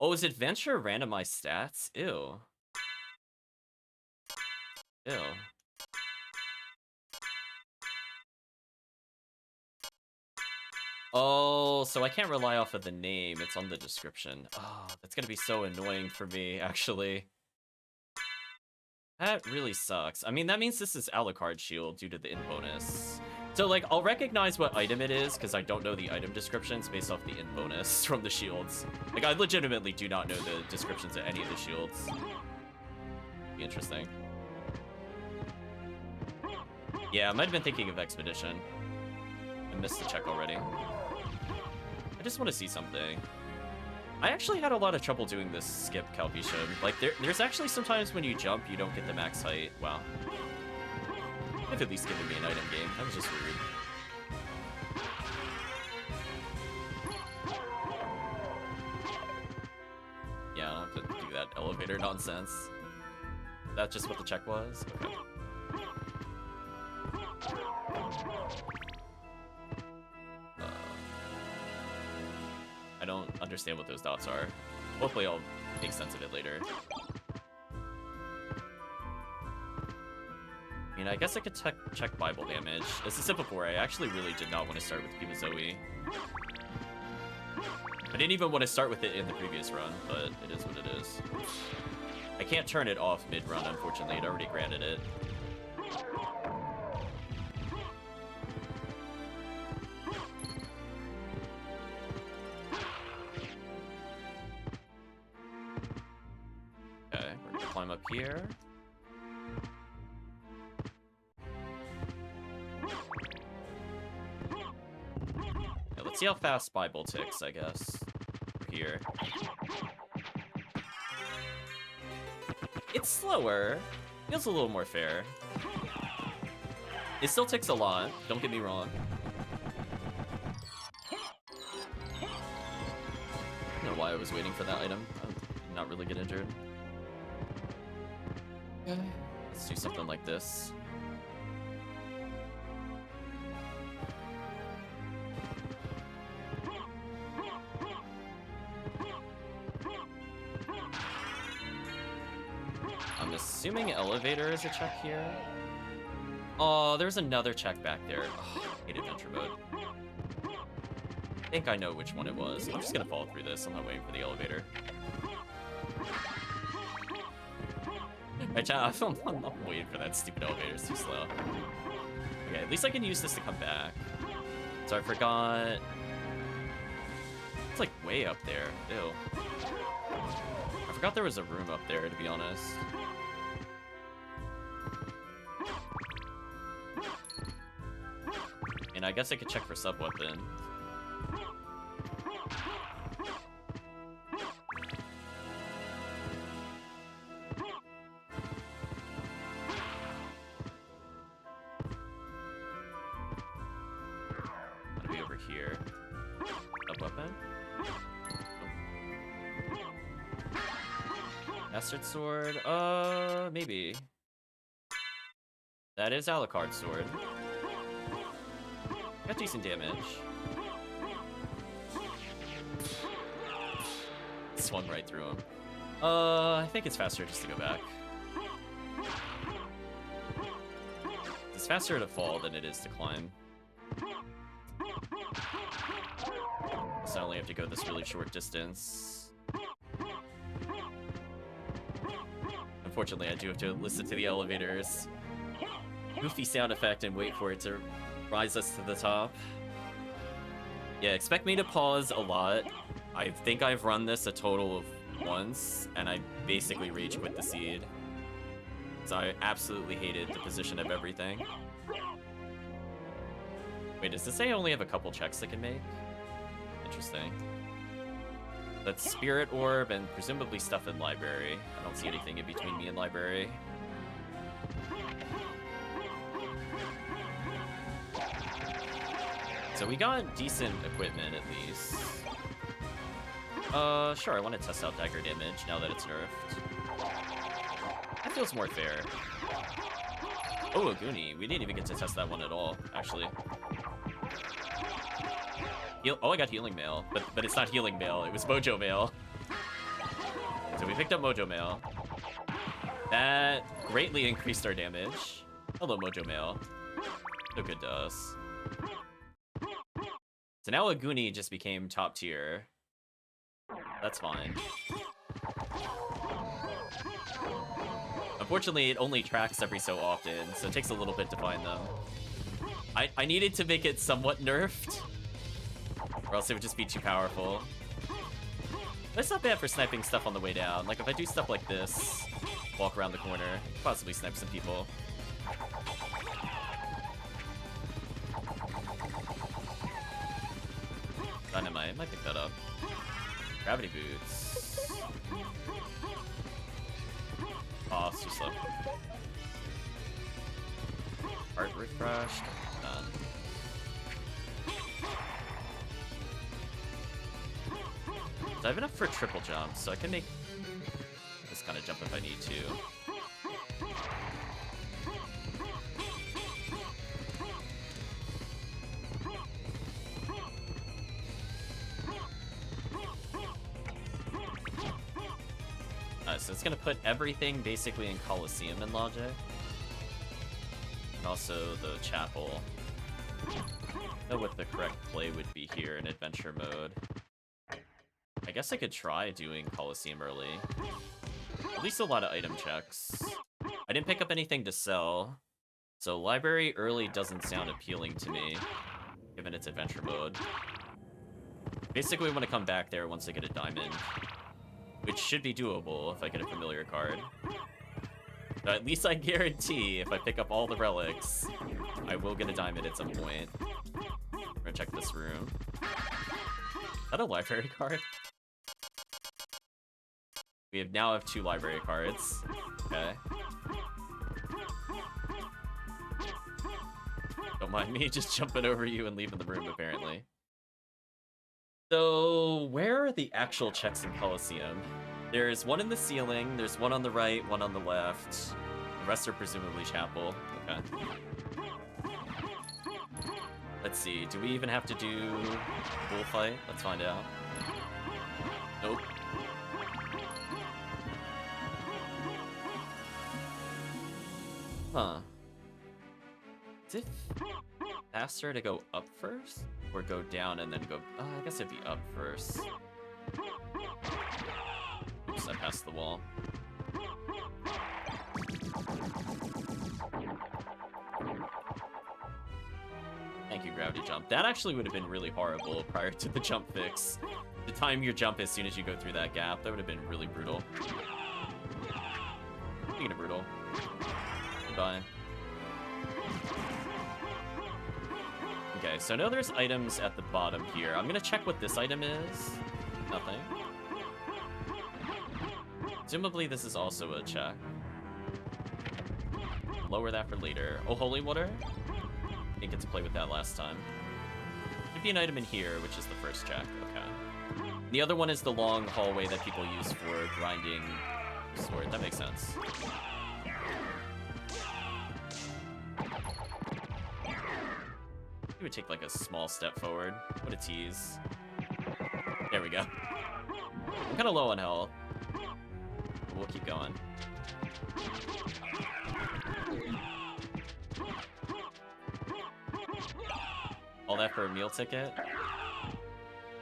Oh, is Adventure randomized stats? Ew. Ew. Oh, so I can't rely off of the name. It's on the description. Oh, that's gonna be so annoying for me, actually. That really sucks. I mean, that means this is Alucard shield due to the in bonus. So, like, I'll recognize what item it is because I don't know the item descriptions based off the in bonus from the shields. Like, I legitimately do not know the descriptions of any of the shields. Be interesting. Yeah, I might have been thinking of Expedition. I missed the check already. I just want to see something. I actually had a lot of trouble doing this skip Calpetium. Like, there's actually sometimes when you jump, you don't get the max height. Wow. They've at least given me an item game. That was just weird. Yeah, I don't have to do that elevator nonsense. Is that just what the check was? Okay. I don't understand what those dots are. Hopefully I'll make sense of it later. I mean, I guess I could check Bible damage. As I said before, I actually really did not want to start with Cuba Zoe. I didn't even want to start with it in the previous run, but it is what it is. I can't turn it off mid-run, unfortunately. It already granted it. Okay, we're gonna climb up here. Yeah, let's see how fast Bible ticks, I guess. Here. It's slower. Feels a little more fair. It still ticks a lot, don't get me wrong. I don't know why I was waiting for that item. I did not really get injured. Okay. Let's do something like this. I'm assuming elevator is a check here. Oh, there's another check back there. Oh, I hate adventure mode. I think I know which one it was. I'm just gonna fall through this. I'm not waiting for the elevator. I'm waiting for that stupid elevator. It's too slow. Okay, at least I can use this to come back. So I forgot. It's like way up there. Ew. I forgot there was a room up there, to be honest. And I guess I could check for sub-weapon. Gotta be over here. Sub-weapon? Bastard sword? Maybe. That is Alucard sword. Got decent damage. Swung right through him. I think it's faster just to go back. It's faster to fall than it is to climb. So I only have to go this really short distance. Unfortunately, I do have to listen to the elevator's goofy sound effect and wait for it to rise us to the top. Yeah, expect me to pause a lot. I think I've run this a total of once, and I basically rage quit the seed. So I absolutely hated the position of everything. Wait, does this say I only have a couple checks I can make? Interesting. That's Spirit Orb and presumably stuff in Library. I don't see anything in between me and Library. So we got decent equipment at least. Sure, I want to test out Dagger Damage now that it's nerfed. That feels more fair. Oh, a Goonie. We didn't even get to test that one at all, actually. Oh, I got Healing Mail, but it's not Healing Mail. It was Mojo Mail. So we picked up Mojo Mail. That greatly increased our damage. Hello, Mojo Mail. So good to us. So now a Goonie just became top tier. That's fine. Unfortunately, it only tracks every so often, so it takes a little bit to find them. I needed to make it somewhat nerfed, or else it would just be too powerful. But it's not bad for sniping stuff on the way down. Like, if I do stuff like this, walk around the corner, possibly snipe some people. Dynamite, might pick that up. Gravity Boots. Oh, it's too slow. Heart Refresh. Done. So I have enough for triple jump, so I can make this kind of jump if I need to. So it's gonna put everything basically in Coliseum in logic. And also the chapel. I don't know what the correct play would be here in adventure mode. I guess I could try doing Coliseum early. At least a lot of item checks. I didn't pick up anything to sell, so library early doesn't sound appealing to me, given its adventure mode. Basically, I want to come back there once I get a diamond, which should be doable if I get a familiar card. But at least I guarantee if I pick up all the relics, I will get a diamond at some point. We're gonna check this room. Is that a library card? We now have 2 library cards. Okay. Don't mind me just jumping over you and leaving the room, apparently. So, where are the actual checks in Coliseum? There's one in the ceiling, there's one on the right, one on the left. The rest are presumably chapel. Okay. Let's see, do we even have to do bullfight? Let's find out. Nope. Huh. Is it faster to go up first? Or go down and then go... I guess it'd be up first. Oops, I passed the wall. Thank you, Gravity Jump. That actually would have been really horrible prior to the jump fix. To time your jump as soon as you go through that gap, that would have been really brutal. Speaking of brutal. Goodbye. Okay, so I know there's items at the bottom here. I'm gonna check what this item is. Nothing. Presumably this is also a check. Lower that for later. Oh, Holy Water? I didn't get to play with that last time. Could be an item in here, which is the first check. Okay. The other one is the long hallway that people use for grinding sword. That makes sense. Would take like a small step forward. What a tease. There we go. I'm kind of low on health. But we'll keep going. All that for a meal ticket? I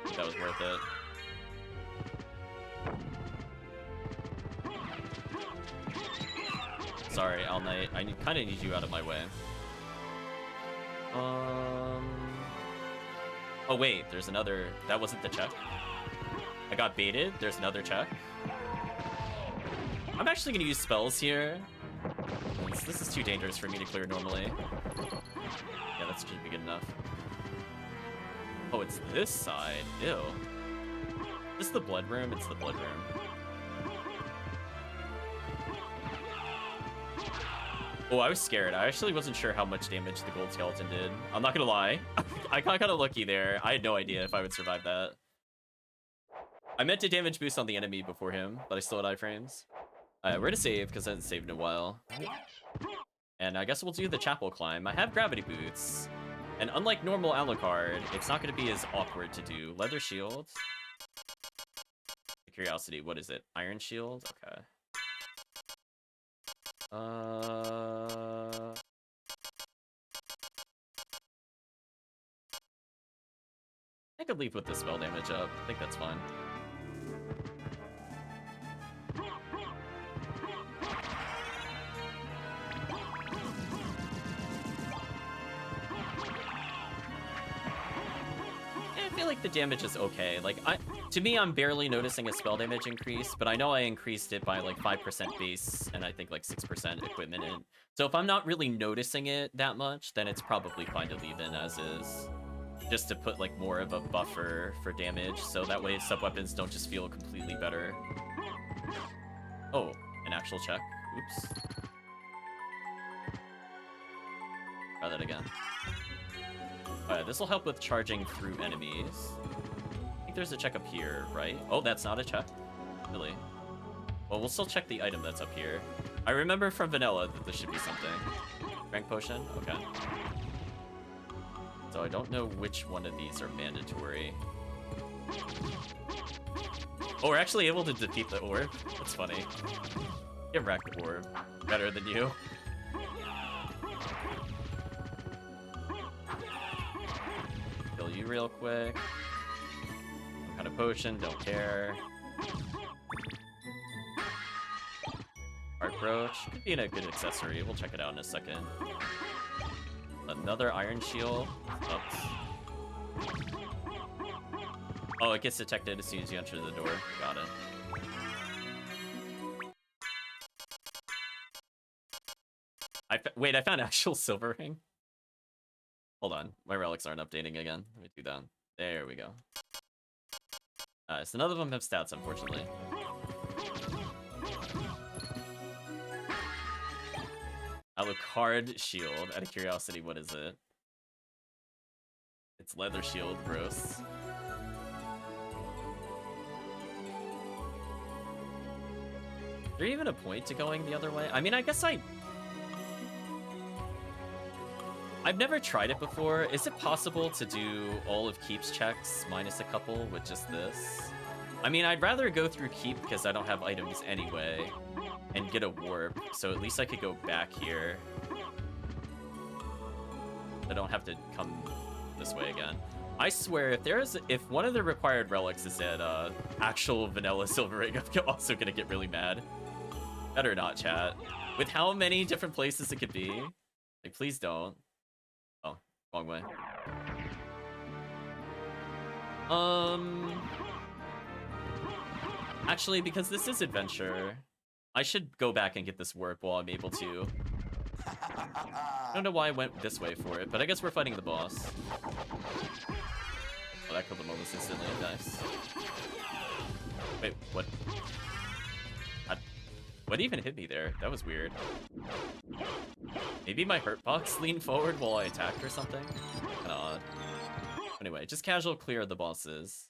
think that was worth it. Sorry, All Night. I kind of need you out of my way. Oh wait, there's another... That wasn't the check. I got baited. There's another check. I'm actually gonna use spells here. This is too dangerous for me to clear normally. Yeah, that should be good enough. Oh, it's this side. Ew. This is the blood room? It's the blood room. Oh, I was scared. I actually wasn't sure how much damage the gold skeleton did. I'm not gonna lie. I got kind of lucky there. I had no idea if I would survive that. I meant to damage boost on the enemy before him, but I still had iframes. We're gonna save, because I haven't saved in a while. And I guess we'll do the chapel climb. I have gravity boots. And unlike normal Alucard, it's not gonna be as awkward to do. Leather shield. Curiosity, what is it? Iron shield? Okay. I could leave with the spell damage up. I think that's fine. I feel like the damage is okay. Like, to me, I'm barely noticing a spell damage increase, but I know I increased it by like 5% base and I think like 6% equipment. So if I'm not really noticing it that much, then it's probably fine to leave in as is. Just to put like more of a buffer for damage, so that way sub-weapons don't just feel completely better. Oh, an actual check. Oops. Try that again. Alright, this will help with charging through enemies. I think there's a check up here, right? Oh, that's not a check? Really? Well, we'll still check the item that's up here. I remember from vanilla that this should be something. Rank potion? Okay. So I don't know which one of these are mandatory. Oh, we're actually able to defeat the orb? That's funny. Get wrecked, orb. Better than you. Kill you real quick. Some kind of potion, don't care. Heart brooch. Could be a good accessory. We'll check it out in a second. Another iron shield. Oops. Oh, it gets detected as soon as you enter the door. Got it. Wait, I found actual silver ring? Hold on. My relics aren't updating again. Let me do that. There we go. So none of them have stats, unfortunately. Alucard shield. Out of curiosity, what is it? It's leather shield. Gross. Is there even a point to going the other way? I mean, I guess I've never tried it before. Is it possible to do all of Keep's checks minus a couple with just this? I mean, I'd rather go through Keep because I don't have items anyway and get a warp, so at least I could go back here. I don't have to come this way again. I swear, if one of the required relics is at actual vanilla silver ring, I'm also gonna get really mad. Better not, chat. With how many different places it could be, like, please don't. Oh, wrong way. Actually, because this is adventure, I should go back and get this warp while I'm able to. I don't know why I went this way for it, but I guess we're fighting the boss. Oh, that killed him almost instantly. Nice. Wait, what? What even hit me there? That was weird. Maybe my hurt box leaned forward while I attacked or something? Kinda odd. Anyway, just casual clear the bosses.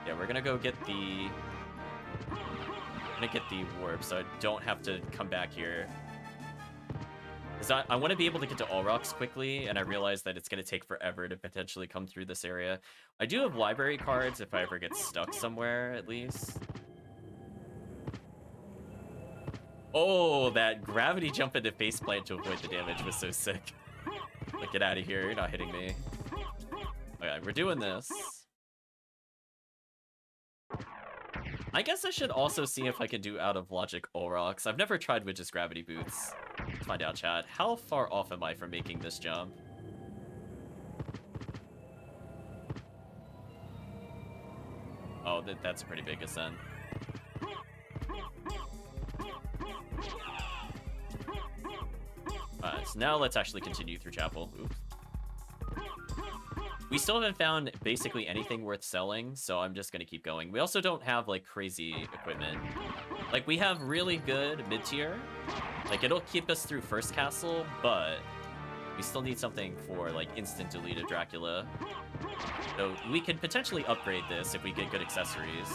Yeah, we're gonna go get the... warp so I don't have to come back here. Because I want to be able to get to Olrox quickly, and I realize that it's going to take forever to potentially come through this area. I do have library cards if I ever get stuck somewhere, at least. Oh, that gravity jump into faceplant to avoid the damage was so sick. Like, get out of here, you're not hitting me. Okay, we're doing this. I guess I should also see if I can do out of logic Olrox. I've never tried with just gravity boots. Let's find out, chat. How far off am I from making this jump? Oh, that's a pretty big ascent. now let's actually continue through Chapel. Oops. We still haven't found basically anything worth selling, so I'm just gonna keep going. We also don't have, like, crazy equipment. Like, we have really good mid-tier. Like, it'll keep us through first castle, but we still need something for, like, instant delete of Dracula. So we could potentially upgrade this if we get good accessories.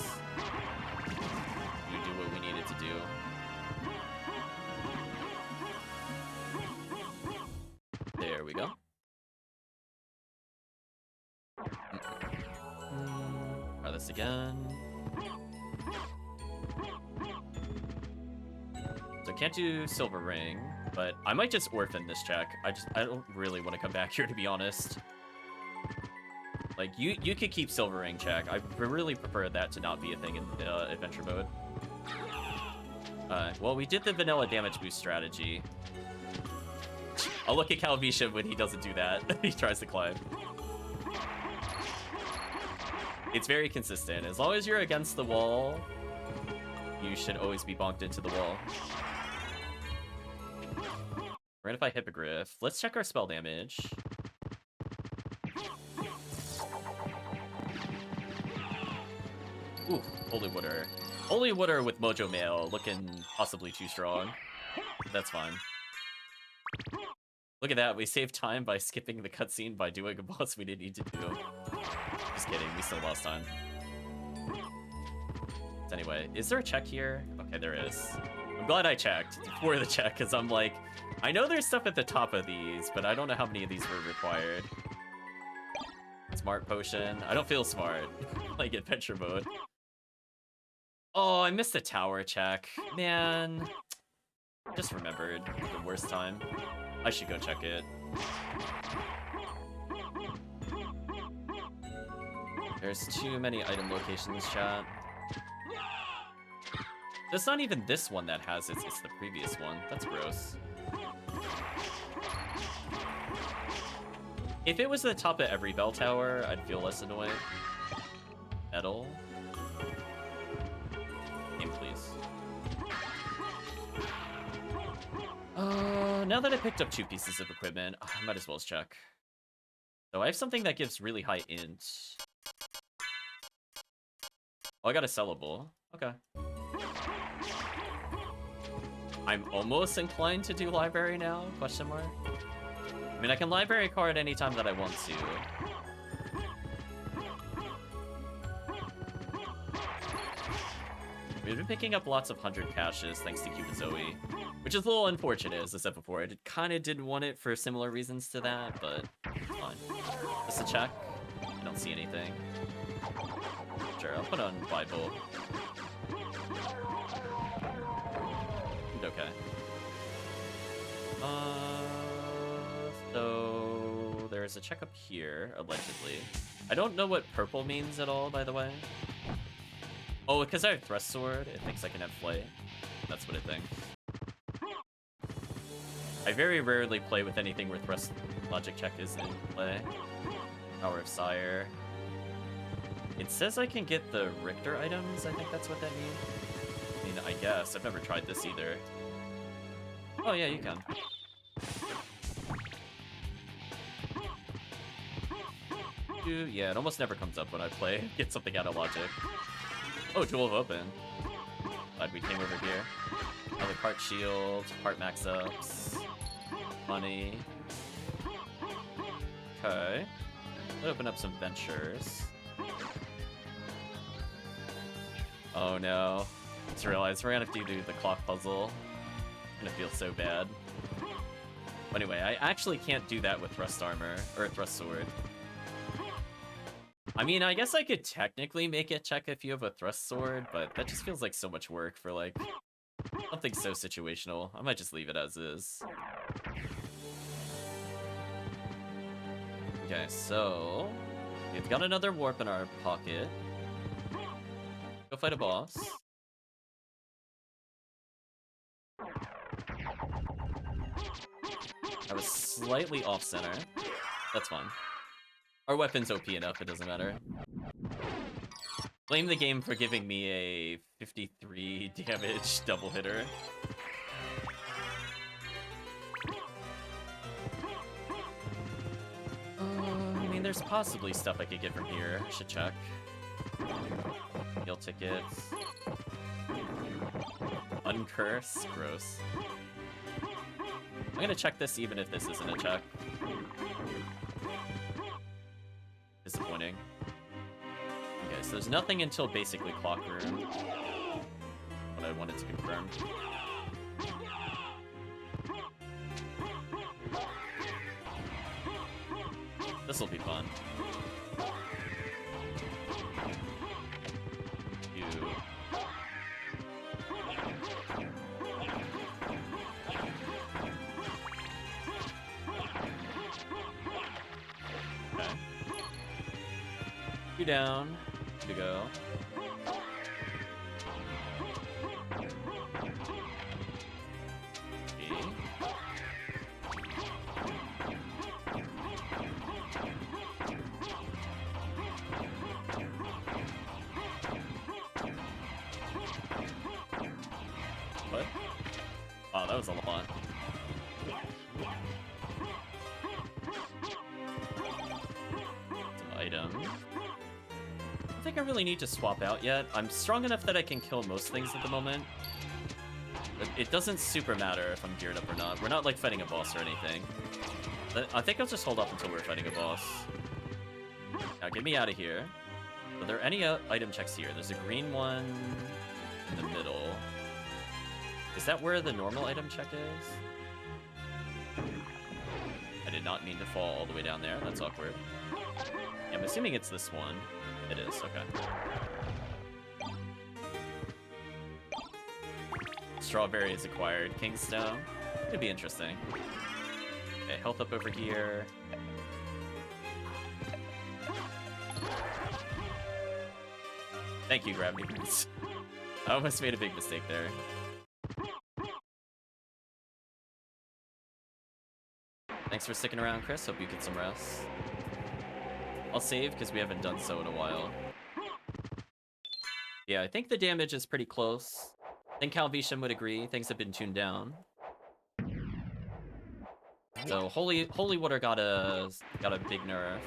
We do what we needed to do. There we go. Try this again. So can't do silver ring, but I might just orphan this check. I don't really want to come back here, to be honest. Like, you could keep silver ring check. I really prefer that to not be a thing in adventure mode. Well, we did the vanilla damage boost strategy. I'll look at Calvisha when he doesn't do that. He tries to climb. It's very consistent. As long as you're against the wall, you should always be bonked into the wall. We're gonna fight Hippogriff. Let's check our spell damage. Ooh, Holy Water. Holy Water with Mojo Mail, looking possibly too strong. That's fine. Look at that, we saved time by skipping the cutscene by doing a boss we didn't need to do. Just kidding, we still lost time. So anyway, is there a check here? Okay, there is. I'm glad I checked before the check, because I'm like, I know there's stuff at the top of these, but I don't know how many of these were required. Smart potion. I don't feel smart. Like adventure mode. Oh, I missed the tower check. Man. Just remembered the worst time. I should go check it. There's too many item locations, chat. It's not even this one that has it, it's the previous one. That's gross. If it was at the top of every bell tower, I'd feel less annoyed. Metal. Game, please. Now that I picked up 2 pieces of equipment, I might as well check. So I have something that gives really high int. Oh, I got a sellable. Okay. I'm almost inclined to do library now, question mark. I mean, I can library card anytime that I want to. We've been picking up lots of 100 caches thanks to Cupid Zoe, which is a little unfortunate, as I said before. I kind of didn't want it for similar reasons to that, but fine. Just a check. I don't see anything. Sure, I'll put on Bible. Okay. So there's a check up here, allegedly. I don't know what purple means at all, by the way. Oh, because I have thrust sword, it thinks I can have flight. That's what it thinks. I very rarely play with anything where thrust logic check is in play. Power of Sire. It says I can get the Richter items, I think that's what that means. I mean, I guess. I've never tried this either. Oh yeah, you can. Yeah, it almost never comes up when I play. Get something out of logic. Oh, Jewel of Open. Glad we came over here. Another part shield, part max ups. Money. Okay. Let's open up some ventures. Oh no. Just realized we're gonna have to do the clock puzzle. I'm gonna feel so bad. But anyway, I actually can't do that with thrust armor, or thrust sword. I mean, I guess I could technically make it check if you have a thrust sword, but that just feels like so much work for, like, something so situational. I might just leave it as is. Okay, so we've got another warp in our pocket. Go fight a boss. I was slightly off-center. That's fine. Our weapon's OP enough, it doesn't matter. Blame the game for giving me a 53 damage double hitter. mean, there's possibly stuff I could get from here. I should check. Meal tickets. Uncurse. Gross. I'm gonna check this even if this isn't a check. Disappointing. Okay, so there's nothing until basically clock room. What I wanted to confirm. This'll be fun. You. Okay. You down. Good to go. What? Wow, that was a lot. Some items. I don't think I really need to swap out yet. I'm strong enough that I can kill most things at the moment. But it doesn't super matter if I'm geared up or not. We're not like fighting a boss or anything. But I think I'll just hold off until we're fighting a boss. Now get me out of here. Are there any item checks here? There's a green one in the middle. Is that where the normal item check is? I did not mean to fall all the way down there. That's awkward. Yeah, I'm assuming it's this one. It is, okay. Strawberry is acquired. Kingstone. Could be interesting. Okay, health up over here. Thank you, Gravity Boots. I almost made a big mistake there. Thanks for sticking around, Chris. Hope you get some rest. I'll save because we haven't done so in a while. Yeah, I think the damage is pretty close. I think Calvisham would agree. Things have been tuned down. So Holy Water got a big nerf.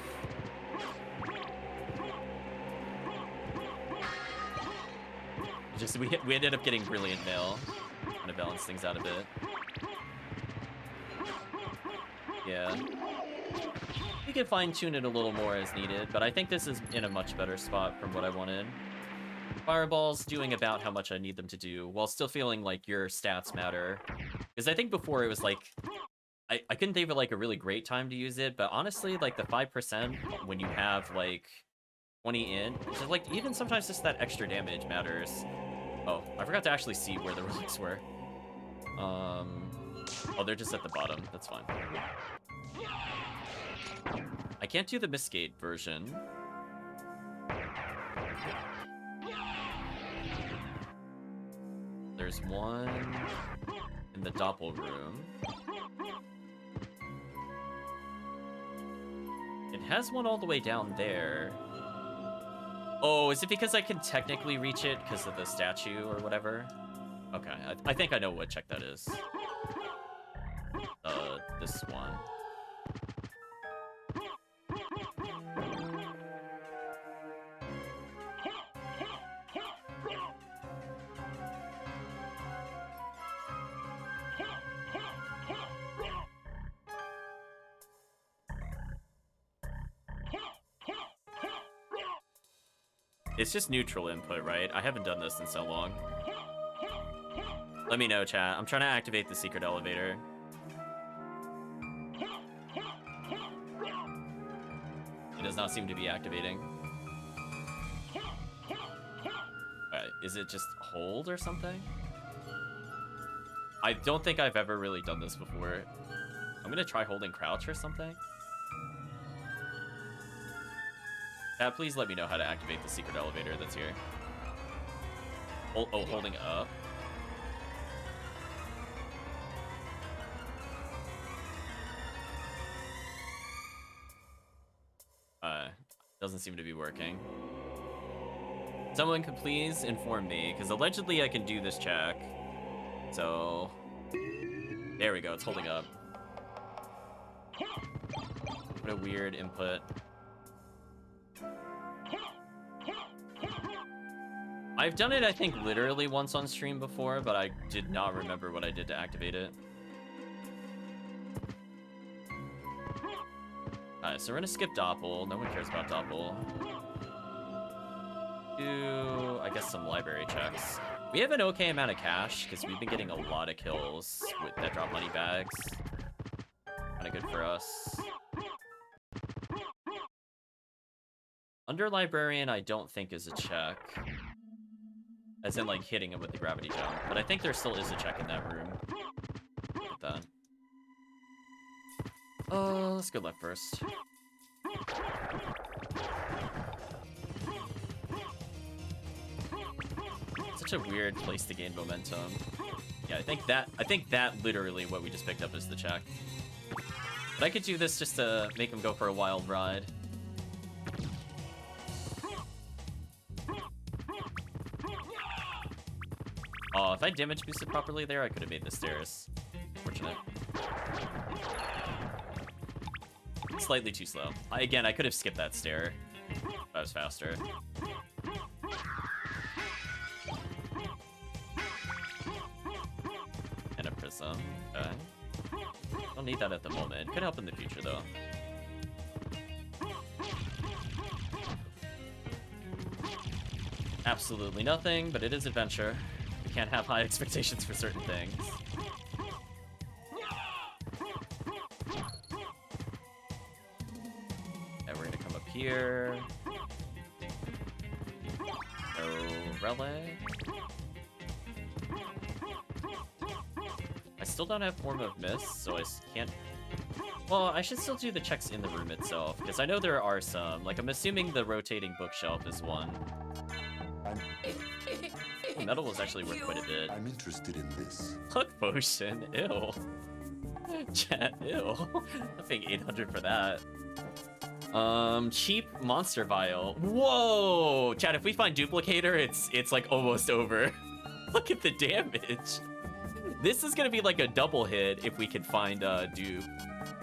Just we ended up getting Brilliant Veil. Kind of balance things out a bit. Yeah. We can fine-tune it a little more as needed, but I think this is in a much better spot from what I wanted. Fireball's doing about how much I need them to do, while still feeling like your stats matter. Because I think before it was like... I couldn't think of like a really great time to use it, but honestly, like the 5% when you have like 20 in, just like even sometimes just that extra damage matters. Oh, I forgot to actually see where the relics were. Oh, they're just at the bottom. That's fine. I can't do the Mistgate version. There's one in the Doppel room. It has one all the way down there. Oh, is it because I can technically reach it because of the statue or whatever? Okay, I think I know what check that is. This one. It's just neutral input, right? I haven't done this in so long. Let me know, chat. I'm trying to activate the secret elevator. It does not seem to be activating. Alright, is it just hold or something? I don't think I've ever really done this before. I'm gonna try holding crouch or something. Please let me know how to activate the secret elevator that's here. Oh, holding up. Doesn't seem to be working. Someone could please inform me, because allegedly I can do this check. So, there we go, it's holding up. What a weird input. I've done it, I think, literally once on stream before, but I did not remember what I did to activate it. Alright, so we're gonna skip Doppel. No one cares about Doppel. Do, I guess, some library checks. We have an okay amount of cash, because we've been getting a lot of kills with that drop money bags. Kinda good for us. Under Librarian, I don't think is a check. As in, like, hitting him with the gravity jump. But I think there still is a check in that room. Look at that. Let's go left first. Such a weird place to gain momentum. Yeah, I think that literally what we just picked up is the check. But I could do this just to make him go for a wild ride. Oh, if I damage boosted properly there, I could have made the stairs. Fortunate. Slightly too slow. Again, I could have skipped that stair if I was faster. And a prism. Okay. Don't need that at the moment. Could help in the future, though. Absolutely nothing, but it is adventure. We can't have high expectations for certain things. And we're gonna come up here. No relic. I still don't have Form of Mist, so I can't... Well, I should still do the checks in the room itself, because I know there are some. Like, I'm assuming the rotating bookshelf is one. Oh, metal was actually worth quite a bit. I'm interested in this. Hook potion, ew. Chat, ew. I'm paying 800 for that. Cheap monster vial. Whoa! Chat, if we find duplicator, it's like almost over. Look at the damage. This is gonna be like a double hit if we can find dupe.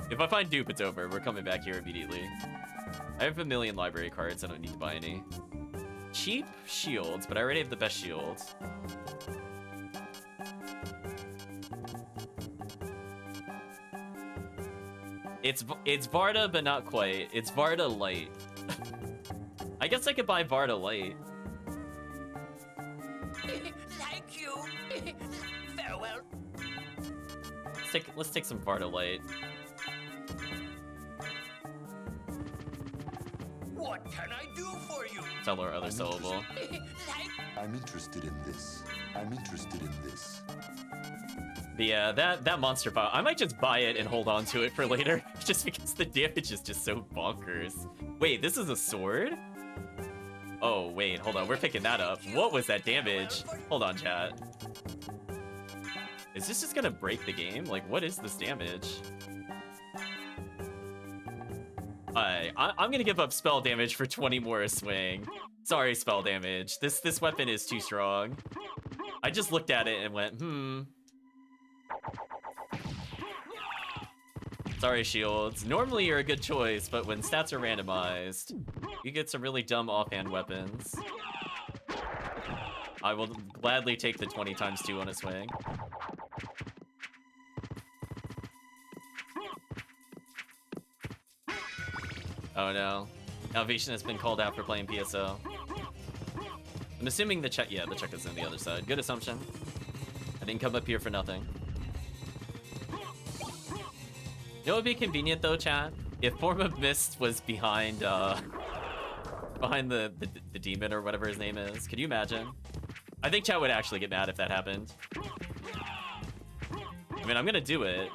If I find dupe, it's over. We're coming back here immediately. I have a million library cards. I don't need to buy any. Cheap shields, but I already have the best shields. It's Varda, but not quite. It's Varda Light. I guess I could buy Varda Light. Thank you. Farewell. Let's take some Varda Light. What can I do for you? Tell our other syllable. I'm interested in this. I'm interested in this. But yeah, that monster vial. I might just buy it and hold on to it for later, just because the damage is just so bonkers. Wait, this is a sword? Oh, wait, hold on. We're picking that up. What was that damage? Hold on, chat. Is this just gonna break the game? Like, what is this damage? I'm gonna give up spell damage for 20 more a swing. Sorry, spell damage. This weapon is too strong. I just looked at it and went, Sorry, shields. Normally you're a good choice, but when stats are randomized, you get some really dumb offhand weapons. I will gladly take the 20 times 2 on a swing. Oh no. Salvation has been called out for playing PSO. I'm assuming the check, yeah, the check is on the other side. Good assumption. I didn't come up here for nothing. You know what would be convenient though, chat? If Form of Mist was behind behind the demon or whatever his name is. Could you imagine? I think chat would actually get mad if that happened. I mean, I'm gonna do it.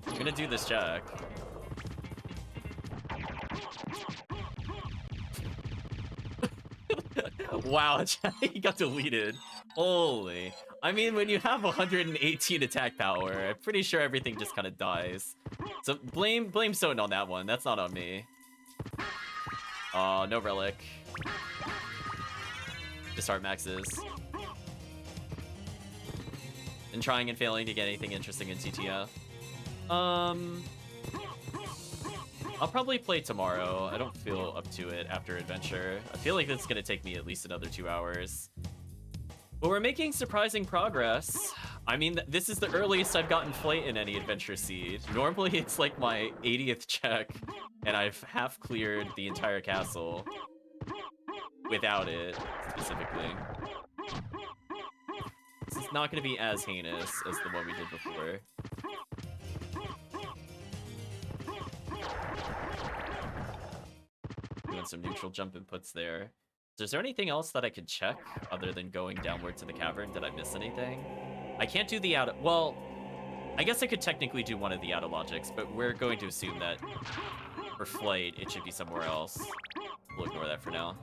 I'm gonna do this check. Wow, he got deleted. Holy. I mean, when you have 118 attack power, I'm pretty sure everything just kind of dies. So blame SotN on that one. That's not on me. Oh, no relic. Disheart maxes. And trying and failing to get anything interesting in TTF. I'll probably play tomorrow. I don't feel up to it after Adventure. I feel like it's gonna take me at least another 2 hours. But we're making surprising progress. I mean, this is the earliest I've gotten Flight in any Adventure Seed. Normally, it's like my 80th check, and I've half cleared the entire castle without it, specifically. This is not going to be as heinous as the one we did before. Doing some neutral jump inputs there. So is there anything else that I could check other than going downward to the cavern? Did I miss anything? I can't do the out. Well, I guess I could technically do one of the auto-logics, but we're going to assume that for Flight, it should be somewhere else. We'll ignore that for now.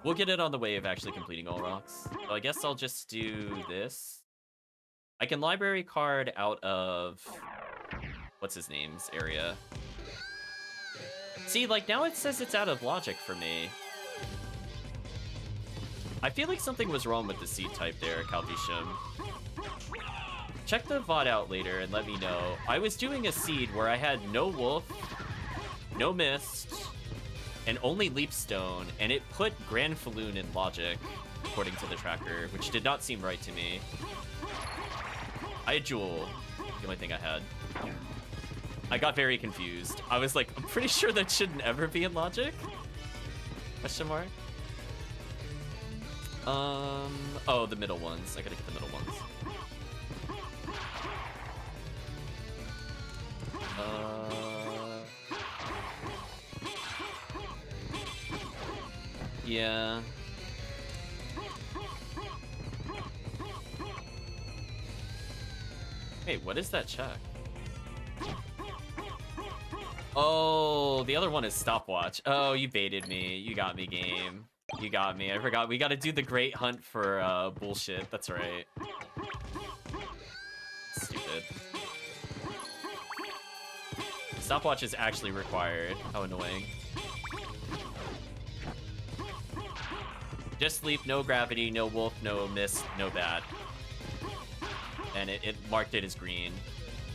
We'll get it on the way of actually completing all rocks. So I guess I'll just do this. I can library card out of what's his name's area. See, like now it says it's out of logic for me. I feel like something was wrong with the seed type there, Calvisham. Check the VOD out later and let me know. I was doing a seed where I had no wolf, no mist, and only leapstone, and it put Grand Falloon in logic, according to the tracker, which did not seem right to me. I had Jewel, the only thing I had. I got very confused. I was like, I'm pretty sure that shouldn't ever be in logic? Question mark? Oh, the middle ones. I gotta get the middle ones. Yeah. Hey, what is that check? Oh, the other one is stopwatch. Oh, you baited me. You got me, game. You got me. I forgot. We gotta do the great hunt for bullshit. That's right. Stupid. Stopwatch is actually required. How annoying. Just sleep, no gravity, no wolf, no mist, no bad. And it marked it as green.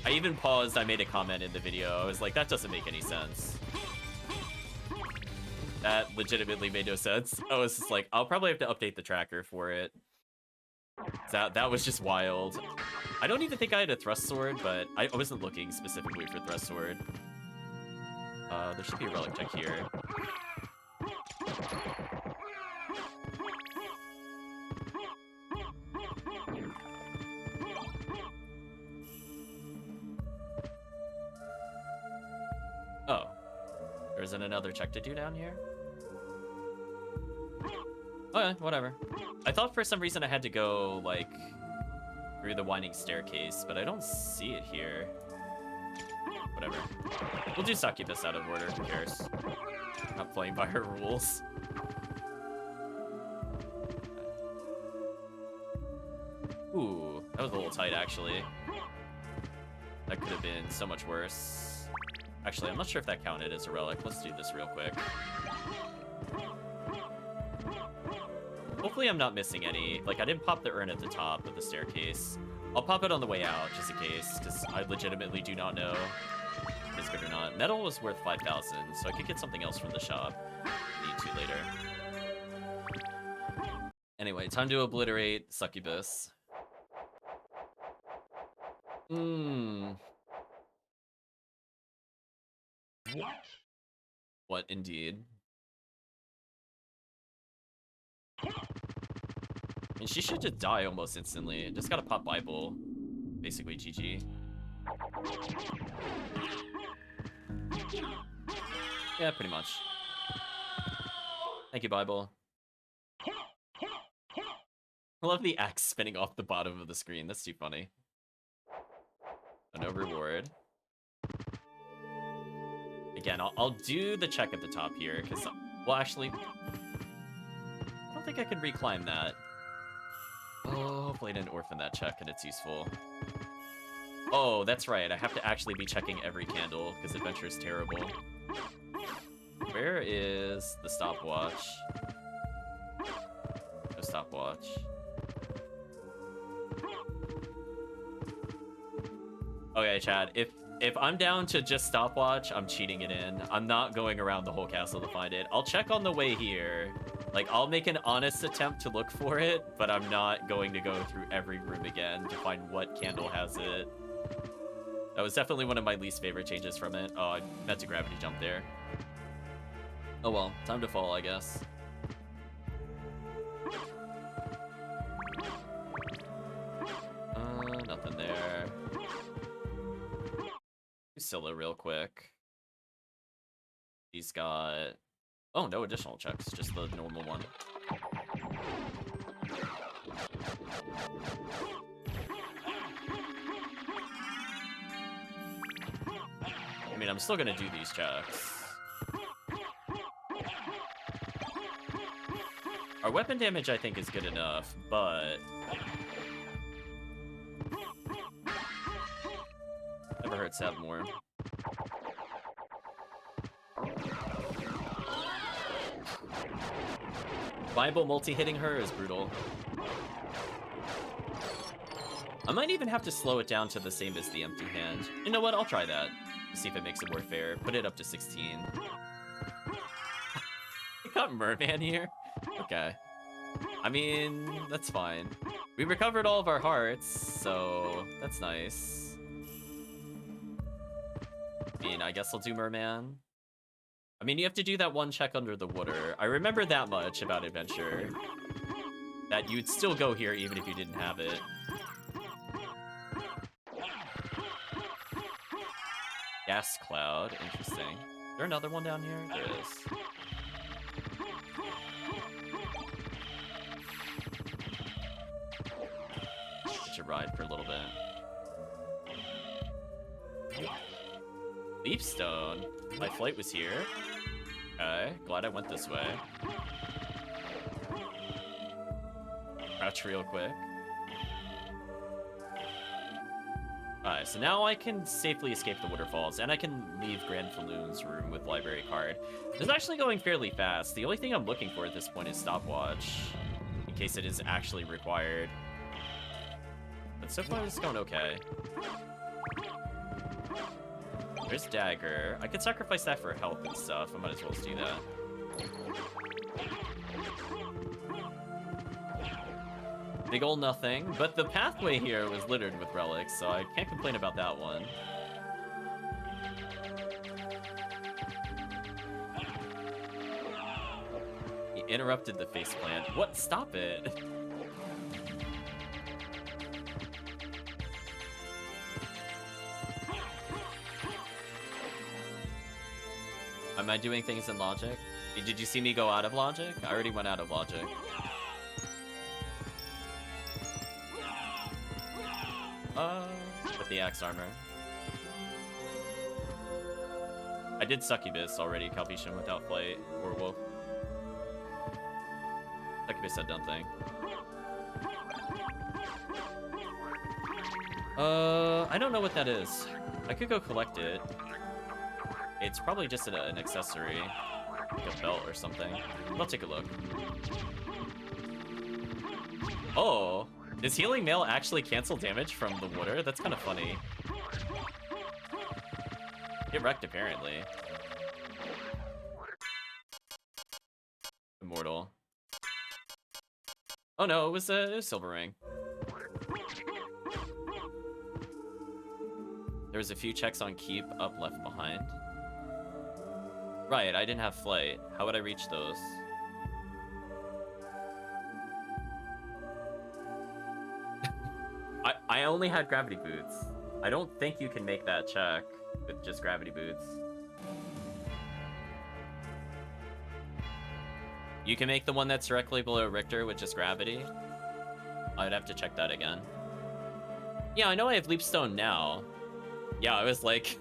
I even paused, I made a comment in the video. I was like, that doesn't make any sense. That legitimately made no sense. I was just like, I'll probably have to update the tracker for it. That was just wild. I don't even think I had a thrust sword, but I wasn't looking specifically for thrust sword. There should be a relic check here. Oh, there isn't another check to do down here? Okay, whatever. I thought for some reason I had to go, like, through the winding staircase, but I don't see it here. Whatever. We'll do Succubus out of order, who cares? Not playing by her rules. Ooh, that was a little tight, actually. That could have been so much worse. Actually, I'm not sure if that counted as a relic. Let's do this real quick. Hopefully I'm not missing any. Like, I didn't pop the urn at the top of the staircase. I'll pop it on the way out, just in case, because I legitimately do not know if it's good or not. Metal was worth 5,000, so I could get something else from the shop. Need to later. Anyway, time to obliterate Succubus. What indeed? I mean, she should just die almost instantly. Just gotta pop Bible. Basically, GG. Yeah, pretty much. Thank you, Bible. I love the axe spinning off the bottom of the screen. That's too funny. No reward. Again, I'll do the check at the top here, because, well, actually, I don't think I can reclimb that. Oh, hopefully I didn't orphan that check and it's useful. Oh, that's right. I have to actually be checking every candle, because Adventure is terrible. Where is the stopwatch? No stopwatch. Okay, Chad, if I'm down to just stopwatch, I'm cheating it in. I'm not going around the whole castle to find it. I'll check on the way here. Like, I'll make an honest attempt to look for it, but I'm not going to go through every room again to find what candle has it. That was definitely one of my least favorite changes from it. Oh, I meant to gravity jump there. Oh well, time to fall, I guess. Nothing there. Scylla real quick. He's got... Oh, no additional checks, just the normal one. I mean, I'm still gonna do these checks. Our weapon damage, I think, is good enough, but... Never hurts to have more. Bible multi-hitting her is brutal. I might even have to slow it down to the same as the empty hand. You know what? I'll try that. See if it makes it more fair. Put it up to 16. You got Merman here? Okay. I mean, that's fine. We recovered all of our hearts, so that's nice. I mean, I guess I'll do Merman. I mean, you have to do that one check under the water. I remember that much about Adventure. That you'd still go here even if you didn't have it. Gas cloud, interesting. Is there another one down here? There is. Let you ride for a little bit. Leapstone? My flight was here. Okay, glad I went this way. Crouch real quick. Alright, so now I can safely escape the waterfalls, and I can leave Grand Falloon's room with library card. This is actually going fairly fast. The only thing I'm looking for at this point is stopwatch, in case it is actually required. But so far, it's going okay. There's dagger. I could sacrifice that for health and stuff. I might as well just do that. Big ol' nothing, but the pathway here was littered with relics, so I can't complain about that one. He interrupted the faceplant. What? Stop it! Am I doing things in logic? Did you see me go out of logic? I already went out of logic. With the axe armor. I did Succubus already, Calvitian without flight, or wolf. Succubus had done thing. I don't know what that is. I could go collect it. It's probably just an accessory, like a belt or something. I'll take a look. Oh, does Healing Mail actually cancel damage from the water? That's kind of funny. Get wrecked, apparently. Immortal. Oh no, it was a silver ring. There was a few checks on keep up left behind. Right, I didn't have flight. How would I reach those? I only had gravity boots. I don't think you can make that check with just gravity boots. You can make the one that's directly below Richter with just gravity. I'd have to check that again. Yeah, I know I have Leapstone now. Yeah, I was like,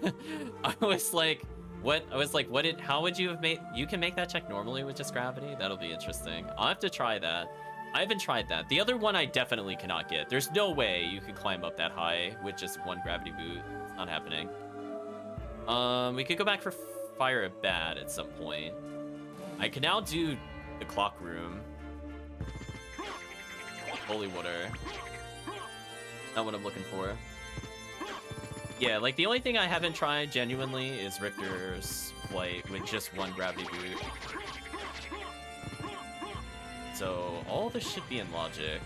what? I was like, how would you have made, you can make that check normally with just gravity? That'll be interesting. I'll have to try that. I haven't tried that. The other one I definitely cannot get. There's no way you could climb up that high with just one gravity boot. It's not happening. We could go back for Fire of Bad at some point. I can now do the clock room. Holy water. Not what I'm looking for. Yeah, like the only thing I haven't tried genuinely is Richter's flight with just one gravity boot. So all this should be in logic.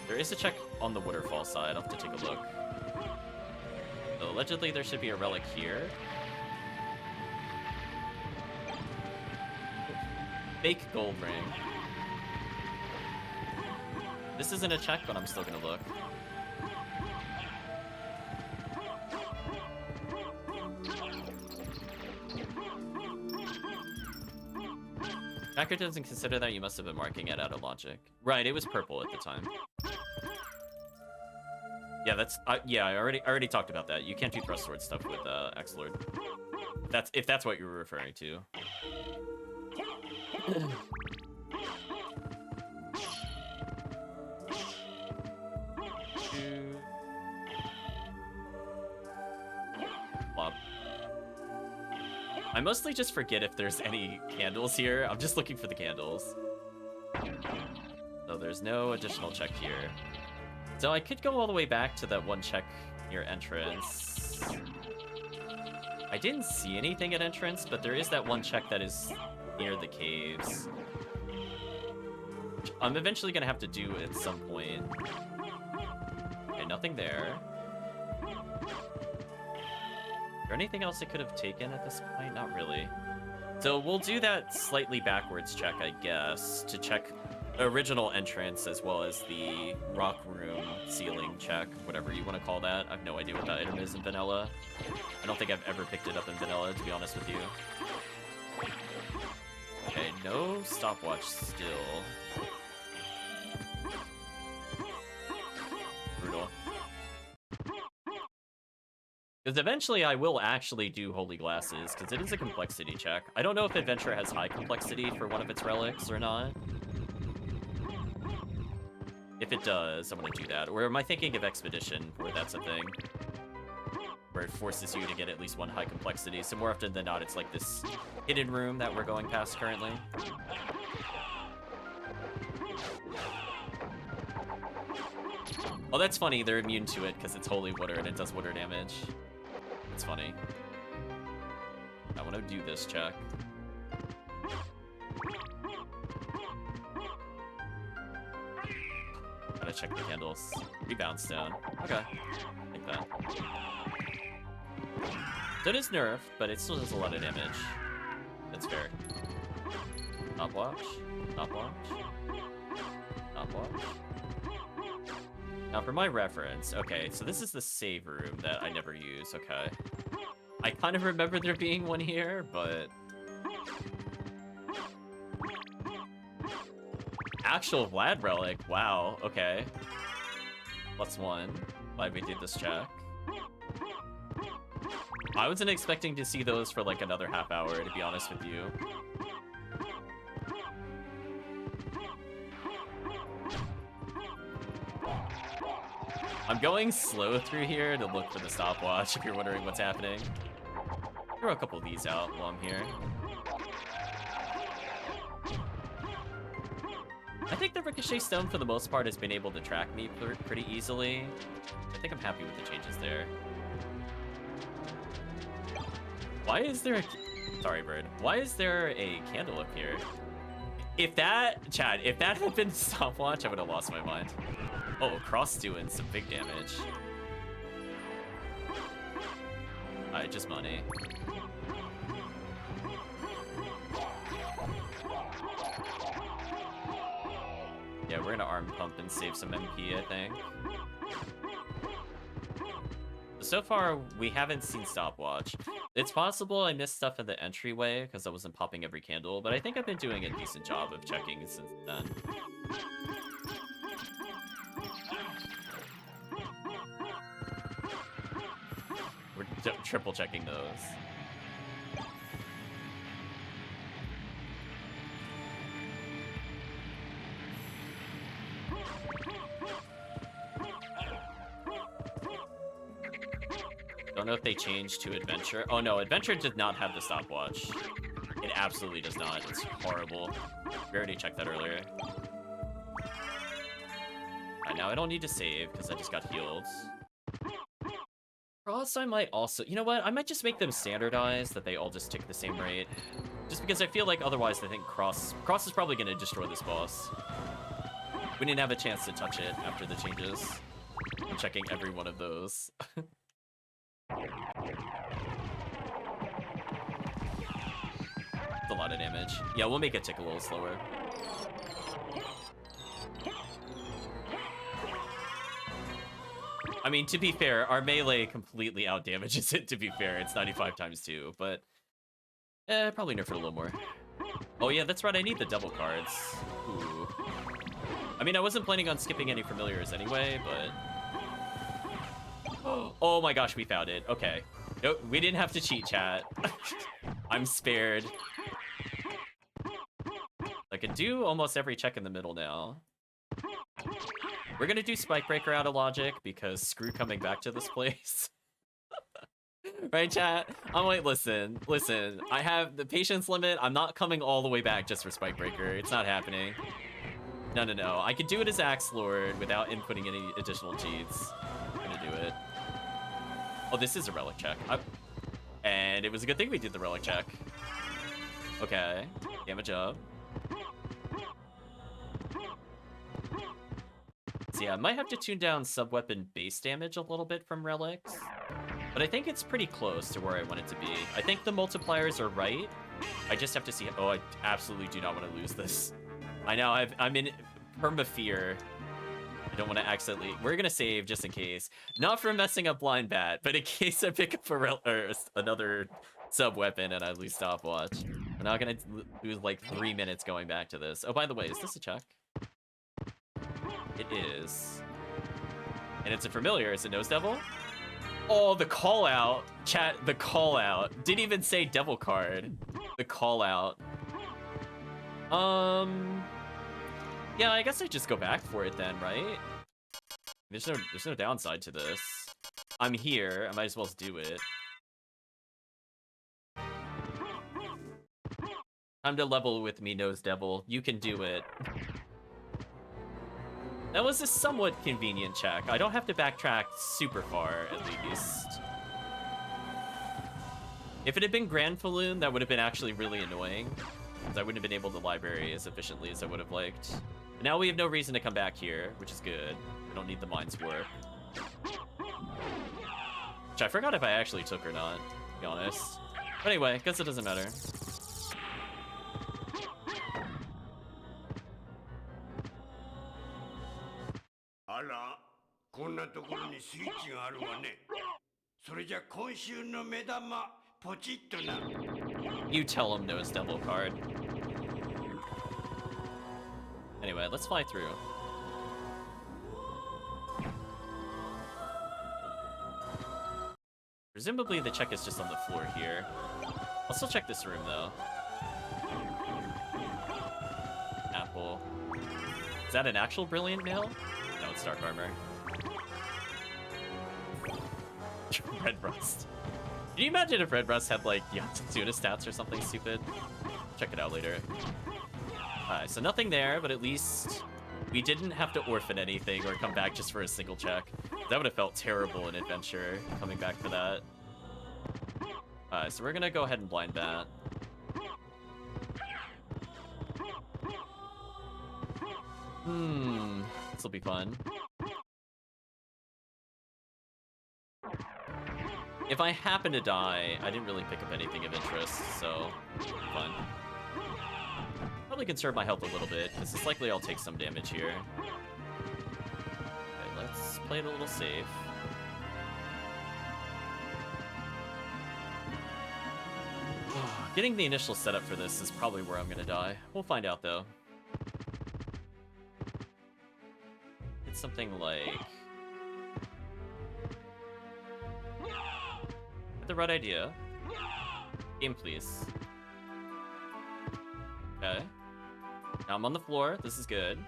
There is a check on the waterfall side. I'll have to take a look. So allegedly there should be a relic here. Fake gold ring. This isn't a check, but I'm still gonna look. Tracker doesn't consider that. You must have been marking it out of logic. Right, it was purple at the time. Yeah, that's yeah. I already talked about that. You can't do thrust sword stuff with X-Lord. If that's what you were referring to. Flop. I mostly just forget if there's any candles here. I'm just looking for the candles. So there's no additional check here. So I could go all the way back to that one check near entrance. I didn't see anything at entrance, but there is that one check that is near the caves. Which I'm eventually gonna have to do at some point. Okay, nothing there. Is there anything else I could have taken at this point? Not really. So we'll do that slightly backwards check, I guess, to check the original entrance as well as the rock room ceiling check, whatever you want to call that. I have no idea what that item is in vanilla. I don't think I've ever picked it up in vanilla, to be honest with you. Okay, no stopwatch still. Brutal. Because eventually I will actually do Holy Glasses, because it is a complexity check. I don't know if Adventure has high complexity for one of its relics or not. If it does, I'm going to do that. Or am I thinking of Expedition, where that's a thing? Where it forces you to get at least one high complexity. So more often than not, it's like this hidden room that we're going past currently. Oh, that's funny. They're immune to it because it's holy water and it does water damage. It's funny. I want to do this check. Gotta check the candles. Rebound stone. Okay. Like that. So it is nerfed, but it still does a lot of damage. That's fair. Not watch. Not watch. Not watch. Now for my reference, okay, so this is the save room that I never use, okay. I kind of remember there being one here, but... Actual Vlad relic, wow, okay. +1, glad we did this check. I wasn't expecting to see those for like another half hour, to be honest with you. I'm going slow through here to look for the stopwatch, if you're wondering what's happening. Throw a couple of these out while I'm here. I think the Ricochet Stone, for the most part, has been able to track me pretty easily. I think I'm happy with the changes there. Why is there a... Sorry, bird. Why is there a candle up here? If that... Chad, if that had been stopwatch, I would have lost my mind. Oh, Cross doing some big damage. Alright, just money. Yeah, we're gonna arm pump and save some MP, I think. So far, we haven't seen stopwatch. It's possible I missed stuff in the entryway because I wasn't popping every candle, but I think I've been doing a decent job of checking since then. We're triple checking those. Don't know if they changed to Adventure. Oh no, Adventure did not have the stopwatch. It absolutely does not. It's horrible. We already checked that earlier. Now I don't need to save because I just got healed. Cross, I might also... You know what? I might just make them standardized, that they all just tick the same rate. Just because I feel like otherwise I think Cross is probably going to destroy this boss. We didn't have a chance to touch it after the changes. I'm checking every one of those. It's a lot of damage. Yeah, we'll make it tick a little slower. I mean, to be fair, our melee completely outdamages it, to be fair. It's 95 times 2, but... probably nerf it a little more. Oh yeah, that's right, I need the double cards. Ooh. I mean, I wasn't planning on skipping any familiars anyway, but... Oh my gosh, we found it. Okay. Nope, we didn't have to cheat, chat. I'm spared. I can do almost every check in the middle now. We're gonna do Spike Breaker out of logic, because screw coming back to this place. Right, chat? I'm like, listen, I have the patience limit. I'm not coming all the way back just for Spike Breaker. It's not happening. No. I could do it as Axe Lord without inputting any additional cheats. I'm gonna do it. Oh, this is a relic check. And it was a good thing we did the relic check. Okay, damage up. So yeah, I might have to tune down sub-weapon base damage a little bit from relics. But I think it's pretty close to where I want it to be. I think the multipliers are right. I just have to see... Oh, I absolutely do not want to lose this. I know, I'm in perma-fear. I don't want to accidentally... We're going to save just in case. Not for messing up Blind Bat, but in case I pick up another sub-weapon and I lose stopwatch. We're not going to lose like 3 minutes going back to this. Oh, by the way, is this a check? It is. And it's a familiar. It's a Nose Devil. Oh, the call out. Chat, the call out. Didn't even say devil card. The call out. Yeah, I guess I just go back for it then, right? There's no downside to this. I'm here. I might as well do it. Time to level with me, Nose Devil. You can do it. That was a somewhat convenient check. I don't have to backtrack super far, at least. If it had been Grand Falloon, that would have been actually really annoying, because I wouldn't have been able to library as efficiently as I would have liked. But now we have no reason to come back here, which is good. We don't need the Mind's Warp. Which I forgot if I actually took or not, to be honest. But anyway, guess it doesn't matter. You tell him Nose Devil card. Anyway, let's fly through. Presumably the check is just on the floor here. I'll still check this room though. Apple. Is that an actual Brilliant Mail? No, it's Dark Armor. Red Rust. Can you imagine if Red Rust had like Yatsuna stats or something stupid? Check it out later. Alright, so nothing there, but at least we didn't have to orphan anything or come back just for a single check. That would have felt terrible in Adventure, coming back for that. Alright, so we're gonna go ahead and blind that. This'll be fun. If I happen to die, I didn't really pick up anything of interest, so fun. Probably conserve my health a little bit, because it's likely I'll take some damage here. Okay, let's play it a little safe. Getting the initial setup for this is probably where I'm gonna die. We'll find out though. It's something like... the right idea. Game, please. Okay. Now I'm on the floor. This is good.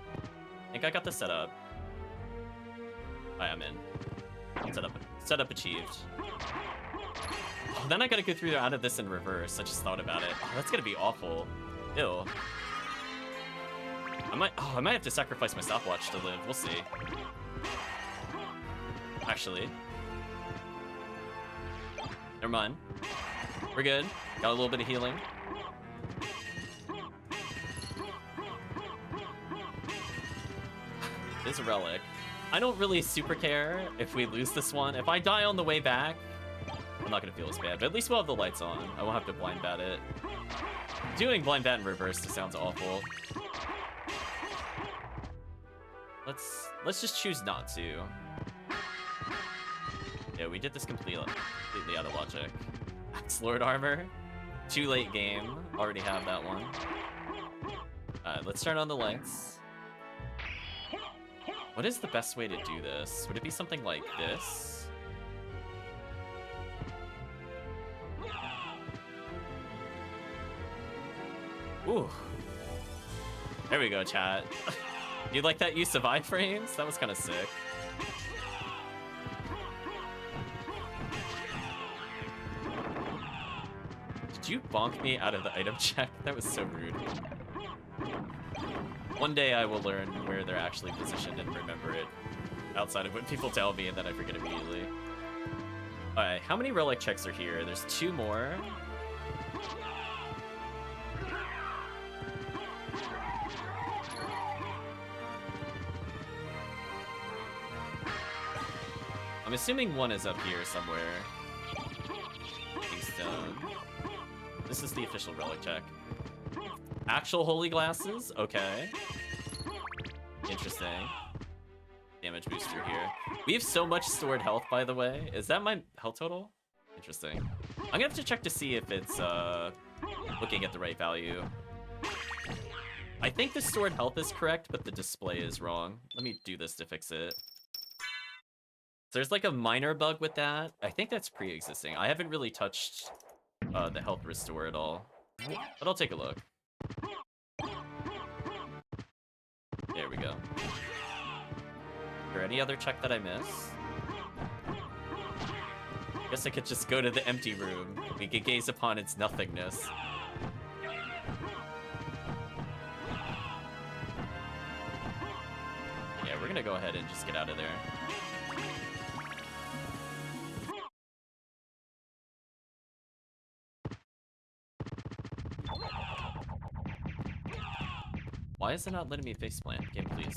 I think I got the setup. I am in. Setup achieved. Oh, then I gotta go through out of this in reverse. I just thought about it. Oh, that's gonna be awful. Ew. I might have to sacrifice my stopwatch to live. We'll see. Actually. Never mind. We're good. Got a little bit of healing. It's a relic. I don't really super care if we lose this one. If I die on the way back, I'm not gonna feel as bad. But at least we'll have the lights on. I won't have to blind bat it. Doing blind bat in reverse just sounds awful. Let's just choose not to. Yeah, we did this completely out of logic. Axe Lord armor. Too late game. Already have that one. Alright, let's turn on the lights. What is the best way to do this? Would it be something like this? Ooh. There we go, chat. You like that use of iframes? That was kind of sick. Did you bonk me out of the item check? That was so rude. One day I will learn where they're actually positioned and remember it outside of what people tell me, and then I forget immediately. Alright, how many relic checks are here? There's 2 more. I'm assuming 1 is up here somewhere. Keystone. This is the official relic check. Actual holy glasses? Okay. Interesting. Damage booster here. We have so much stored health, by the way. Is that my health total? Interesting. I'm gonna have to check to see if it's looking at the right value. I think the stored health is correct, but the display is wrong. Let me do this to fix it. So there's like a minor bug with that. I think that's pre-existing. I haven't really touched the health restore at all, but I'll take a look. There we go. Is there any other check that I miss? Guess I could just go to the empty room. We could gaze upon its nothingness. Yeah, we're gonna go ahead and just get out of there. Why is it not letting me faceplant? Game, please.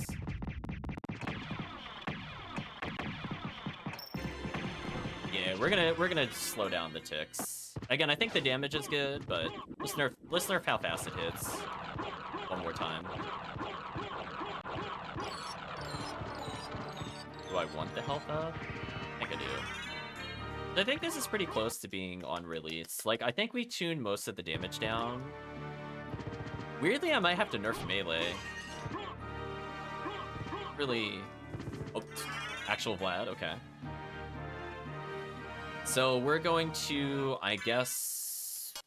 Yeah, we're gonna slow down the ticks. Again, I think the damage is good, but let's nerf how fast it hits. One more time. Do I want the health up? I think I do. I think this is pretty close to being on release. Like, I think we tuned most of the damage down. Weirdly, I might have to nerf melee. Really... Oh, actual Vlad, okay. So we're going to, I guess... I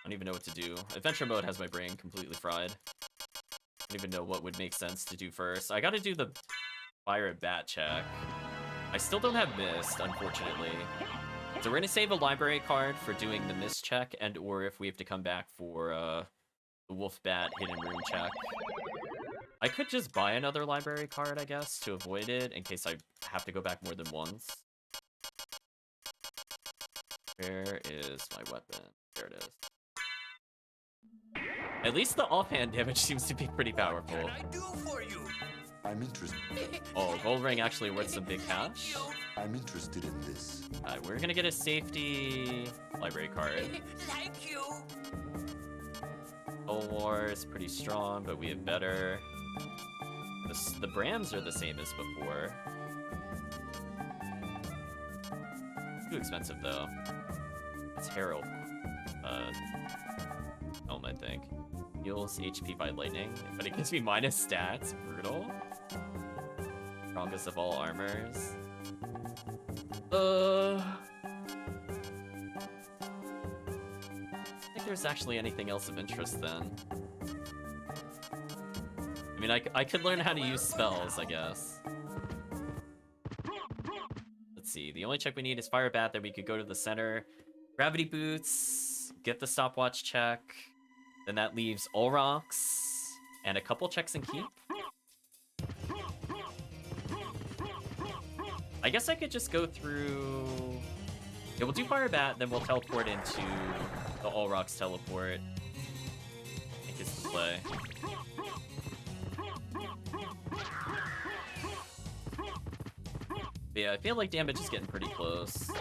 don't even know what to do. Adventure mode has my brain completely fried. I don't even know what would make sense to do first. I gotta do the fire at bat check. I still don't have mist, unfortunately. So we're gonna save a library card for doing the mist check, and or if we have to come back for, the Wolf Bat hidden room check. I could just buy another library card, I guess, to avoid it, in case I have to go back more than once. Where is my weapon? There it is. At least the offhand damage seems to be pretty powerful. What can I do for you? I'm interested. Oh, gold ring actually worth some big cash. I'm interested in this. We're gonna get a safety library card. Thank you. Soul War is pretty strong, but we have better. The Brams are the same as before. Too expensive though. It's Herald. Helm, I think. Heals HP by lightning, but it gives me minus stats. Brutal. Strongest of all armors. I think there's actually anything else of interest then. I mean, I could learn how to use spells, I guess. Let's see, the only check we need is Fire Bat, then we could go to the center. Gravity Boots, get the stopwatch check, then that leaves all rocks, and a couple checks in Keep. I guess I could just go through Yeah, we'll do Fire Bat, then we'll teleport into the All Rocks teleport. I think it's the play. But yeah, I feel like damage is getting pretty close.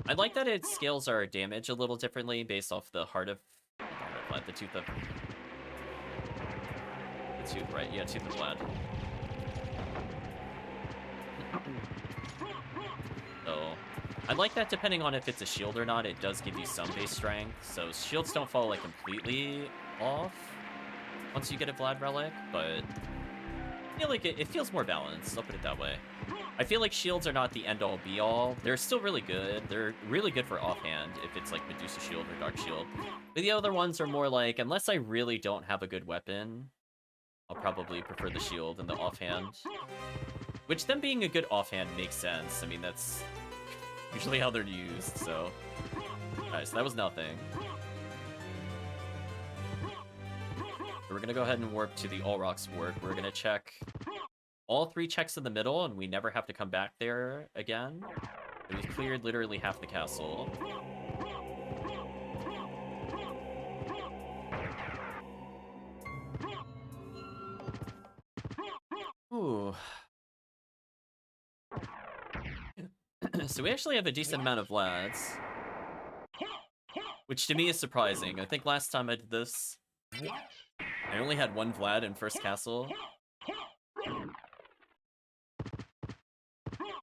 I like that it scales our damage a little differently based off the heart of... the Tooth of... The Tooth, right? Yeah, Tooth of Vlad. So, I like that depending on if it's a shield or not, it does give you some base strength. So shields don't fall like completely off once you get a Vlad relic, but I feel like it feels more balanced, I'll put it that way. I feel like shields are not the end-all be-all. They're still really good. They're really good for offhand if it's like Medusa Shield or Dark Shield. But the other ones are more like, unless I really don't have a good weapon, I'll probably prefer the shield and the offhand. Which them being a good offhand makes sense. I mean, that's usually how they're used, so... Alright, so that was nothing. So we're gonna go ahead and warp to the All Rocks work. We're gonna check all 3 checks in the middle, and we never have to come back there again. And we've cleared literally half the castle. Ooh. So we actually have a decent amount of Vlads. Which to me is surprising. I think last time I did this, I only had 1 Vlad in first castle.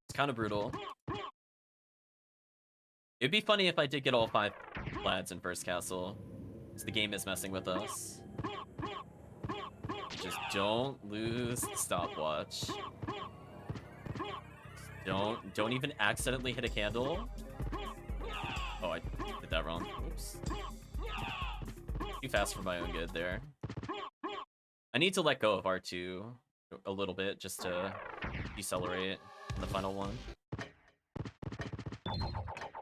It's kind of brutal. It'd be funny if I did get all 5 Vlads in first castle, because the game is messing with us. Just don't lose the stopwatch. Don't even accidentally hit a candle. Oh, I did that wrong. Oops. Too fast for my own good there. I need to let go of R2 a little bit just to decelerate in the final one.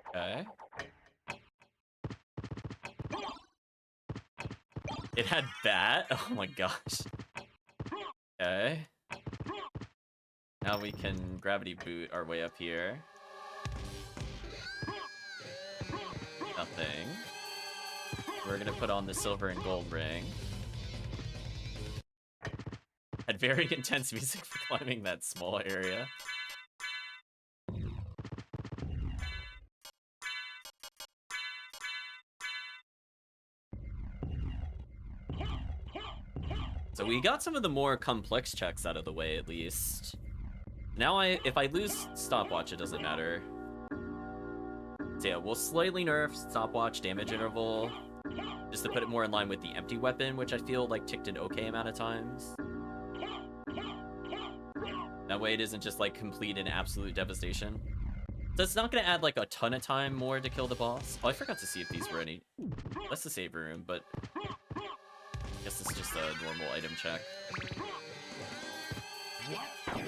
Okay. It had bat? Oh my gosh. Okay. Now we can gravity boot our way up here. Nothing. We're gonna put on the silver and gold ring. Had very intense music for climbing that small area. So we got some of the more complex checks out of the way, at least. Now if I lose stopwatch, it doesn't matter. So yeah, we'll slightly nerf stopwatch damage interval, just to put it more in line with the empty weapon, which I feel like ticked an okay amount of times. That way it isn't just like complete and absolute devastation. So it's not gonna add like a ton of time more to kill the boss. Oh, I forgot to see if these were any... That's the save room, but... I guess it's just a normal item check. I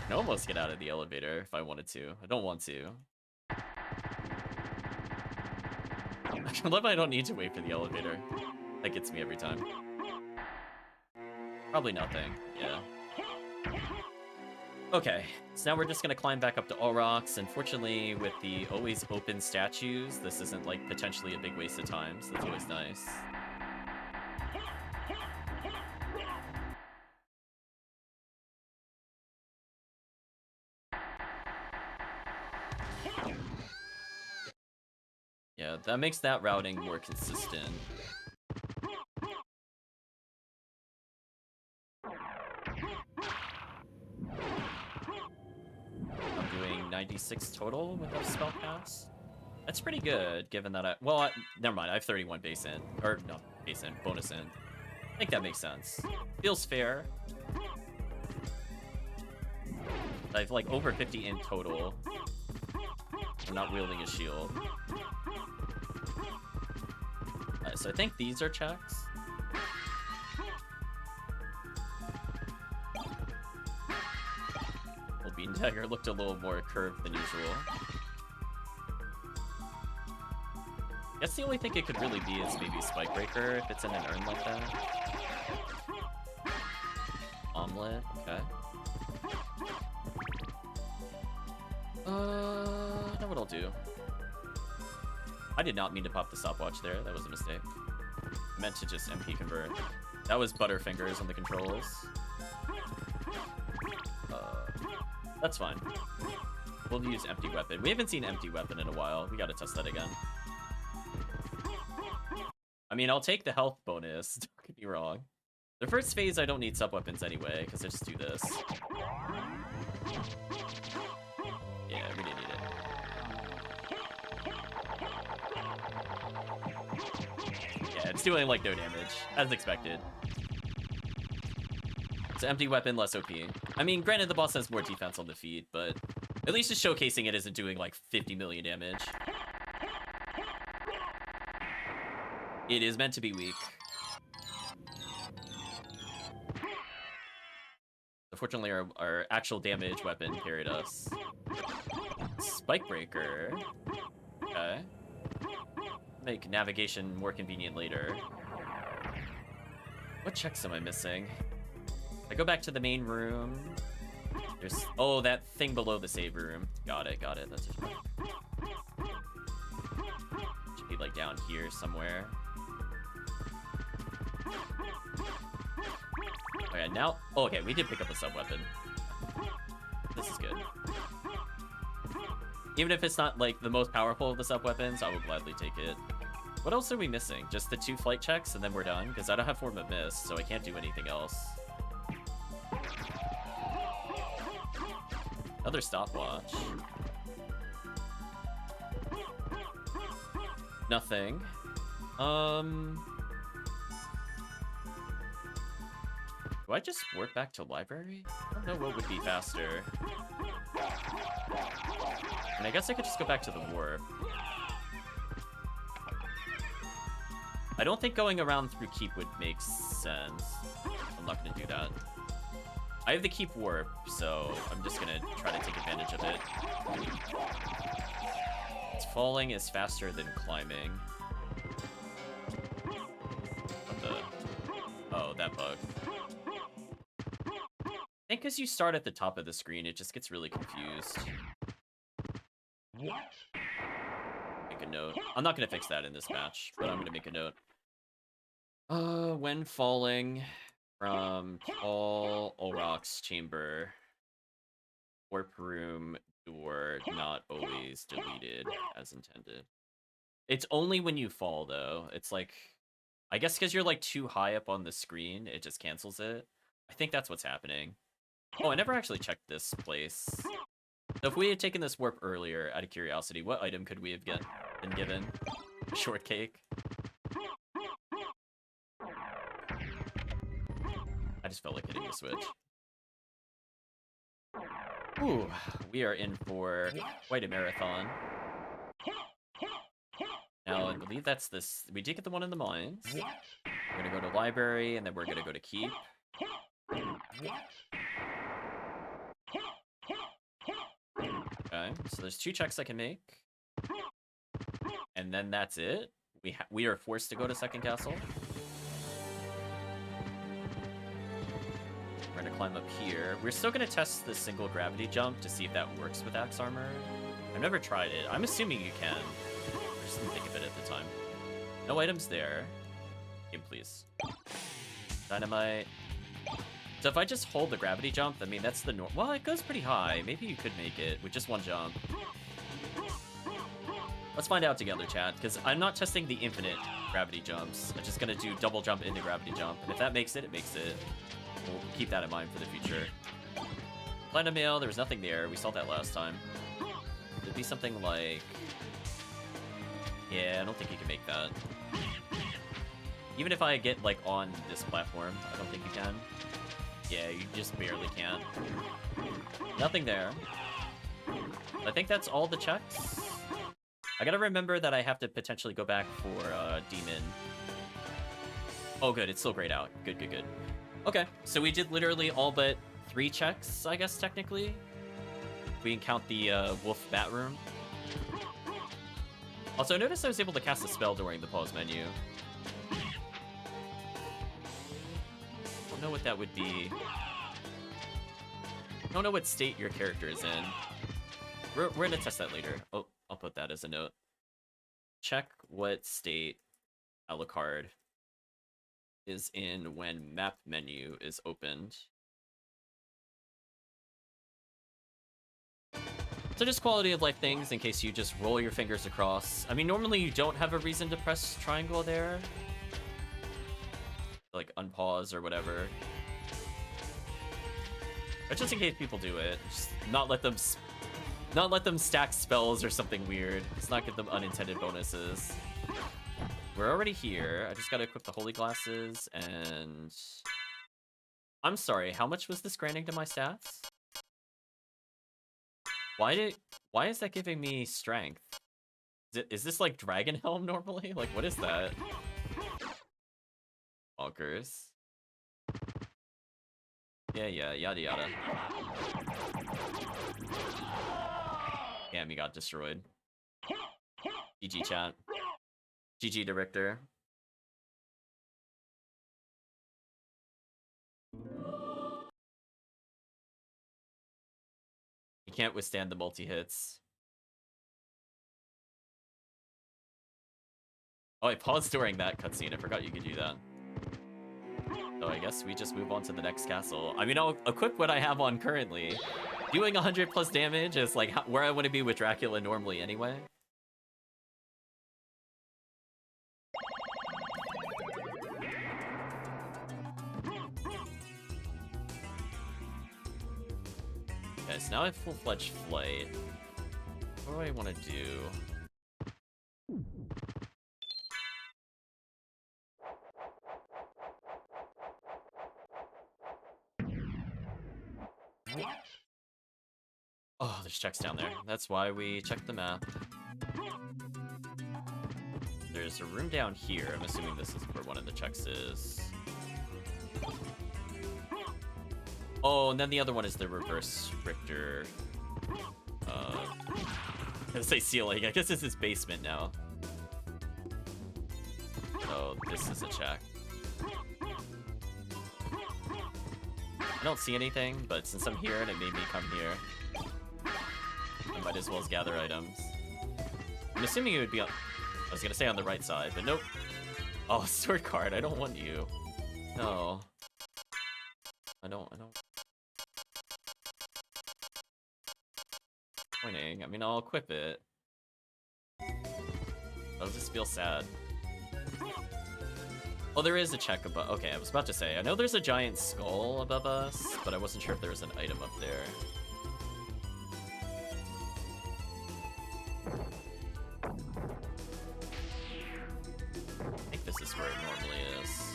can almost get out of the elevator if I wanted to. I don't want to. I love I don't need to wait for the elevator. That gets me every time. Probably nothing, yeah. Okay, so now we're just gonna climb back up to All Rocks. Unfortunately, with the always open statues, this isn't like potentially a big waste of time, so that's always nice. Yeah, that makes that routing more consistent. I'm doing 96 total with a spell pass. That's pretty good, given that never mind, I have 31 base in. Or, no, base in, bonus in. I think that makes sense. Feels fair. I have like over 50 in total. I'm not wielding a shield. So I think these are checks. Well, Bean Dagger looked a little more curved than usual. I guess the only thing it could really be is maybe Spike Breaker if it's in an urn like that. Omelet, okay. Know what I'll do. I did not mean to pop the stopwatch there. That was a mistake. I meant to just MP convert. That was Butterfingers on the controls. That's fine. We'll use empty weapon. We haven't seen empty weapon in a while. We gotta test that again. I mean, I'll take the health bonus. Don't get me wrong. The first phase, I don't need sub-weapons anyway, because I just do this. Yeah, we didn't need it. Yeah, it's doing, like, no damage, as expected. It's an empty weapon, less OP. I mean, granted, the boss has more defense on the feet, but at least just showcasing it isn't doing, like, 50 million damage. It is meant to be weak. Unfortunately, our actual damage weapon carried us. Spike Breaker. Okay. Make navigation more convenient later. What checks am I missing? I go back to the main room. There's... Oh, that thing below the save room. Got it, got it. That's just... Should be, like, down here somewhere. Okay, now... Oh, okay, we did pick up a sub-weapon. This is good. Even if it's not, like, the most powerful of the sub-weapons, I will gladly take it. What else are we missing? Just the 2 flight checks, and then we're done? Because I don't have Form of Mist, so I can't do anything else. Another stopwatch. Nothing. Do I just warp back to library? I don't know what would be faster. And I guess I could just go back to the warp. I don't think going around through keep would make sense. I'm not gonna do that. I have the keep warp, so I'm just gonna try to take advantage of it. It's falling is faster than climbing. What the... Oh, that bug. I think as you start at the top of the screen, it just gets really confused. What? Make a note. I'm not gonna fix that in this match, but I'm gonna make a note. When falling from tall Olrock's chamber, warp room door not always deleted as intended. It's only when you fall, though. It's like, I guess because you're like too high up on the screen, it just cancels it. I think that's what's happening. Oh, I never actually checked this place. So if we had taken this warp earlier, out of curiosity, what item could we have been given? Shortcake. I just felt like hitting the switch. Ooh, we are in for quite a marathon. Now, I believe that's this. We did get the one in the mines. We're gonna go to library, and then we're gonna go to keep. Okay, so there's 2 checks I can make. And then that's it. We are forced to go to second castle. We're gonna climb up here. We're still gonna test the single gravity jump to see if that works with axe armor. I've never tried it. I'm assuming you can. I just didn't think of it at the time. No items there. Game, please. Dynamite. So if I just hold the gravity jump, I mean, that's the norm. Well, it goes pretty high. Maybe you could make it with just 1 jump. Let's find out together, chat, because I'm not testing the infinite gravity jumps. I'm just gonna do double jump into gravity jump. And if that makes it, it makes it. We'll keep that in mind for the future. Platinum mail, there was nothing there. We saw that last time. It'd be something like... Yeah, I don't think you can make that. Even if I get, like, on this platform, I don't think you can. Yeah, you just barely can. Nothing there. I think that's all the checks. I gotta remember that I have to potentially go back for Demon. Oh, good. It's still grayed out. Good, good, good. Okay, so we did literally all but 3 checks, I guess, technically. We can count the Wolf Bat Room. Also, I noticed I was able to cast a spell during the pause menu. Don't know what that would be. Don't know what state your character is in. We're gonna test that later. Oh, I'll put that as a note. Check what state Alucard is in when map menu is opened. So just quality of life things in case you just roll your fingers across. I mean, normally you don't have a reason to press triangle there. Like unpause or whatever. But just in case people do it, just not let them stack spells or something weird. Let's not give them unintended bonuses. We're already here. I just gotta equip the holy glasses and... I'm sorry, how much was this granting to my stats? Why is that giving me strength? Is this like Dragon Helm normally? Like, what is that? Bonkers. Yeah, yada yada. Damn, you got destroyed. GG chat. GG to Richter. You can't withstand the multi-hits. Oh, I paused during that cutscene. I forgot you could do that. So I guess we just move on to the next castle. I mean, I'll equip what I have on currently. Doing 100 plus damage is like where I want to be with Dracula normally anyway. Okay, so now I have full-fledged flight. What do I want to do? Oh, there's checks down there. That's why we checked the map. There's a room down here. I'm assuming this is where one of the checks is. Oh, and then the other one is the reverse Richter. I say ceiling. I guess this is basement now. Oh, this is a check. I don't see anything, but since I'm here and it made me come here, I might as well as gather items. I'm assuming it would be on... I was gonna say on the right side, but nope. Oh, sword card, I don't want you. No. I don't... Pointing. I mean, I'll equip it. I'll just feel sad. Oh, there is a check above. Okay, I was about to say, I know there's a giant skull above us, but I wasn't sure if there was an item up there. I think this is where it normally is.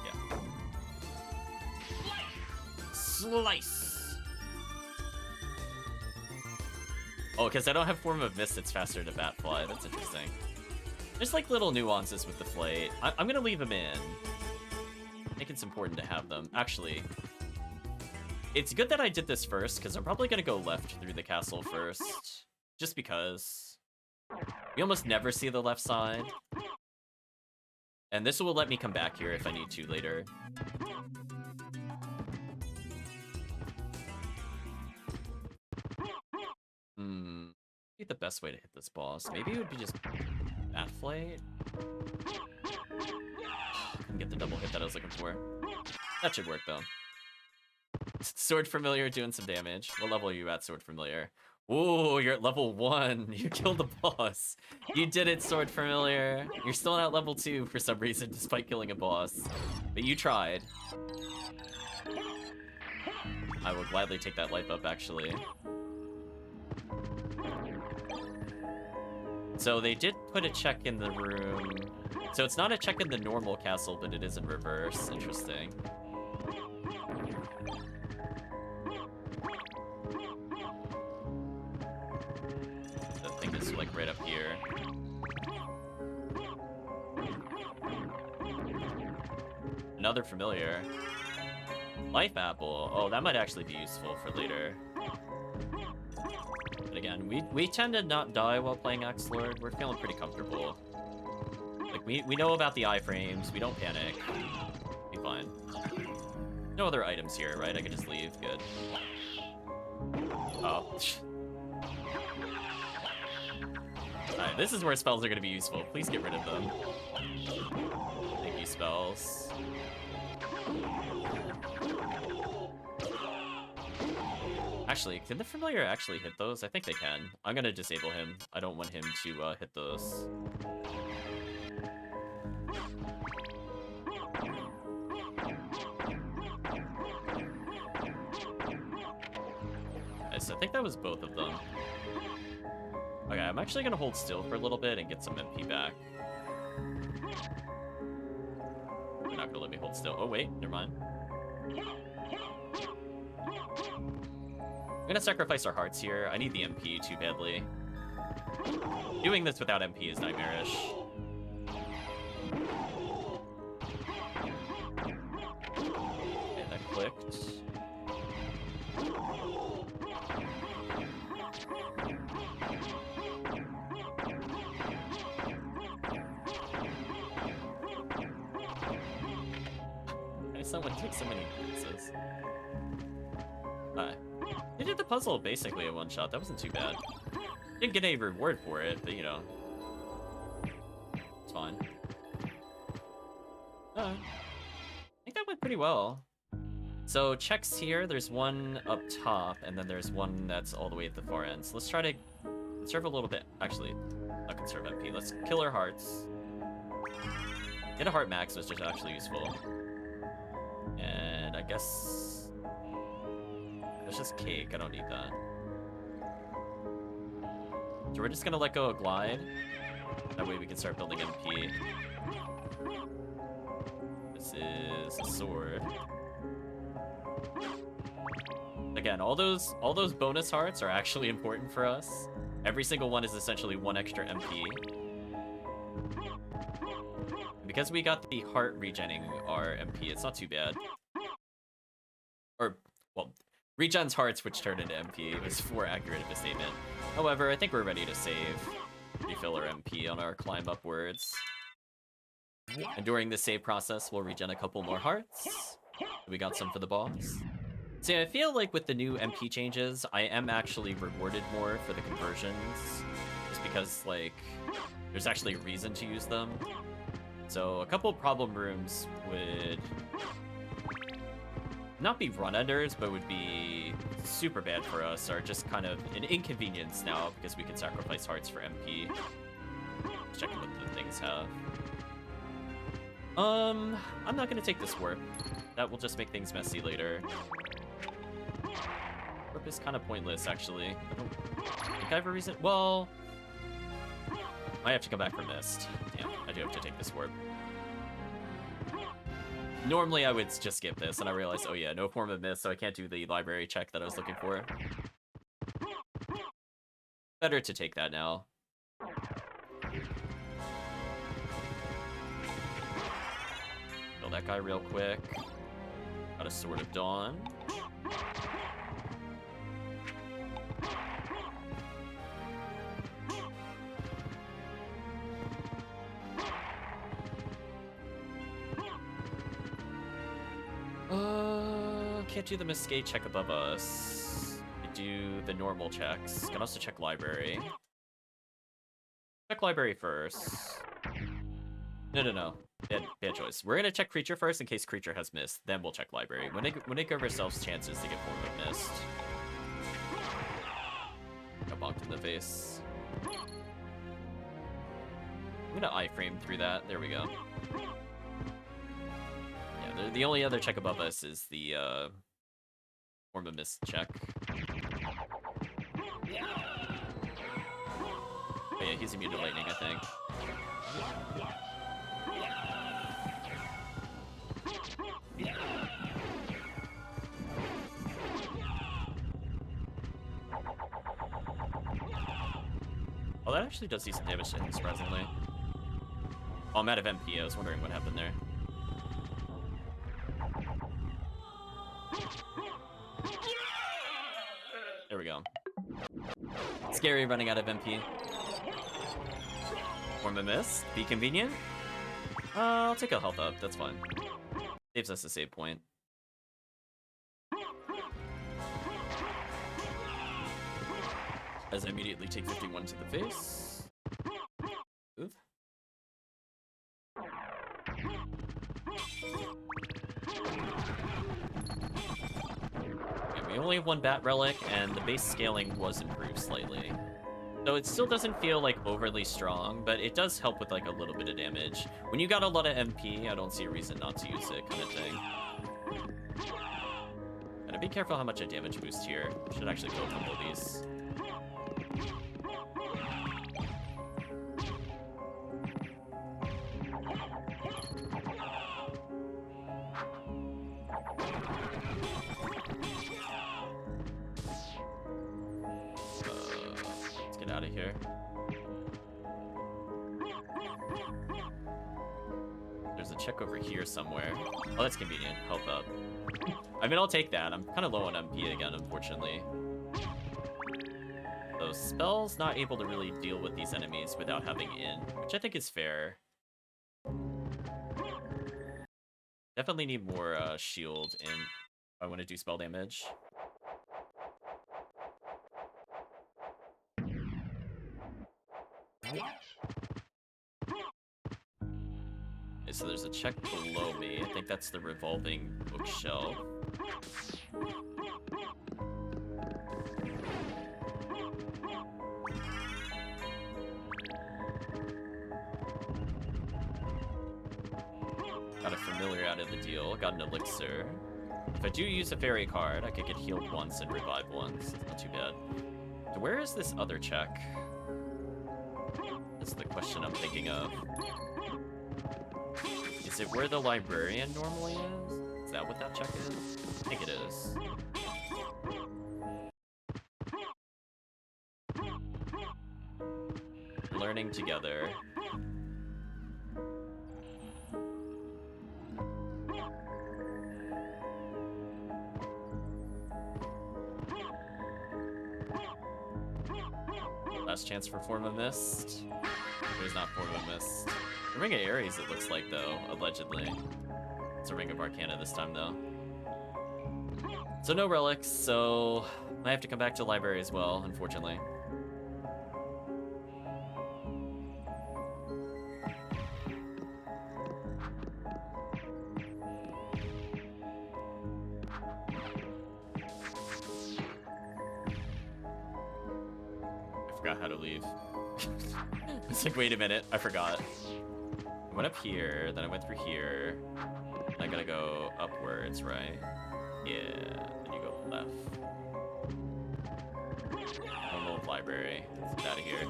Yeah. Slice! Oh, because I don't have Form of Mist, it's faster to bat fly. That's interesting. There's like little nuances with the flight. I'm gonna leave them in. I think it's important to have them. Actually, it's good that I did this first, because I'm probably gonna go left through the castle first. Just because. We almost never see the left side. And this will let me come back here if I need to later. Be the best way to hit this boss. Maybe it would be just bat flight. Couldn't get the double hit that I was looking for. That should work though. Sword Familiar doing some damage. What level are you at, Sword Familiar? Ooh, you're at level 1. You killed the boss. You did it, Sword Familiar. You're still at level 2 for some reason, despite killing a boss. But you tried. I will gladly take that life up, actually. So they did put a check in the room. So it's not a check in the normal castle, but it is in reverse. Interesting. The thing is like right up here. Another familiar. Life apple. Oh, that might actually be useful for later. But again, we tend to not die while playing Axe Lord. We're feeling pretty comfortable. Like, we know about the iframes. We don't panic. Be fine. No other items here, right? I can just leave. Good. Oh. this is where spells are going to be useful. Please get rid of them. Thank you, spells. Actually, can the familiar actually hit those? I think they can. I'm going to disable him. I don't want him to hit those. Nice, I think that was both of them. Okay, I'm actually going to hold still for a little bit and get some MP back. They're not going to let me hold still. Oh, wait, never mind. I'm gonna sacrifice our hearts here. I need the MP too badly. Doing this without MP is nightmarish. Okay, that clicked. Why does someone take so many pieces? They did the puzzle basically in one shot. That wasn't too bad. Didn't get any reward for it, but you know, it's fine. I think that went pretty well. So checks here, there's one up top, and then there's one that's all the way at the far end. So let's try to conserve a little bit. Actually, not conserve MP. Let's kill our hearts. Get a heart max, which is actually useful. And I guess... It's just cake, I don't need that. So we're just gonna let go of glide. That way we can start building MP. This is a sword. Again, all those bonus hearts are actually important for us. Every single one is essentially one extra MP. Because we got the heart regenning our MP, it's not too bad. Or, well, regen's hearts, which turned into MP, was more accurate of a statement. However, I think we're ready to save. Refill our MP on our climb upwards. And during the save process, we'll regen a couple more hearts. We got some for the boss. See, I feel like with the new MP changes, I am actually rewarded more for the conversions. Just because, like, there's actually a reason to use them. So a couple problem rooms would not be run-unders, but would be super bad for us, or just kind of an inconvenience now because we can sacrifice hearts for MP. Let's check what the things have. I'm not gonna take this warp. That will just make things messy later. Warp is kind of pointless, actually. I don't think I have a reason. Well, I have to come back for Mist. Damn, I do have to take this warp. Normally I would just skip this, and I realized, oh yeah, no form of Mist, so I can't do the library check that I was looking for. Better to take that now. Kill that guy real quick. Got a Sword of Dawn. Can't do the Miscade check above us. We do the normal checks. Can also check library. Check library first. No. Bad choice. We're gonna check creature first in case creature has missed. Then we'll check library. We'll give ourselves chances to get form of mist. Got bonked in the face. I'm gonna iframe through that. There we go. Yeah, the only other check above us is the form of mist check. Oh yeah, he's immune to lightning, I think. Oh, that actually does decent damage to him, surprisingly. Oh, I'm out of MP. I was wondering what happened there. There we go. Scary running out of MP. Form of Mist. Be convenient. I'll take a health up. That's fine. Saves us a save point. As I immediately take 51 to the face. only have 1 Bat Relic, and the base scaling was improved slightly. So it still doesn't feel like overly strong, but it does help with like a little bit of damage. When you got a lot of MP, I don't see a reason not to use it, kind of thing. Gotta be careful how much I damage boost here. Should actually go for all these. Let's get out of here. There's a check over here somewhere. Oh, that's convenient. Help up. I mean, I'll take that. I'm kind of low on MP again, unfortunately. So spells not able to really deal with these enemies without having INT, which I think is fair. Definitely need more shield in if I want to do spell damage. Okay, so there's a check below me. I think that's the revolving bookshelf. Got a familiar out of the deal. Got an elixir. If I do use a fairy card, I could get healed once and revive once. It's not too bad. So where is this other check? That's the question I'm thinking of. Is it where the librarian normally is? Is that what that check is? I think it is. Learning together. Last chance for Form of Mist. There's not Form of Mist. The Ring of Ares, it looks like, though, allegedly. It's a Ring of Arcana this time, though. So no relics, so I have to come back to the library as well, unfortunately. I forgot how to leave. It's like, wait a minute, I forgot. I went up here, then I went through here. I gotta go upwards, right? Yeah, then you go left. Home old library. Let's get out of here.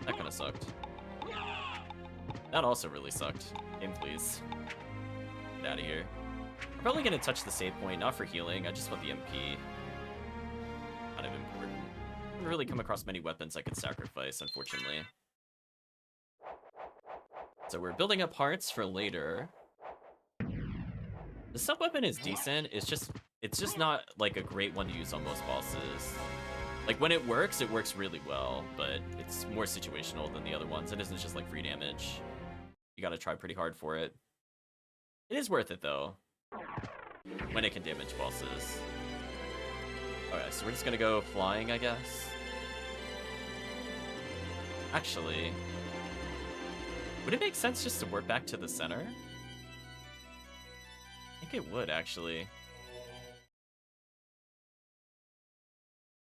That kinda sucked. That also really sucked. Game, please. Get out of here. I'm probably gonna touch the save point, not for healing, I just want the MP. Kind of important. I haven't really come across many weapons I could sacrifice, unfortunately. So we're building up hearts for later. The sub-weapon is decent, it's just not like a great one to use on most bosses. Like when it works really well, but it's more situational than the other ones. It isn't just like free damage. You gotta try pretty hard for it. It is worth it though, when it can damage bosses. Okay, so we're just gonna go flying, I guess. Actually, would it make sense just to warp back to the center? I think it would, actually.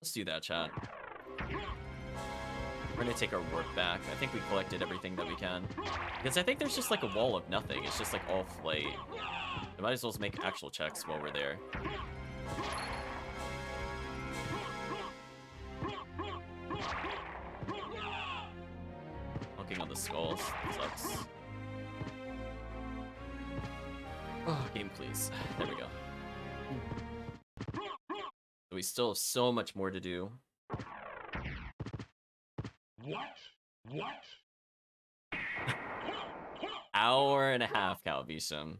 Let's do that, chat. We're gonna take our warp back. I think we collected everything that we can. Because I think there's just like a wall of nothing. It's just like all flight. We might as well make actual checks while we're there. Honking on the skulls. Sucks. Oh, game please. There we go. We still have so much more to do. What? Hour and a half, Calvisham.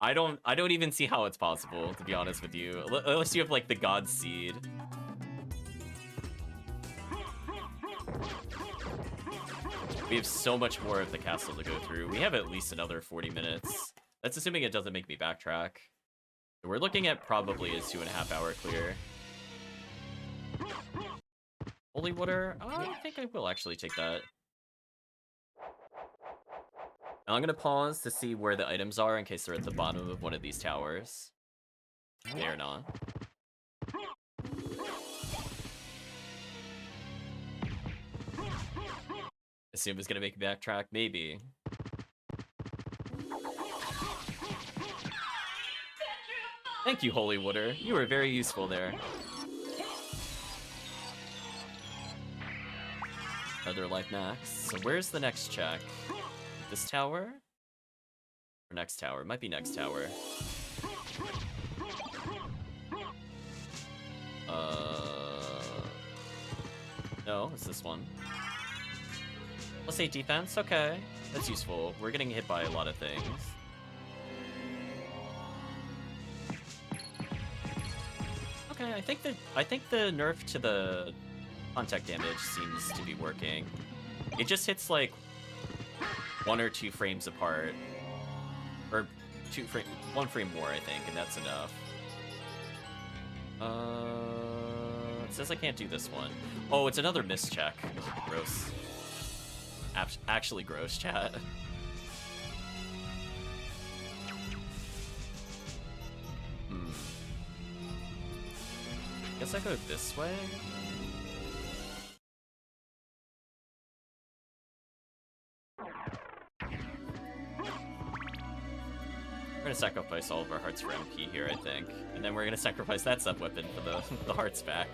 I don't even see how it's possible, to be honest with you. Unless you have like the God Seed. We have so much more of the castle to go through. We have at least another 40 minutes. That's assuming it doesn't make me backtrack. We're looking at probably a 2.5 hour clear. Holy water? Oh, I think I will actually take that. Now I'm gonna pause to see where the items are in case they're at the bottom of one of these towers. They are not. Assume it's gonna make me backtrack? Maybe. Thank you, Holy Water. You were very useful there. Another life max. So where's the next check? This tower? Or next tower? Might be next tower. No, it's this one. Let's say defense. Okay, that's useful. We're getting hit by a lot of things. Okay, I think the nerf to the contact damage seems to be working. It just hits like 1 or 2 frames apart, or 1 frame more, I think, and that's enough. It says I can't do this one. Oh, it's another miss check. Gross. Actually gross, chat. Guess I go this way? We're gonna sacrifice all of our hearts for MP here, I think. And then we're gonna sacrifice that sub-weapon for the hearts back.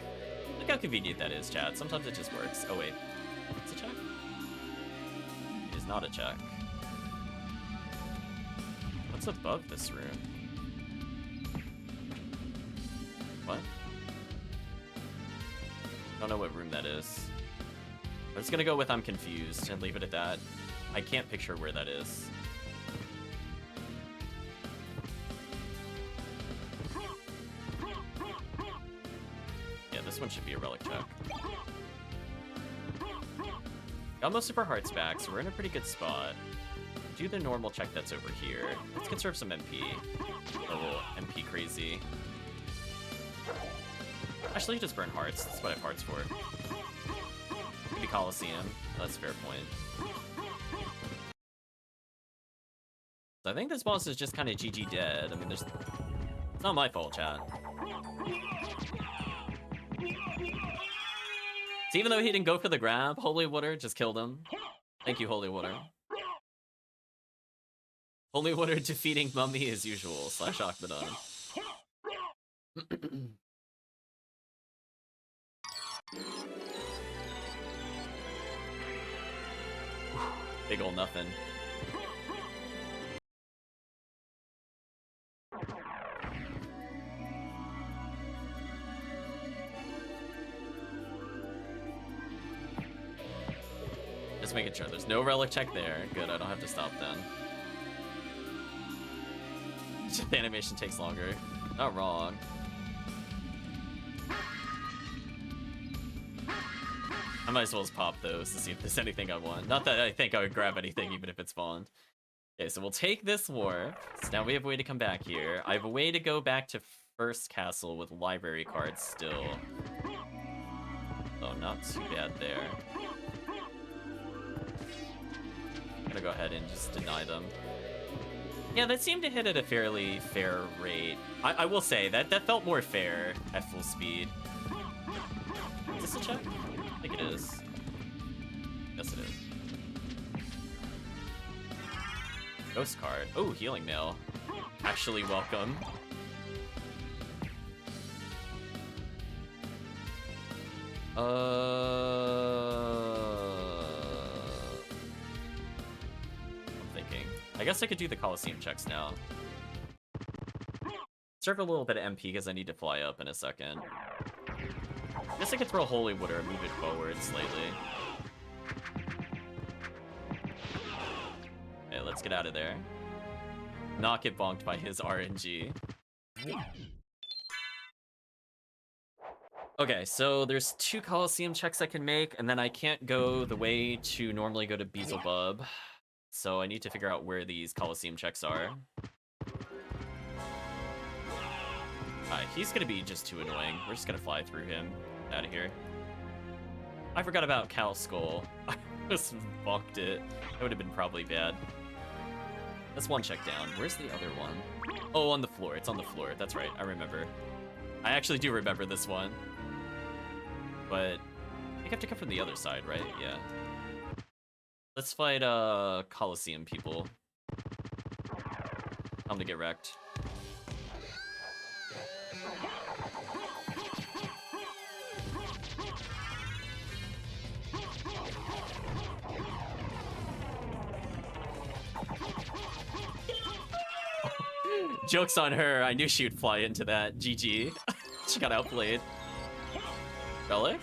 Look how convenient that is, chat. Sometimes it just works. Oh wait, it's a check? It is not a check. What's above this room? What? Don't know what room that is. I'm just gonna go with I'm confused and leave it at that. I can't picture where that is. Yeah, this one should be a relic check. Got most of our hearts back, so we're in a pretty good spot. Do the normal check that's over here. Let's conserve some MP. A little MP crazy. Actually, just burn hearts. That's what I have hearts for. Maybe Coliseum. That's a fair point. So I think this boss is just kind of GG dead. I mean, it's not my fault, chat. So even though he didn't go for the grab, Holy Water just killed him. Thank you, Holy Water. Holy Water defeating Mummy as usual, / Akmadon. Big ol' nothing. Just making sure there's no relic check there. Good, I don't have to stop then. The animation takes longer. Not wrong. I might as well just pop those to see if there's anything I want. Not that I think I would grab anything even if it's spawned. Okay, so we'll take this warp. So now we have a way to come back here. I have a way to go back to first castle with library cards still. Oh, not too bad there. I'm gonna go ahead and just deny them. Yeah, that seemed to hit at a fairly fair rate. I will say, that felt more fair at full speed. Is this a check? I think it is. Yes, it is. Ghost card. Oh, healing mail. Actually, welcome. I'm thinking. I guess I could do the Coliseum checks now. Serve a little bit of MP because I need to fly up in a second. I guess I could throw Holy Water and move it forward slightly. Okay, let's get out of there. Not get bonked by his RNG. Okay, so there's 2 Coliseum checks I can make, and then I can't go the way to normally go to Beelzebub. So I need to figure out where these Coliseum checks are. He's gonna be just too annoying. We're just gonna fly through him. Out of here. I forgot about Cow Skull. I just bunked it. That would have been probably bad. That's one check down. Where's the other one? Oh, on the floor. It's on the floor. That's right. I remember. I actually do remember this one. But I think I have to come from the other side, right? Yeah. Let's fight Coliseum people. Time to get wrecked. Joke's on her. I knew she would fly into that. GG. She got outplayed. Relic?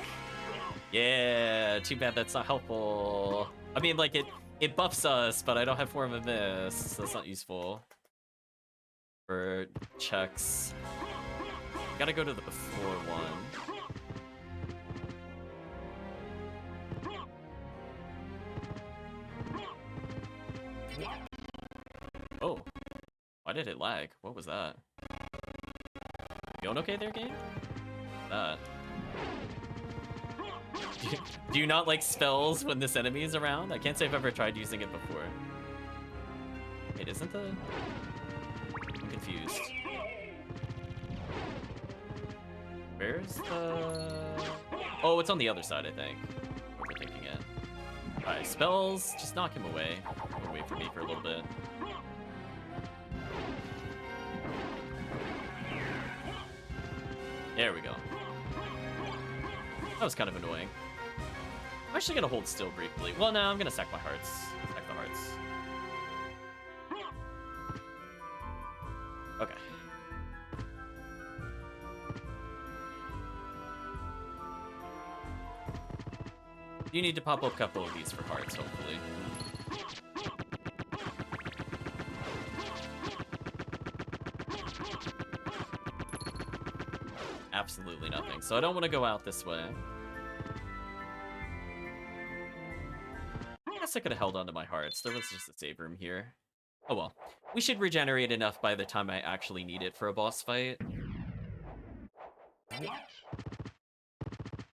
Yeah, too bad that's not helpful. I mean, like, it buffs us, but I don't have Form of Mist, so that's not useful. For checks. Gotta go to the floor one. Oh. Why did it lag? What was that? Going okay there, game? That. Do you not like spells when this enemy is around? I can't say I've ever tried using it before. Wait, isn't the... I'm confused. Where's the... Oh, it's on the other side, I think. Overthinking it. Alright, spells. Just knock him away. Wait for me for a little bit. There we go. That was kind of annoying. I'm actually gonna hold still briefly. Well, no, I'm gonna sack my hearts. Sack the hearts. Okay. You need to pop up a couple of these for hearts, hopefully. Absolutely nothing. So I don't want to go out this way. I guess I could have held on to my hearts. There was just a save room here. Oh well. We should regenerate enough by the time I actually need it for a boss fight.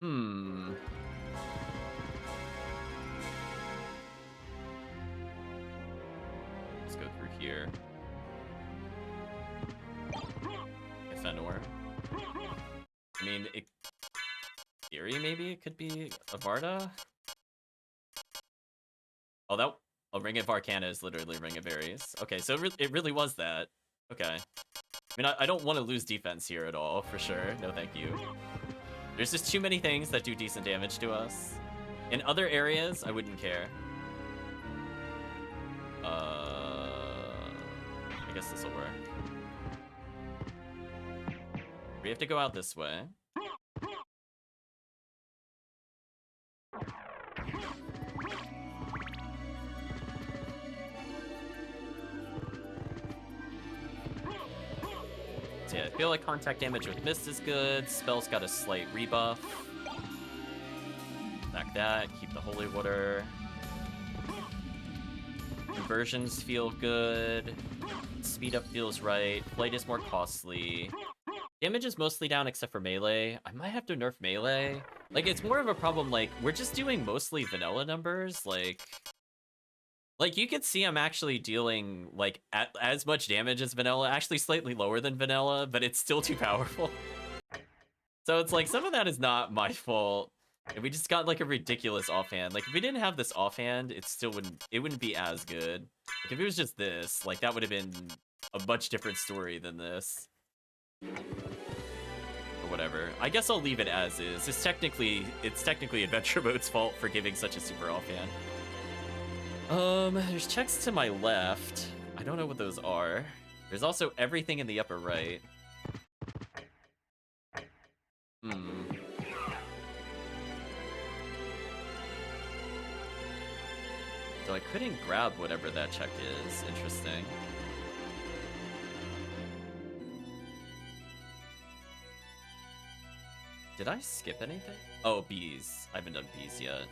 Hmm. Let's go through here. Fenor. I mean, theory maybe it could be a Varda. Oh, that. Oh, Ring of Arcana is literally Ring of Ares. Okay, so it really was that. Okay. I mean, I don't want to lose defense here at all, for sure. No, thank you. There's just too many things that do decent damage to us. In other areas, I wouldn't care. I guess this will work. We have to go out this way. So yeah, I feel like contact damage with Mist is good. Spell's got a slight rebuff. Back that, keep the Holy Water. Conversions feel good. Speed up feels right. Flight is more costly. Damage is mostly down except for melee. I might have to nerf melee. Like, it's more of a problem, like, we're just doing mostly vanilla numbers, like you can see I'm actually dealing, like, as much damage as vanilla, actually slightly lower than vanilla, but it's still too powerful. So it's like, some of that is not my fault. And we just got, like, a ridiculous offhand. Like, if we didn't have this offhand, it wouldn't be as good. Like, if it was just this, like, that would have been a much different story than this. Or whatever. I guess I'll leave it as is. It's technically Adventure Mode's fault for giving such a super offhand. There's checks to my left. I don't know what those are. There's also everything in the upper right. So I couldn't grab whatever that check is. Interesting. Did I skip anything? Oh, bees. I haven't done bees yet.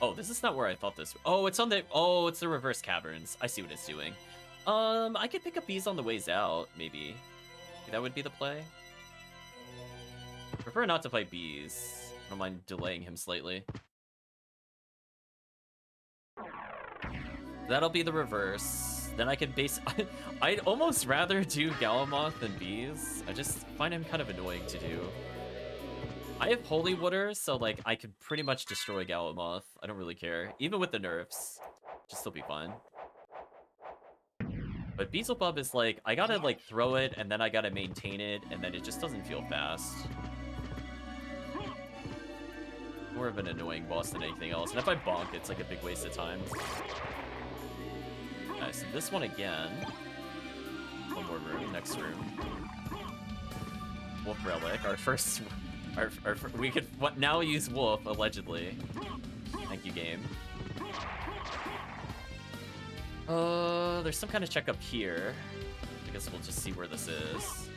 Oh, this is not where I thought this. Oh, it's on the. Oh, it's the reverse caverns. I see what it's doing. I could pick up bees on the ways out, maybe. That would be the play. Prefer not to fight bees. I don't mind delaying him slightly. That'll be the reverse. Then I could base... I'd almost rather do Galamoth than bees. I just find him kind of annoying to do. I have Holy Water, so like I could pretty much destroy Galamoth. I don't really care. Even with the nerfs. Just still be fine. But Beelzebub is like, I gotta like throw it, and then I gotta maintain it, and then it just doesn't feel fast. More of an annoying boss than anything else. And if I bonk, it's like a big waste of time. Alright, so this one again. One more room, next room. Wolf Relic, our first... we could now use Wolf, allegedly. Thank you, game. There's some kind of check up here. I guess we'll just see where this is.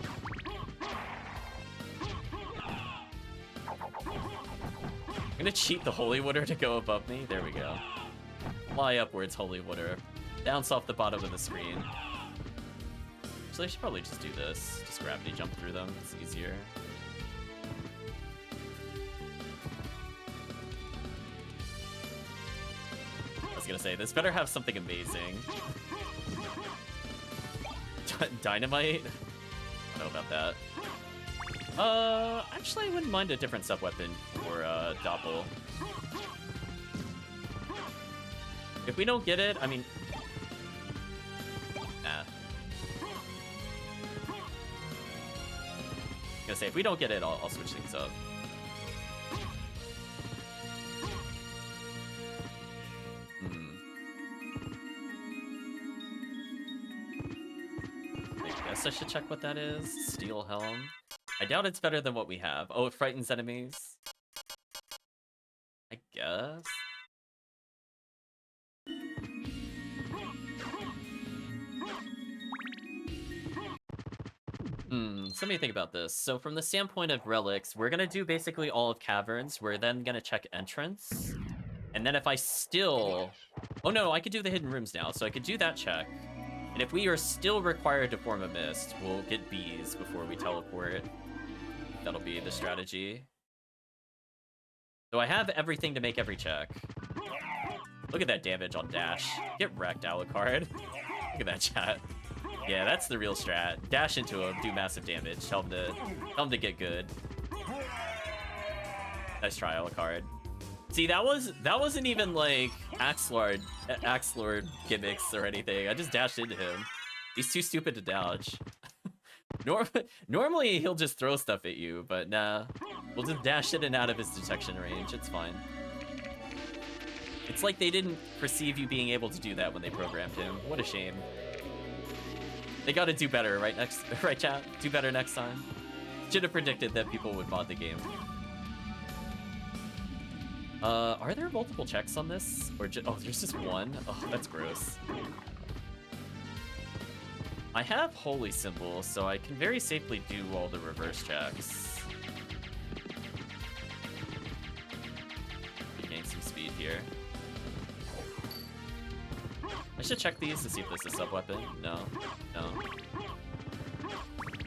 I'm gonna cheat the Holy Water to go above me. There we go. Fly upwards, Holy Water. Bounce off the bottom of the screen. Actually, I should probably just do this. Just gravity jump through them. It's easier. I was gonna say, this better have something amazing. Dynamite? I don't know about that. Actually, I wouldn't mind a different sub-weapon for, Doppel. If we don't get it, I mean... Nah. I was gonna say, if we don't get it, I'll switch things up. I guess I should check what that is. Steel Helm. I doubt it's better than what we have. Oh, it frightens enemies? I guess? So let me think about this. So from the standpoint of relics, we're gonna do basically all of caverns. We're then gonna check entrance. And then if I still... Oh no, I could do the hidden rooms now, so I could do that check. And if we are still required to form a mist, we'll get bees before we teleport. That'll be the strategy. So I have everything to make every check. Look at that damage on dash. Get wrecked, Alucard. Look at that chat. Yeah, that's the real strat. Dash into him, do massive damage. Tell him to get good. Nice try, Alucard. See, that wasn't even like Axelord gimmicks or anything. I just dashed into him. He's too stupid to dodge. Normally he'll just throw stuff at you, but nah. We'll just dash in and out of his detection range. It's fine. It's like they didn't perceive you being able to do that when they programmed him. What a shame. They gotta do better, right? Right, chat? Do better next time. Should have predicted that people would mod the game. Are there multiple checks on this? Or oh, there's just one? Oh, that's gross. I have Holy Symbol, so I can very safely do all the reverse checks. Gain some speed here. I should check these to see if this is a sub-weapon. No. No.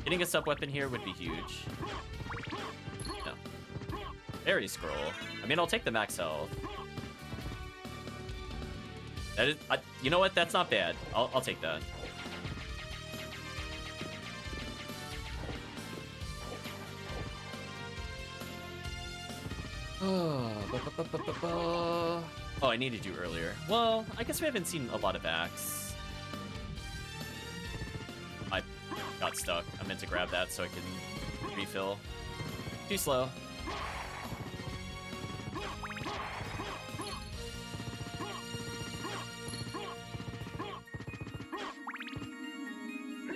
Getting a sub-weapon here would be huge. No. Fairy Scroll. I mean, I'll take the max health. That is... you know what? That's not bad. I'll take that. Oh, I needed you earlier. Well, I guess we haven't seen a lot of Axe. I got stuck. I meant to grab that so I can refill. Too slow.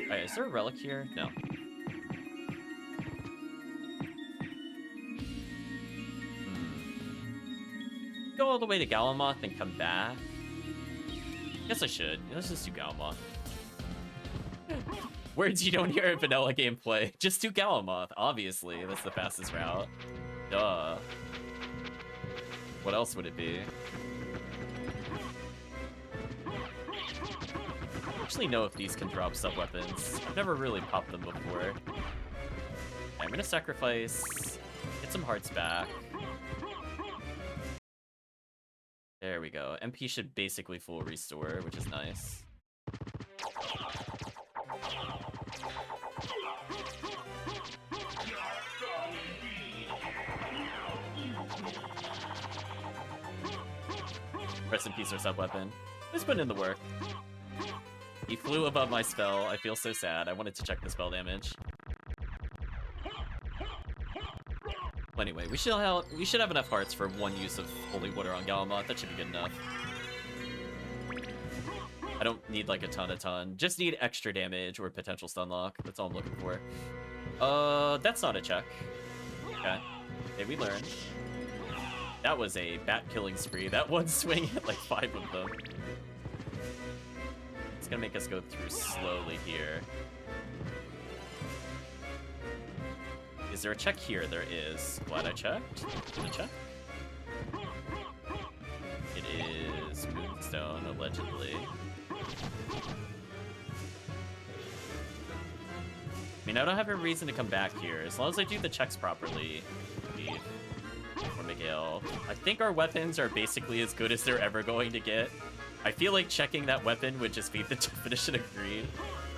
Alright, is there a relic here? No. Go all the way to Galamoth and come back? Guess I should. Let's just do Galamoth. Words you don't hear in vanilla gameplay. Just do Galamoth, obviously. That's the fastest route. Duh. What else would it be? actually know if these can drop sub-weapons. I've never really popped them before. Okay, I'm gonna sacrifice, get some hearts back. There we go. MP should basically full restore, which is nice. Rest in peace, our sub-weapon. Let's put in the work. He flew above my spell. I feel so sad. I wanted to check the spell damage. Well, anyway, we should have enough hearts for one use of Holy Water on Galamoth. That should be good enough. I don't need like a ton. Just need extra damage or potential stun lock. That's all I'm looking for. That's not a check. Okay. Okay, we learned. That was a bat killing spree. That one swing hit like 5 of them. It's gonna make us go through slowly here. Is there a check here? There is. Glad I checked. Did I check? It is Moonstone, allegedly. I mean, I don't have a reason to come back here. As long as I do the checks properly. For Miguel. I think our weapons are basically as good as they're ever going to get. I feel like checking that weapon would just beat the definition of green.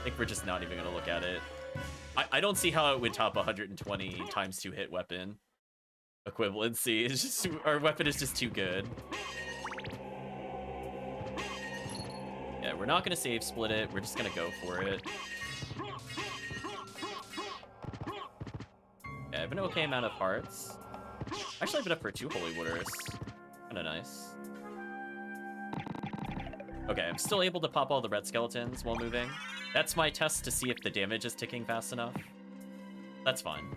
I think we're just not even gonna look at it. I don't see how it would top 120 times 2 hit weapon equivalency. It's just, our weapon is just too good. Yeah, we're not gonna save split it. We're just gonna go for it. Yeah, I have an okay amount of hearts. Actually, I've been up for 2 Holy Waters. Kinda nice. Okay, I'm still able to pop all the red skeletons while moving. That's my test to see if the damage is ticking fast enough. That's fine.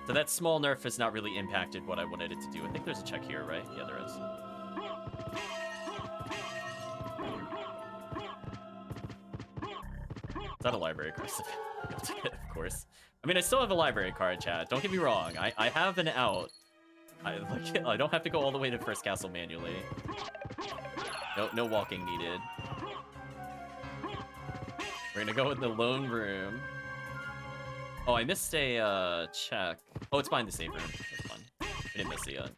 So that small nerf has not really impacted what I wanted it to do. I think there's a check here, right? Yeah, there is. Is that a library card? Of course. I mean, I still have a library card, chat. Don't get me wrong. I have an out. I don't have to go all the way to First Castle manually. No walking needed. We're gonna go in the lone room. Oh, I missed a check. Oh, it's behind the save room. That's fun. I didn't miss it yet.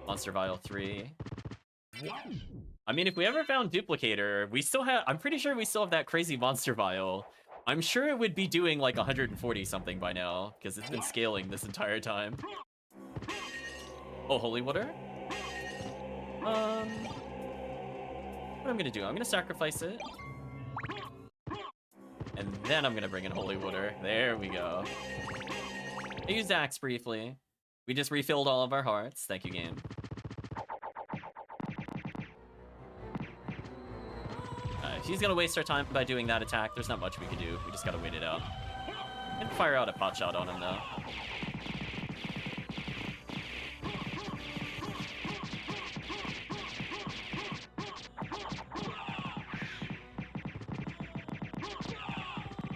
Monster Vial 3. I mean, if we ever found Duplicator, we still have... I'm pretty sure we still have that crazy Monster Vial. I'm sure it would be doing like 140 something by now, because it's been scaling this entire time. Oh, Holy Water? What I'm gonna do, I'm gonna sacrifice it. And then I'm gonna bring in Holy Water. There we go. I used Axe briefly. We just refilled all of our hearts. Thank you, game. If he's gonna waste our time by doing that attack, there's not much we can do. We just gotta wait it out. And fire out a pot shot on him, though.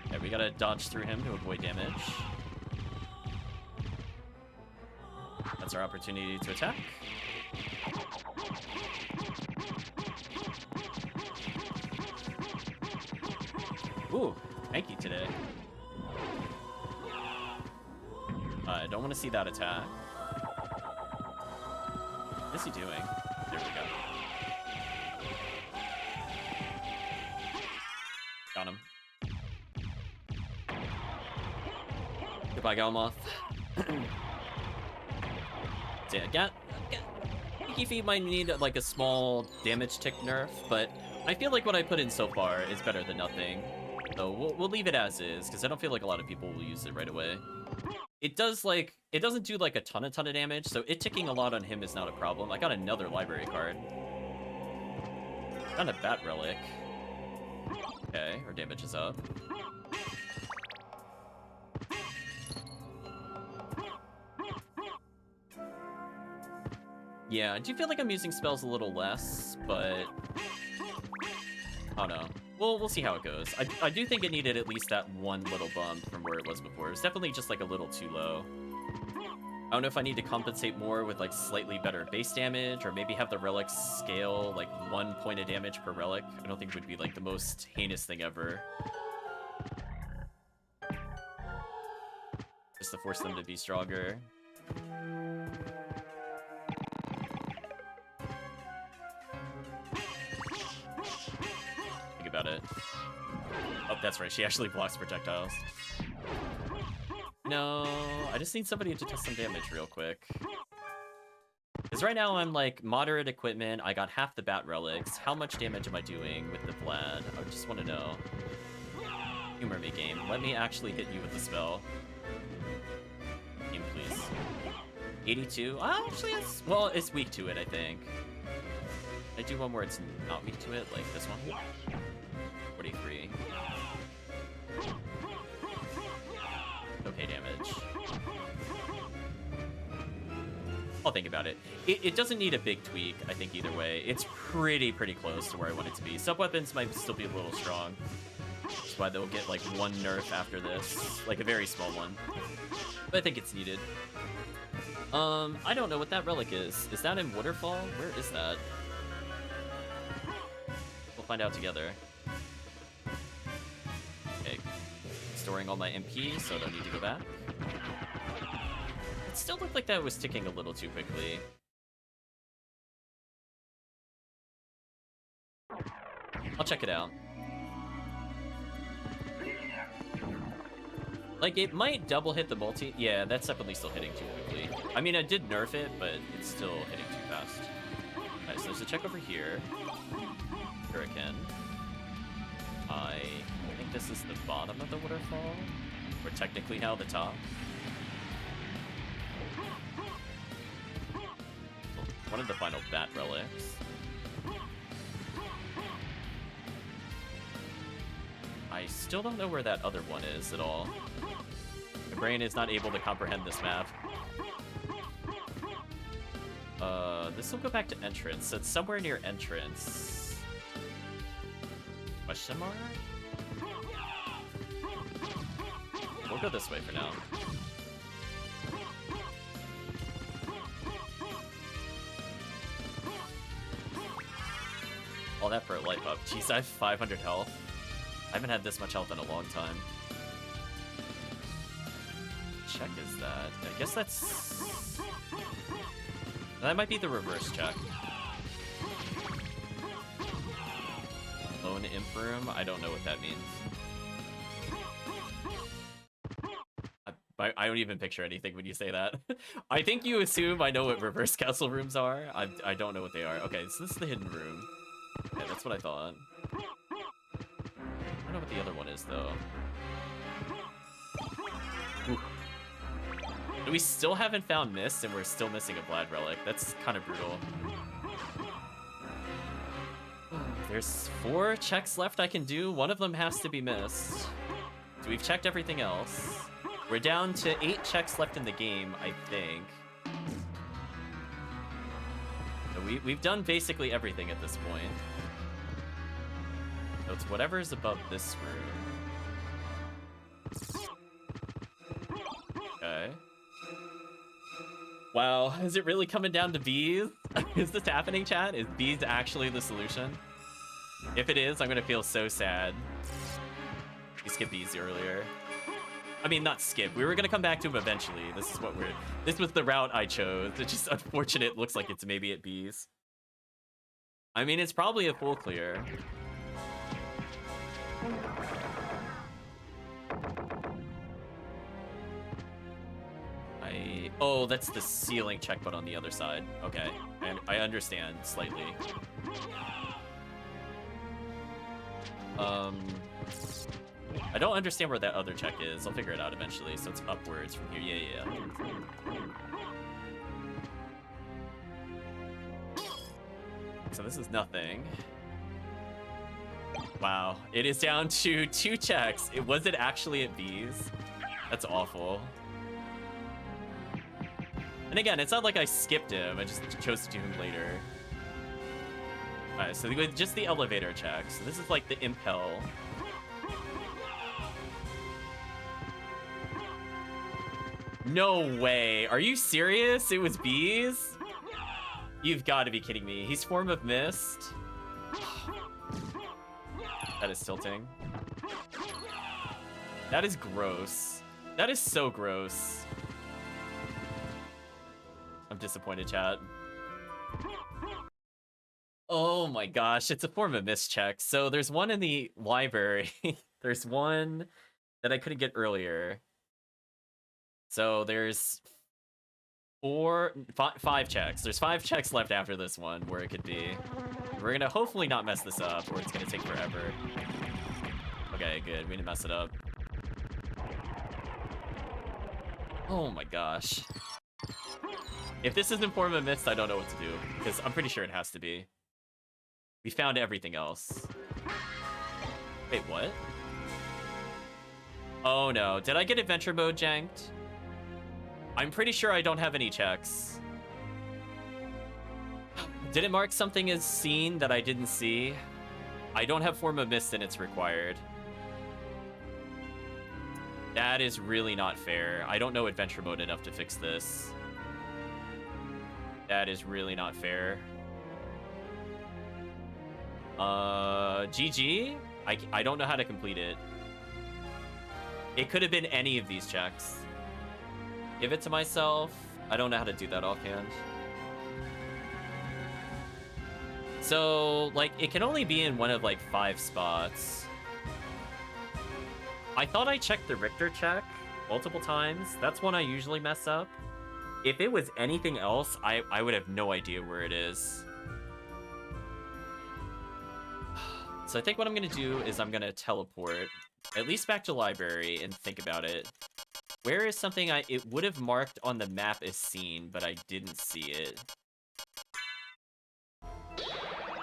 Okay, we gotta dodge through him to avoid damage. That's our opportunity to attack. Ooh, tanky today. I don't want to see that attack. What is he doing? There we go. Got him. Goodbye, Galmoth. So yeah, Geeky Feet might need like a small damage tick nerf, but I feel like what I put in so far is better than nothing. So we'll leave it as is, because I don't feel like a lot of people will use it right away. It does like, it doesn't do like a ton of damage, so it ticking a lot on him is not a problem. I got another library card. Got a Bat Relic. Okay, our damage is up. Yeah, I do feel like I'm using spells a little less, but I don't know. We'll see how it goes. I do think it needed at least that one little bump from where it was before. It was definitely just like a little too low. I don't know if I need to compensate more with like slightly better base damage, or maybe have the relics scale like 1 point of damage per relic. I don't think it would be like the most heinous thing ever. Just to force them to be stronger. Think about it. Oh, that's right, she actually blocks projectiles. No, I just need somebody to test some damage real quick. Because right now I'm like moderate equipment, I got half the bat relics. How much damage am I doing with the Vlad? I just want to know. Humor me, game. Let me actually hit you with the spell. Game, please. 82? Actually, it's... Well, it's weak to it, I think. I do one where it's not weak to it, like this one. 43. Okay, damage. I'll think about it. It doesn't need a big tweak, I think, either way. It's pretty close to where I want it to be. Sub-weapons might still be a little strong. That's why they'll get, like, one nerf after this. Like, a very small one. But I think it's needed. I don't know what that relic is. Is that in Waterfall? Where is that? We'll find out together. Okay. Storing all my MP, so I don't need to go back. It still looked like that was ticking a little too quickly. I'll check it out. Like, it might double hit the multi. Yeah, that's definitely still hitting too quickly. I mean, I did nerf it, but it's still hitting too fast. Alright, so there's a check over here. Hurricane. I think this is the bottom of the waterfall. Or technically now the top. One of the final bat relics. I still don't know where that other one is at all. My brain is not able to comprehend this map. This will go back to entrance. So it's somewhere near entrance. Question mark? We'll go this way for now. All that for a life up. Jeez, I have 500 health. I haven't had this much health in a long time. Check is that? I guess that's... That might be the reverse check. Lone Imp Room? I don't know what that means. I don't even picture anything when you say that. I think you assume I know what reverse castle rooms are. I don't know what they are. Okay, so this is the hidden room. Okay, that's what I thought. I don't know what the other one is, though. Ooh. And we still haven't found Mist, and we're still missing a Vlad relic. That's kind of brutal. There's 4 checks left I can do. One of them has to be missed. So we've checked everything else. We're down to 8 checks left in the game, I think. So we've done basically everything at this point. So it's whatever's above this room. Okay. Wow, is it really coming down to bees? Is this happening, chat? Is bees actually the solution? If it is, I'm gonna feel so sad. We skipped bees earlier. I mean, not skip. We were gonna come back to him eventually. This was the route I chose. It's just unfortunate. Looks like it's maybe at bees. I mean, it's probably a full clear. Oh, that's the ceiling check, but on the other side. Okay, and I understand slightly. I don't understand where that other check is. I'll figure it out eventually. So it's upwards from here. Yeah. So this is nothing. Wow, it is down to 2 checks. Was it actually at bees? That's awful. And again, it's not like I skipped him. I just chose to do him later. Alright, so with just the elevator check. So this is like the impel. No way. Are you serious? It was bees? You've got to be kidding me. He's Form of Mist. That is tilting. That is gross. That is so gross. I'm disappointed, chat. Oh my gosh, it's a Form of Mist check. So there's one in the library. There's one that I couldn't get earlier. So there's five checks. There's 5 checks left after this one where it could be. We're gonna hopefully not mess this up, or it's gonna take forever. Okay, good. We didn't mess it up. Oh my gosh. If this isn't Form of Mist, I don't know what to do, because I'm pretty sure it has to be. We found everything else. Wait, what? Oh no, did I get Adventure Mode janked? I'm pretty sure I don't have any checks. Did it mark something as seen that I didn't see? I don't have Form of Mist and it's required. That is really not fair. I don't know Adventure Mode enough to fix this. That is really not fair. GG? I don't know how to complete it. It could have been any of these checks. Give it to myself. I don't know how to do that offhand. So, like, it can only be in one of, like, 5 spots. I thought I checked the Richter check multiple times. That's one I usually mess up. If it was anything else, I would have no idea where it is. So I think what I'm going to do is I'm going to teleport, at least back to library, and think about it. Where is something it would have marked on the map as seen, but I didn't see it?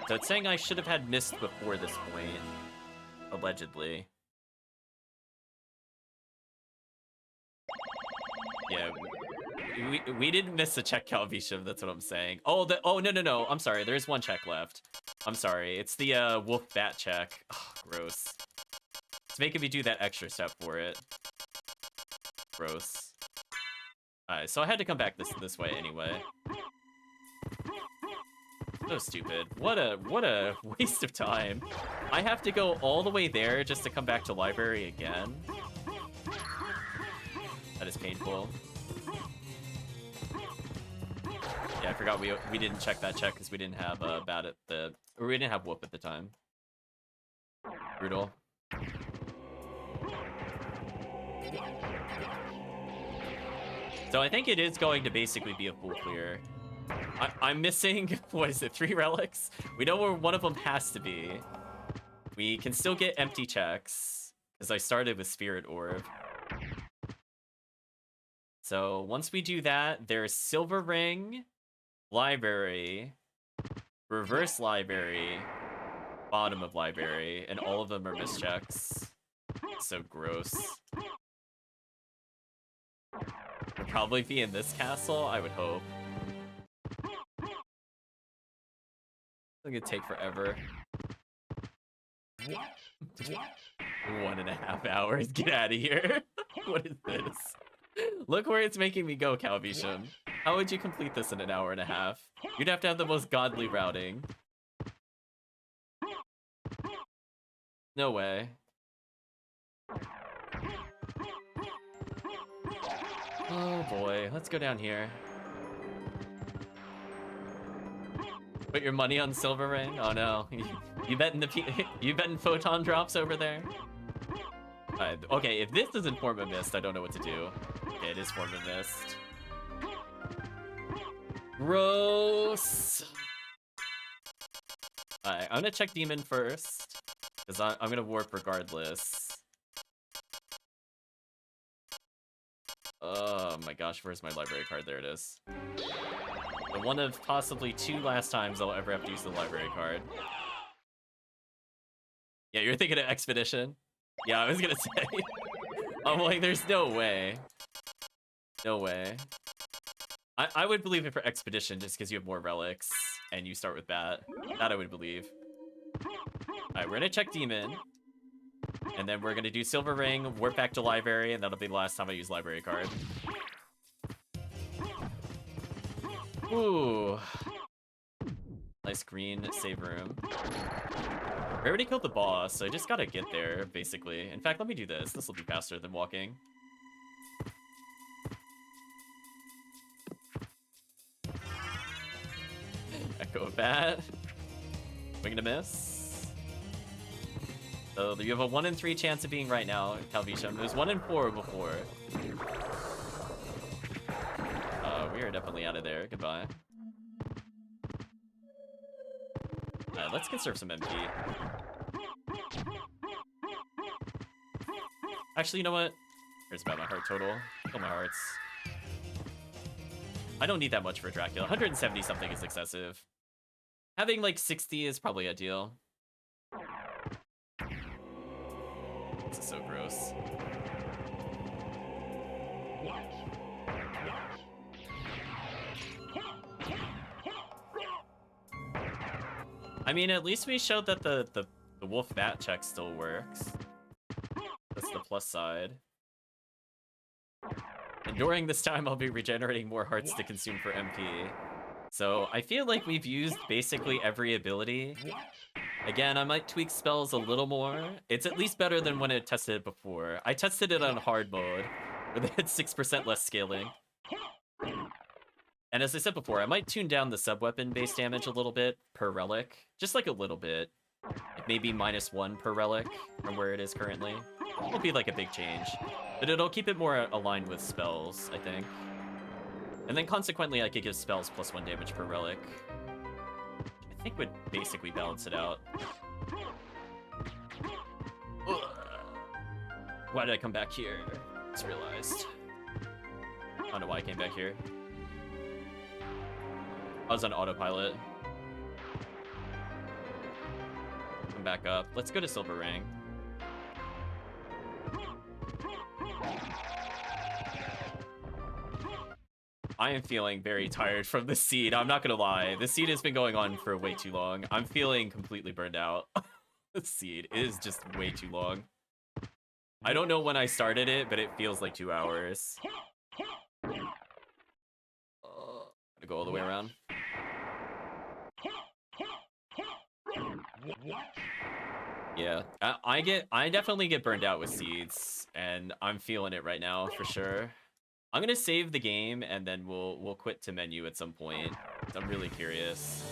So it's saying I should have had mist before this point, allegedly. Yeah, we didn't miss a check, Calvisham, that's what I'm saying. Oh, no. I'm sorry, there's 1 check left. I'm sorry, it's the wolf bat check. Oh, gross. It's making me do that extra step for it. Gross. Alright, so I had to come back this way anyway. So stupid. What a waste of time. I have to go all the way there just to come back to library again. That is painful. Yeah, I forgot we didn't check that check because we didn't have we didn't have whoop at the time. Brutal. So I think it is going to basically be a full clear. I'm missing, what is it, 3 relics? We know where one of them has to be. We can still get empty checks, because I started with Spirit Orb. So once we do that, there's Silver Ring, Library, Reverse Library, Bottom of Library, and all of them are mischecks. So gross. Would probably be in this castle, I would hope. It's gonna take forever. 1.5 hours. Get out of here. What is this? Look where it's making me go, Calvisham. How would you complete this in 1.5 hours? You'd have to have the most godly routing. No way. Oh boy, let's go down here. Put your money on Silver Ring? Oh no. You betting photon drops over there? Okay, if this isn't Form of Mist, I don't know what to do. Okay, it is Form of Mist. Gross. Alright, I'm gonna check Demon first, because I'm gonna warp regardless. Oh my gosh, where's my library card? There it is. The one of possibly 2 last times I'll ever have to use the library card. Yeah, you're thinking of Expedition? Yeah, I was gonna say. I'm like, there's no way. No way. I would believe it for Expedition just because you have more relics and you start with Bat. That I would believe. Alright, we're gonna check Demon. And then we're gonna do Silver Ring, warp back to Library, and that'll be the last time I use Library card. Ooh. Nice green save room. I already killed the boss, so I just gotta get there, basically. In fact, let me do this. This will be faster than walking. Echo of Bat. Swing and a miss. So you have a 1 in 3 chance of being right now, Calvisham. It was 1 in 4 before. We are definitely out of there. Goodbye. Let's conserve some MP. Actually, you know what? Here's about my heart total. Kill my hearts. I don't need that much for Dracula. 170 something is excessive. Having like 60 is probably ideal. This is so gross. I mean, at least we showed that the wolf bat check still works. That's the plus side. And during this time, I'll be regenerating more hearts to consume for MP. So I feel like we've used basically every ability. Again, I might tweak spells a little more. It's at least better than when I tested it before. I tested it on hard mode, where they had 6% less scaling. And as I said before, I might tune down the sub-weapon base damage a little bit per relic. Just like a little bit. Like maybe -1 per relic from where it is currently. It won't be like a big change. But it'll keep it more aligned with spells, I think. And then consequently, I could give spells +1 damage per relic. I think would basically balance it out. Ugh. Why did I come back here? Just realized. I don't know why I came back here. I was on autopilot. Come back up. Let's go to Silver Ring. I am feeling very tired from the seed. I'm not gonna lie. The seed has been going on for way too long. I'm feeling completely burned out. The seed is just way too long. I don't know when I started it, but it feels like 2 hours. Gonna go all the way around. Yeah, I definitely get burned out with seeds, and I'm feeling it right now for sure. I'm gonna save the game and then we'll quit to menu at some point. I'm really curious.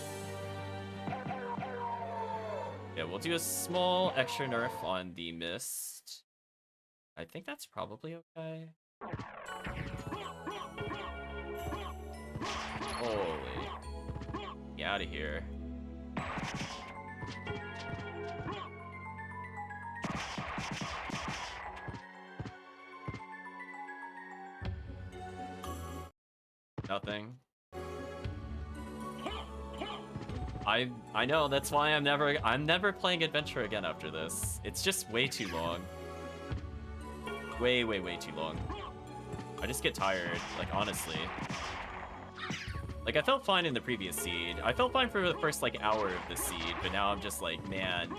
Yeah, we'll do a small extra nerf on the mist. I think that's probably okay. Holy. Get out of here. Nothing. I know, that's why I'm never playing Adventure again after this. It's just way too long. Way too long. I just get tired, like honestly. Like I felt fine in the previous seed. I felt fine for the first like hour of the seed, but now I'm just like, man,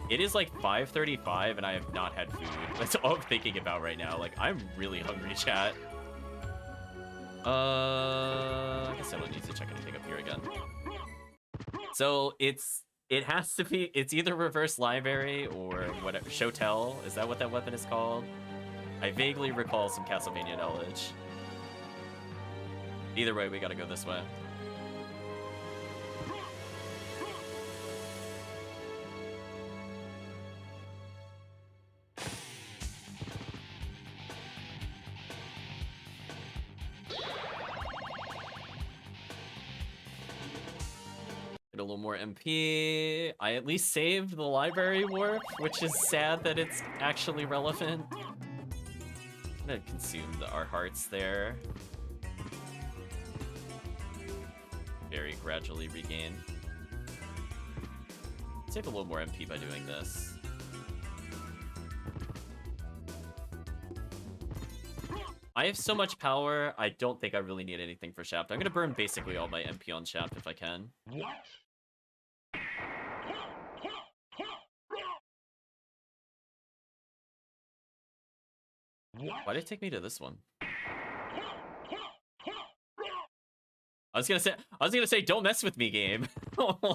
it is like 5:35 and I have not had food. That's all I'm thinking about right now. Like I'm really hungry, chat. I guess I don't need to check anything up here again. So it has to be, it's either reverse library or whatever. Show tell, is that what that weapon is called? I vaguely recall some Castlevania knowledge. Either way, we gotta go this way. A little more MP. I at least saved the library warp, which is sad that it's actually relevant. I'm gonna consume our hearts there. Very gradually regain. Save a little more MP by doing this. I have so much power, I don't think I really need anything for Shaft. I'm gonna burn basically all my MP on Shaft if I can. Why did it take me to this one? I was gonna say, don't mess with me, game.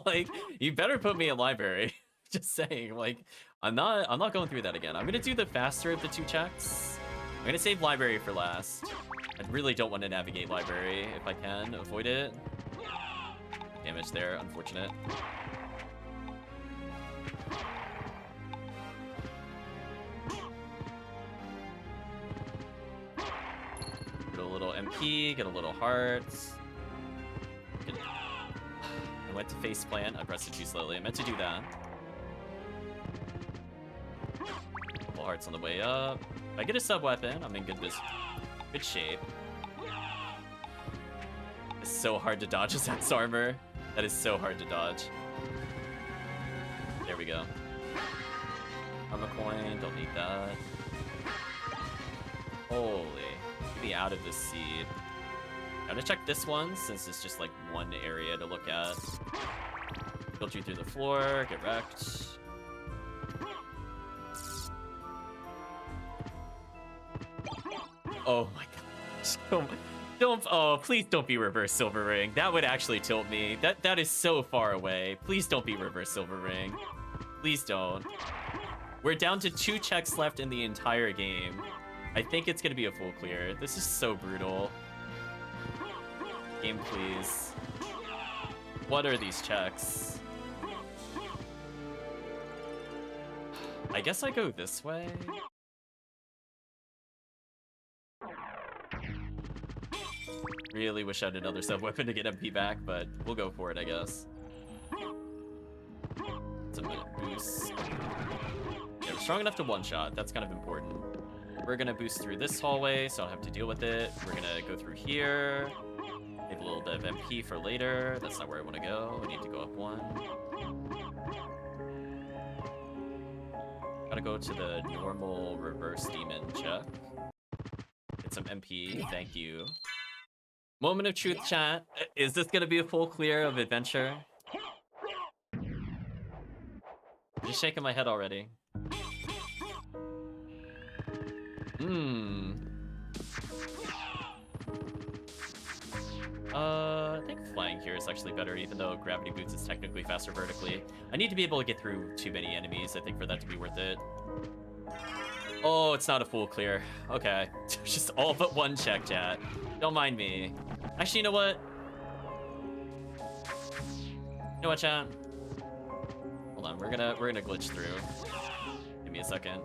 Like, you better put me in library. Just saying, like, I'm not going through that again. I'm gonna do the faster of the 2 checks. I'm gonna save library for last. I really don't want to navigate library if I can avoid it. Damage there, unfortunate. Get a little MP, get a little hearts. I went to face plant. I pressed it too slowly. I meant to do that. Couple hearts on the way up. If I get a sub weapon, I'm in good shape. It's so hard to dodge Assassin's armor. That is so hard to dodge. There we go. Armor coin, don't need that. Holy, get me out of this seed. Gotta check this one since it's just like one area to look at. Filter you through the floor, get wrecked. Oh my gosh. Oh, please don't be reverse silver ring. That would actually tilt me. That is so far away. Please don't be reverse silver ring. Please don't. We're down to 2 checks left in the entire game. I think it's gonna be a full clear. This is so brutal. Game, please. What are these checks? I guess I go this way. Really wish I had another sub weapon to get MP back, but we'll go for it, I guess. It's a minute boost. Yeah, we're strong enough to one-shot. That's kind of important. We're gonna boost through this hallway, so I don't have to deal with it. We're gonna go through here. Save a little bit of MP for later. That's not where I want to go. I need to go up 1. Gotta go to the normal reverse demon check. Get some MP. Thank you. Moment of truth, chat. Is this gonna be a full clear of adventure? I'm just shaking my head already. I think flying here is actually better, even though gravity boots is technically faster vertically. I need to be able to get through too many enemies, I think, for that to be worth it. Oh, it's not a full clear. Okay. Just all but 1 check, chat. Don't mind me. Actually, you know what? You know what, chat? Hold on, we're gonna glitch through. Give me a second.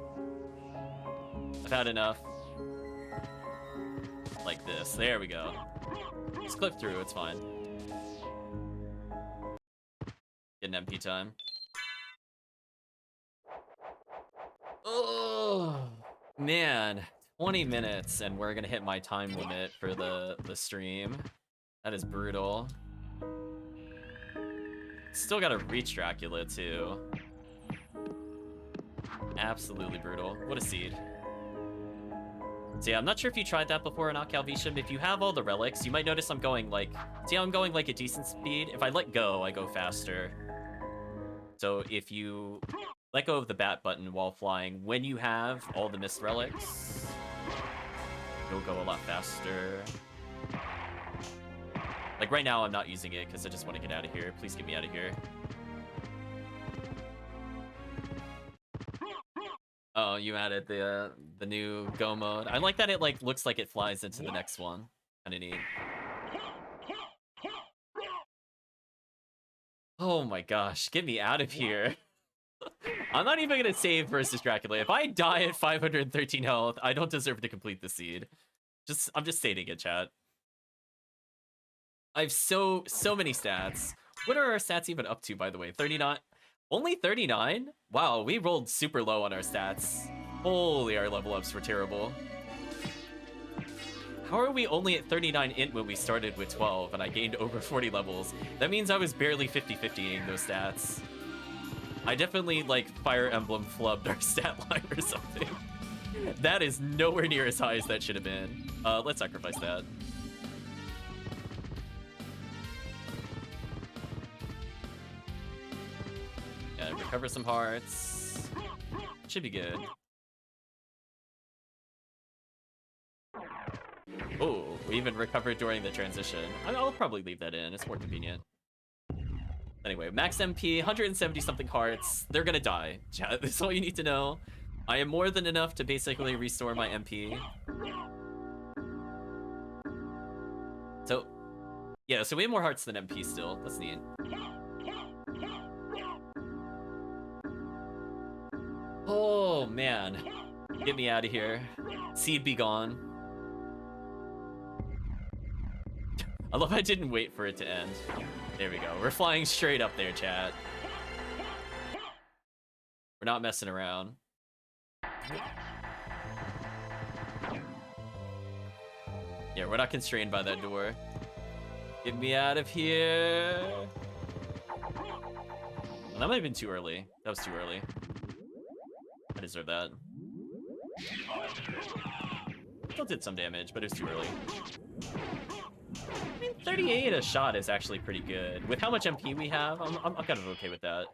I've had enough. Like this. There we go. Just clip through, it's fine. Get an MP time. Oh man, 20 minutes and we're gonna hit my time limit for the stream. That is brutal. Still gotta reach Dracula too. Absolutely brutal. What a seed. So yeah, I'm not sure if you tried that before or not, Calvisham. If you have all the relics, you might notice I'm going like... See how I'm going like a decent speed? If I let go, I go faster. So if you let go of the bat button while flying, when you have all the mist relics, you'll go a lot faster. Like right now, I'm not using it because I just want to get out of here. Please get me out of here. Oh, you added the new go mode. I like that it like looks like it flies into the next one. Kinda neat. Oh my gosh, get me out of here. I'm not even gonna save versus Dracula. If I die at 513 health, I don't deserve to complete the seed. I'm just stating it, chat. I have so many stats. What are our stats even up to, by the way? 39? Only 39? Wow, we rolled super low on our stats. Holy, our level ups were terrible. How are we only at 39 int when we started with 12 and I gained over 40 levels? That means I was barely 50-50ing those stats. I definitely, like, Fire Emblem flubbed our stat line or something. That is nowhere near as high as that should have been. Let's sacrifice that. Yeah, recover some hearts. Should be good. Oh, we even recovered during the transition. I'll probably leave that in. It's more convenient. Anyway, max MP, 170 something hearts. They're gonna die. Chat, that's all you need to know. I am more than enough to basically restore my MP. So, yeah, so we have more hearts than MP still. That's neat. Oh, man. Get me out of here. Seed be gone. I love I didn't wait for it to end. There we go. We're flying straight up there, chat. We're not messing around. Yeah, we're not constrained by that door. Get me out of here. Well, that might have been too early. That was too early. I deserve that. Still did some damage, but it was too early. I mean, 38 a shot is actually pretty good. With how much MP we have, I'm kind of okay with that.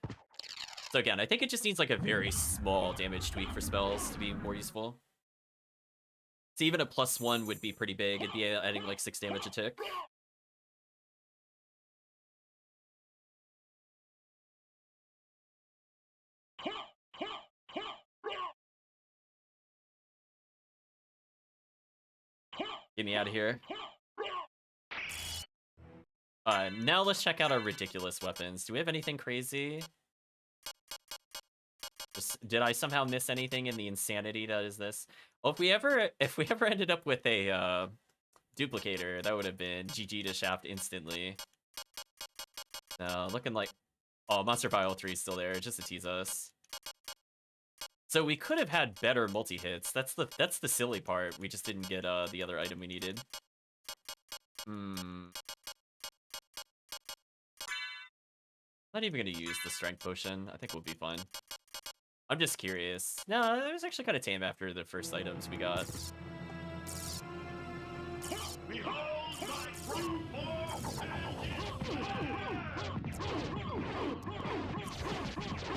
So again, I think it just needs like a very small damage tweak for spells to be more useful. So even a +1 would be pretty big. It'd be adding like 6 damage a tick. Get me out of here. Now let's check out our ridiculous weapons. Do we have anything crazy? Did I somehow miss anything in the insanity that is this? Well, if we ever ended up with a duplicator, that would have been GG to Shaft instantly. No, looking like Monster Bile 3 is still there, just to tease us. So we could have had better multi-hits. That's the silly part. We just didn't get the other item we needed. Not even gonna use the strength potion. I think we'll be fine. I'm just curious. No, it was actually kind of tame after the first items we got.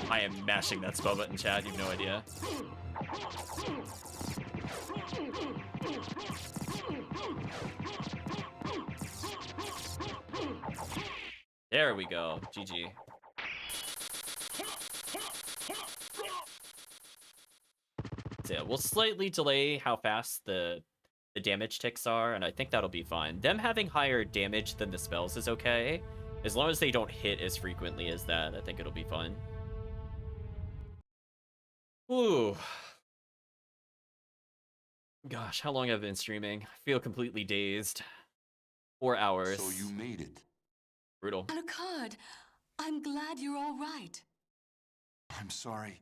I am mashing that spell button, chat. You have no idea. There we go. GG. So yeah, we'll slightly delay how fast the damage ticks are, and I think that'll be fine. Them having higher damage than the spells is okay. As long as they don't hit as frequently as that, I think it'll be fine. Ooh. Gosh, how long have I been streaming? I feel completely dazed. 4 hours. So you made it. Brutal. Alucard, I'm glad you're all right. I'm sorry.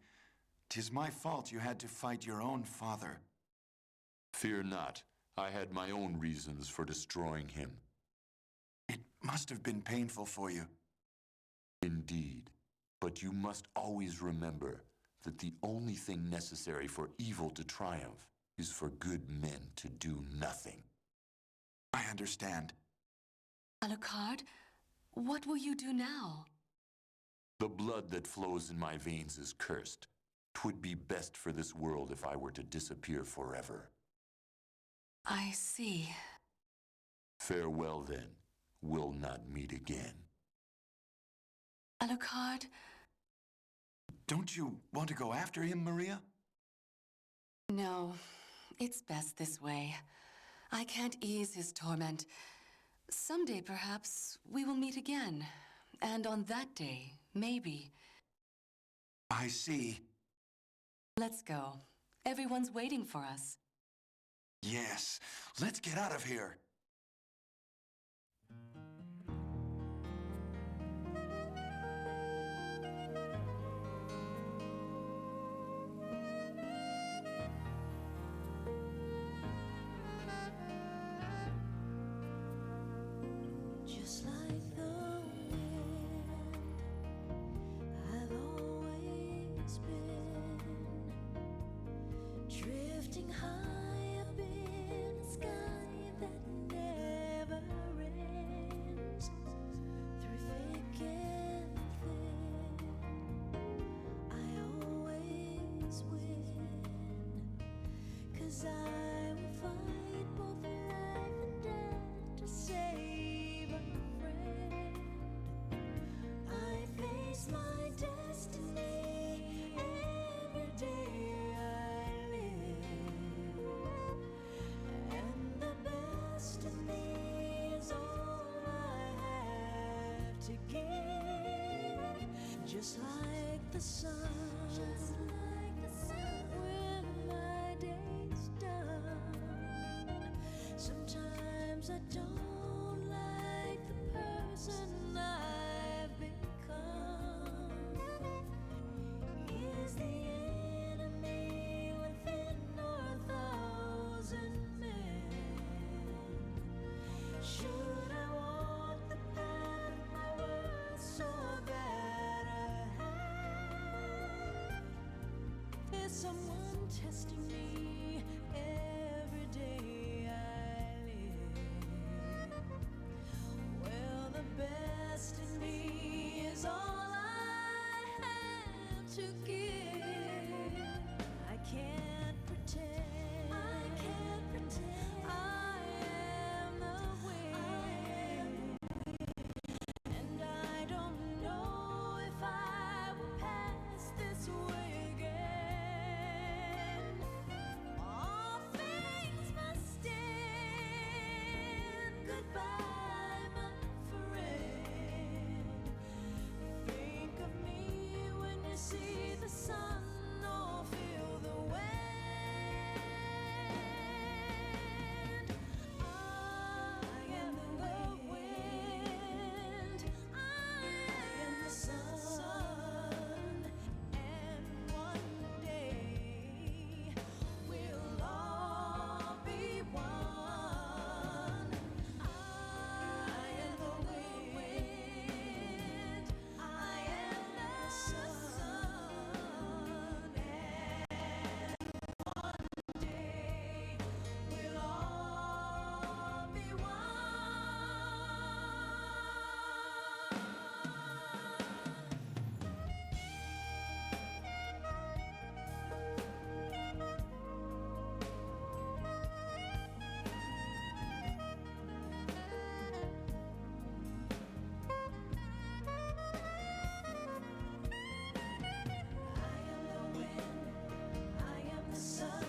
'Tis my fault you had to fight your own father. Fear not. I had my own reasons for destroying him. It must have been painful for you. Indeed. But you must always remember that the only thing necessary for evil to triumph is for good men to do nothing. I understand. Alucard, what will you do now? The blood that flows in my veins is cursed. 'Twould be best for this world if I were to disappear forever. I see. Farewell then. We'll not meet again. Alucard, Don't you want to go after him, Maria? no, it's best this way. I can't ease his torment. Someday, perhaps, we will meet again. And on that day, maybe. I see. Let's go. Everyone's waiting for us. Yes. Let's get out of here. Just like the wind, I've always been drifting high up in a sky that never ends. Through thick and thin, I always win, 'cause I will fight both light just like the sun. When my day's done, sometimes I don't like the person I've become. Is the enemy within our thousand men? Should I walk the path my words or better have? Is someone testing me every day I live? Well, the best in me is all I have to give. I can't pretend. I am the wind. And I don't know if I will pass this way again. All things must end. Goodbye, my friend. Think of me when you see the sun or feel the wind. I am the wind. I am the sun. And one day we'll all be one. I am the wind. I am the sun. And one day we'll all be one. I am the wind, I am the sun,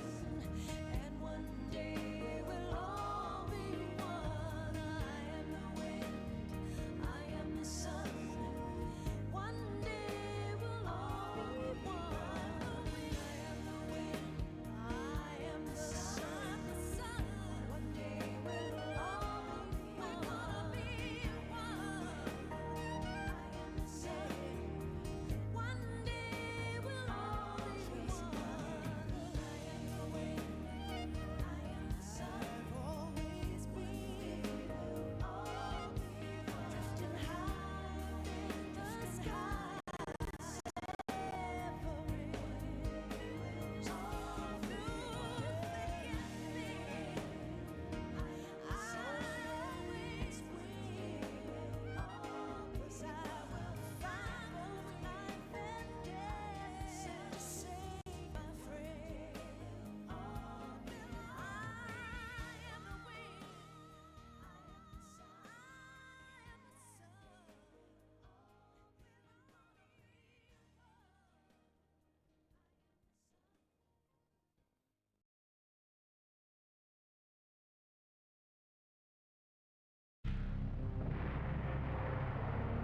and one day we'll all be one. I am the wind, I am the sun, one day we'll all be one. I am the wind, I am the sun, one day we'll all be one. I am the sun. One day we'll all be one. I am the wind, I am the sun. Always be, we'll all be one. Drifting high in the sky, severing all through thick and thin. I always will, always I will find both life and death to save my friend. I am the wind, I am the sun, I am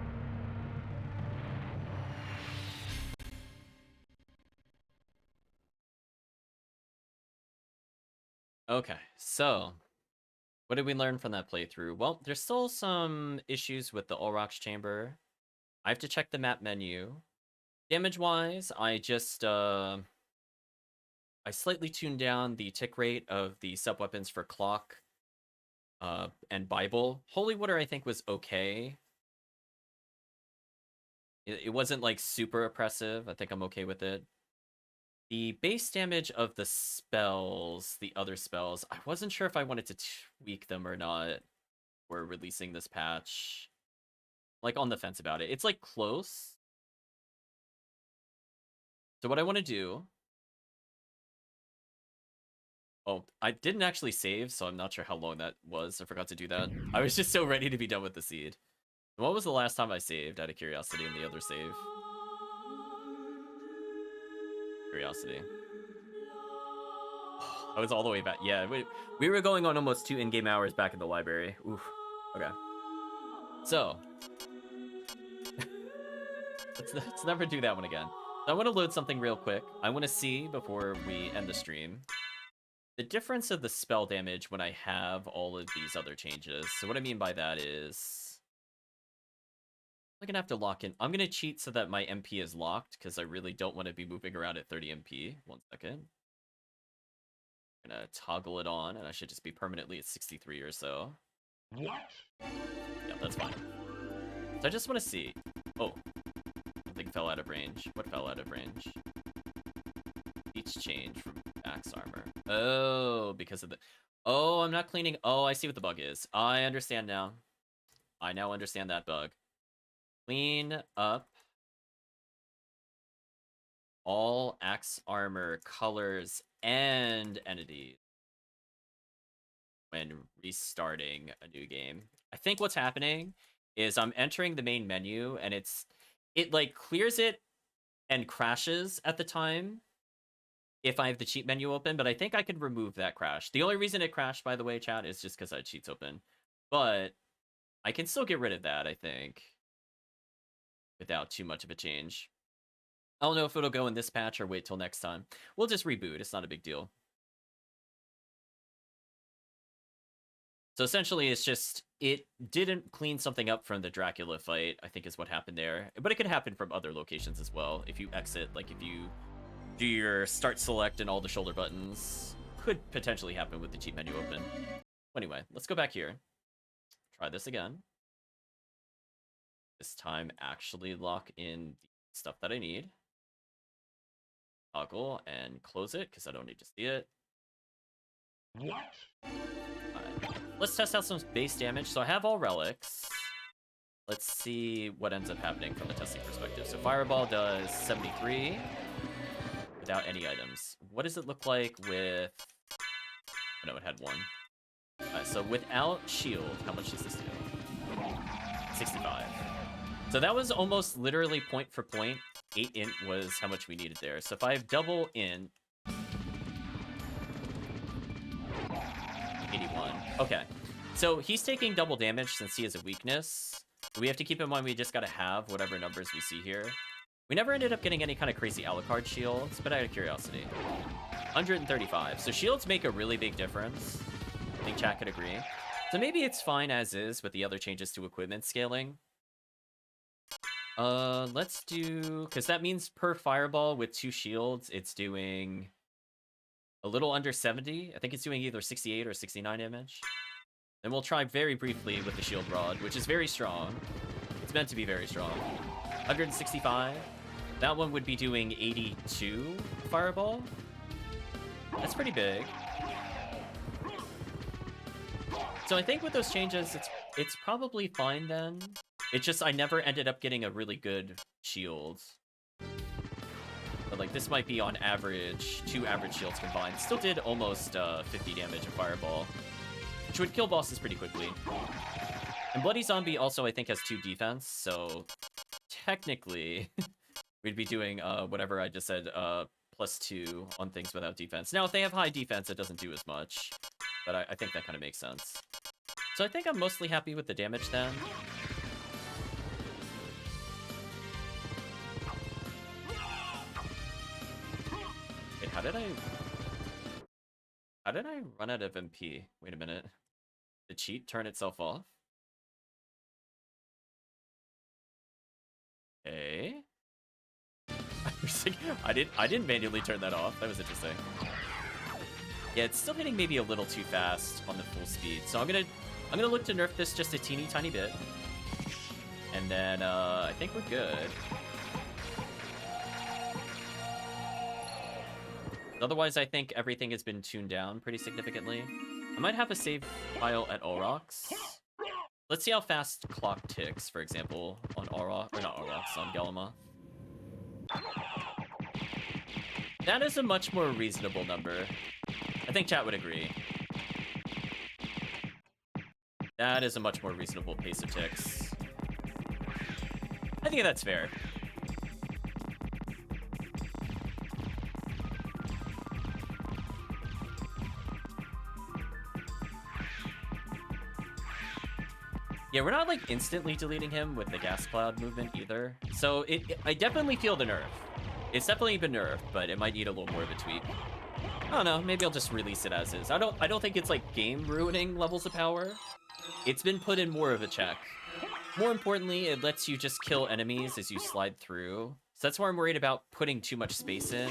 the Okay, so what did we learn from that playthrough? Well, there's still some issues with the Olrox chamber. I have to check the map menu. Damage-wise, I just I slightly tuned down the tick rate of the sub-weapons for Clock and Bible. Holy Water I think was okay. It wasn't like super oppressive. I think I'm okay with it. The base damage of the spells, the other spells, I wasn't sure if I wanted to tweak them or not. We're releasing this patch. Like, on the fence about it. It's, like, close. So what I want to do... Oh, I didn't actually save, so I'm not sure how long that was. I forgot to do that. I was just so ready to be done with the seed. What was the last time I saved, out of curiosity, in the other save? Curiosity. I was all the way back. Yeah, we were going on almost 2 in-game hours back in the library. Oof. Okay. So. Let's never do that one again. I want to load something real quick. I want to see, before we end the stream, the difference of the spell damage when I have all of these other changes. So what I mean by that is, I'm going to have to lock in. I'm going to cheat so that my MP is locked, because I really don't want to be moving around at 30 MP. 1 second. I'm going to toggle it on, and I should just be permanently at 63 or so. What? Yeah, that's fine. So I just want to see. Oh. Something fell out of range. What fell out of range? Each change from axe armor. Oh, because of the... Oh, I'm not cleaning... Oh, I see what the bug is. I understand now. I now understand that bug. Clean up all axe armor colors and entities when restarting a new game. I think what's happening is I'm entering the main menu, and it like clears it and crashes at the time if I have the cheat menu open, but I think I could remove that crash. The only reason it crashed, by the way, chat, is just because I had cheats open. But I can still get rid of that, I think, without too much of a change. I don't know if it'll go in this patch or wait till next time. We'll just reboot. It's not a big deal. So essentially, it's just, it didn't clean something up from the Dracula fight, I think is what happened there. But it could happen from other locations as well. If you exit, like if you do your start select and all the shoulder buttons, could potentially happen with the cheat menu open. Anyway, let's go back here. Try this again. This time, actually lock in the stuff that I need. Toggle and close it, because I don't need to see it. What? Let's test out some base damage. So I have all relics. Let's see what ends up happening from the testing perspective. So Fireball does 73 without any items. What does it look like with... Oh, no, it had 1. So without shield, how much does this do? 65. So that was almost literally point for point. 8 int was how much we needed there. So if I have double int... 81. Okay. So he's taking double damage since he has a weakness. We have to keep in mind we just gotta have whatever numbers we see here. We never ended up getting any kind of crazy Alucard shields, but out of curiosity. 135. So shields make a really big difference. I think chat could agree. So maybe it's fine as is with the other changes to equipment scaling. Let's do... Because that means per fireball with 2 shields, it's doing a little under 70. I think it's doing either 68 or 69 damage. Then we'll try very briefly with the shield rod, which is very strong. It's meant to be very strong. 165. That one would be doing 82 fireball. That's pretty big. So I think with those changes, it's probably fine then. It's just I never ended up getting a really good shield. But like this might be on average, 2 average shields combined. Still did almost 50 damage of fireball, which would kill bosses pretty quickly. And Bloody Zombie also I think has 2 defense, so technically we'd be doing whatever I just said, +2 on things without defense. Now if they have high defense, it doesn't do as much, but I think that kind of makes sense. So I think I'm mostly happy with the damage then. Wait, how did I run out of MP? Wait a minute. Did cheat turn itself off? Okay. I didn't manually turn that off. That was interesting. Yeah, it's still hitting maybe a little too fast on the full speed. So I'm gonna look to nerf this just a teeny tiny bit. And then I think we're good. Otherwise, I think everything has been tuned down pretty significantly. I might have a save file at Aurochs. Let's see how fast clock ticks, for example, on Auroch, or not Aurochs, on Galama. That is a much more reasonable number. I think chat would agree. That is a much more reasonable pace of ticks. I think that's fair. Yeah, we're not like instantly deleting him with the gas cloud movement either. So I definitely feel the nerf. It's definitely been nerfed, but it might need a little more of a tweak. I don't know, maybe I'll just release it as is. I don't think it's like game ruining levels of power. It's been put in more of a check. More importantly, it lets you just kill enemies as you slide through. So that's why I'm worried about putting too much space in.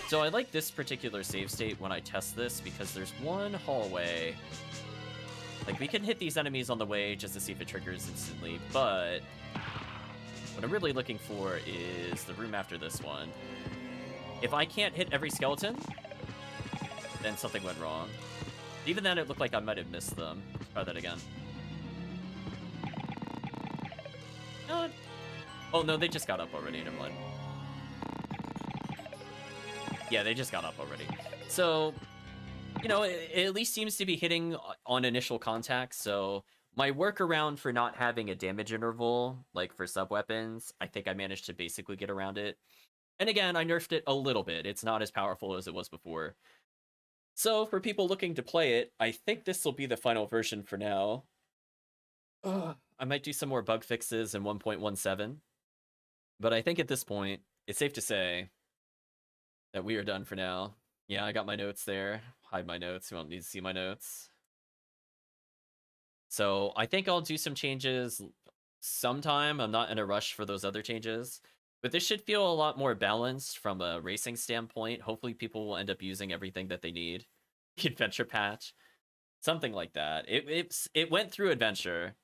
So I like this particular save state when I test this because there's one hallway. Like, we can hit these enemies on the way just to see if it triggers instantly, but what I'm really looking for is the room after this one. If I can't hit every skeleton, then something went wrong. Even then, it looked like I might have missed them. Let's try that again. Oh, no, they just got up already. Never mind. Yeah, they just got up already. So, you know, it at least seems to be hitting on initial contact. So my workaround for not having a damage interval, like for sub-weapons, I think I managed to basically get around it. And again, I nerfed it a little bit. It's not as powerful as it was before. So for people looking to play it, I think this will be the final version for now. I might do some more bug fixes in 1.17. But I think at this point, it's safe to say that we are done for now. Yeah, I got my notes there. Hide my notes. You won't need to see my notes. So I think I'll do some changes sometime. I'm not in a rush for those other changes. But this should feel a lot more balanced from a racing standpoint. Hopefully people will end up using everything that they need. The adventure patch. Something like that. It went through adventure.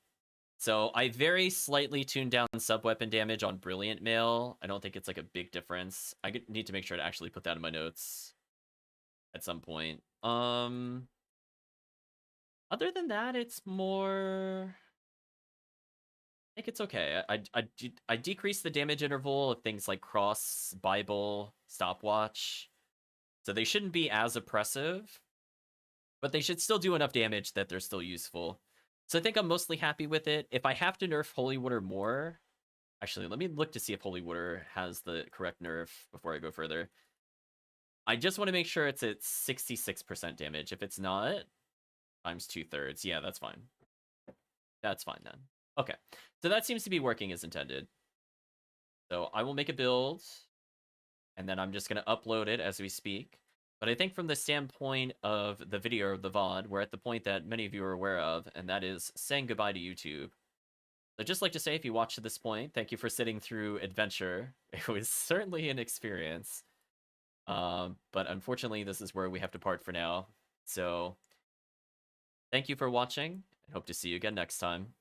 So I very slightly tuned down sub-weapon damage on Brilliant Mail. I don't think it's like a big difference. I need to make sure to actually put that in my notes at some point. Other than that, it's more... I think it's okay. I decreased the damage interval of things like Cross, Bible, Stopwatch. So they shouldn't be as oppressive, but they should still do enough damage that they're still useful. So I think I'm mostly happy with it. If I have to nerf Holy Water more... Actually, let me look to see if Holy Water has the correct nerf before I go further. I just want to make sure it's at 66% damage. If it's not, times 2/3. Yeah, that's fine. That's fine then. Okay, so that seems to be working as intended. So I will make a build, and then I'm just going to upload it as we speak. But I think from the standpoint of the video, the VOD, we're at the point that many of you are aware of, and that is saying goodbye to YouTube. I'd just like to say, if you watched to this point, thank you for sitting through Adventure. It was certainly an experience. But unfortunately, this is where we have to part for now. So, thank you for watching, and hope to see you again next time.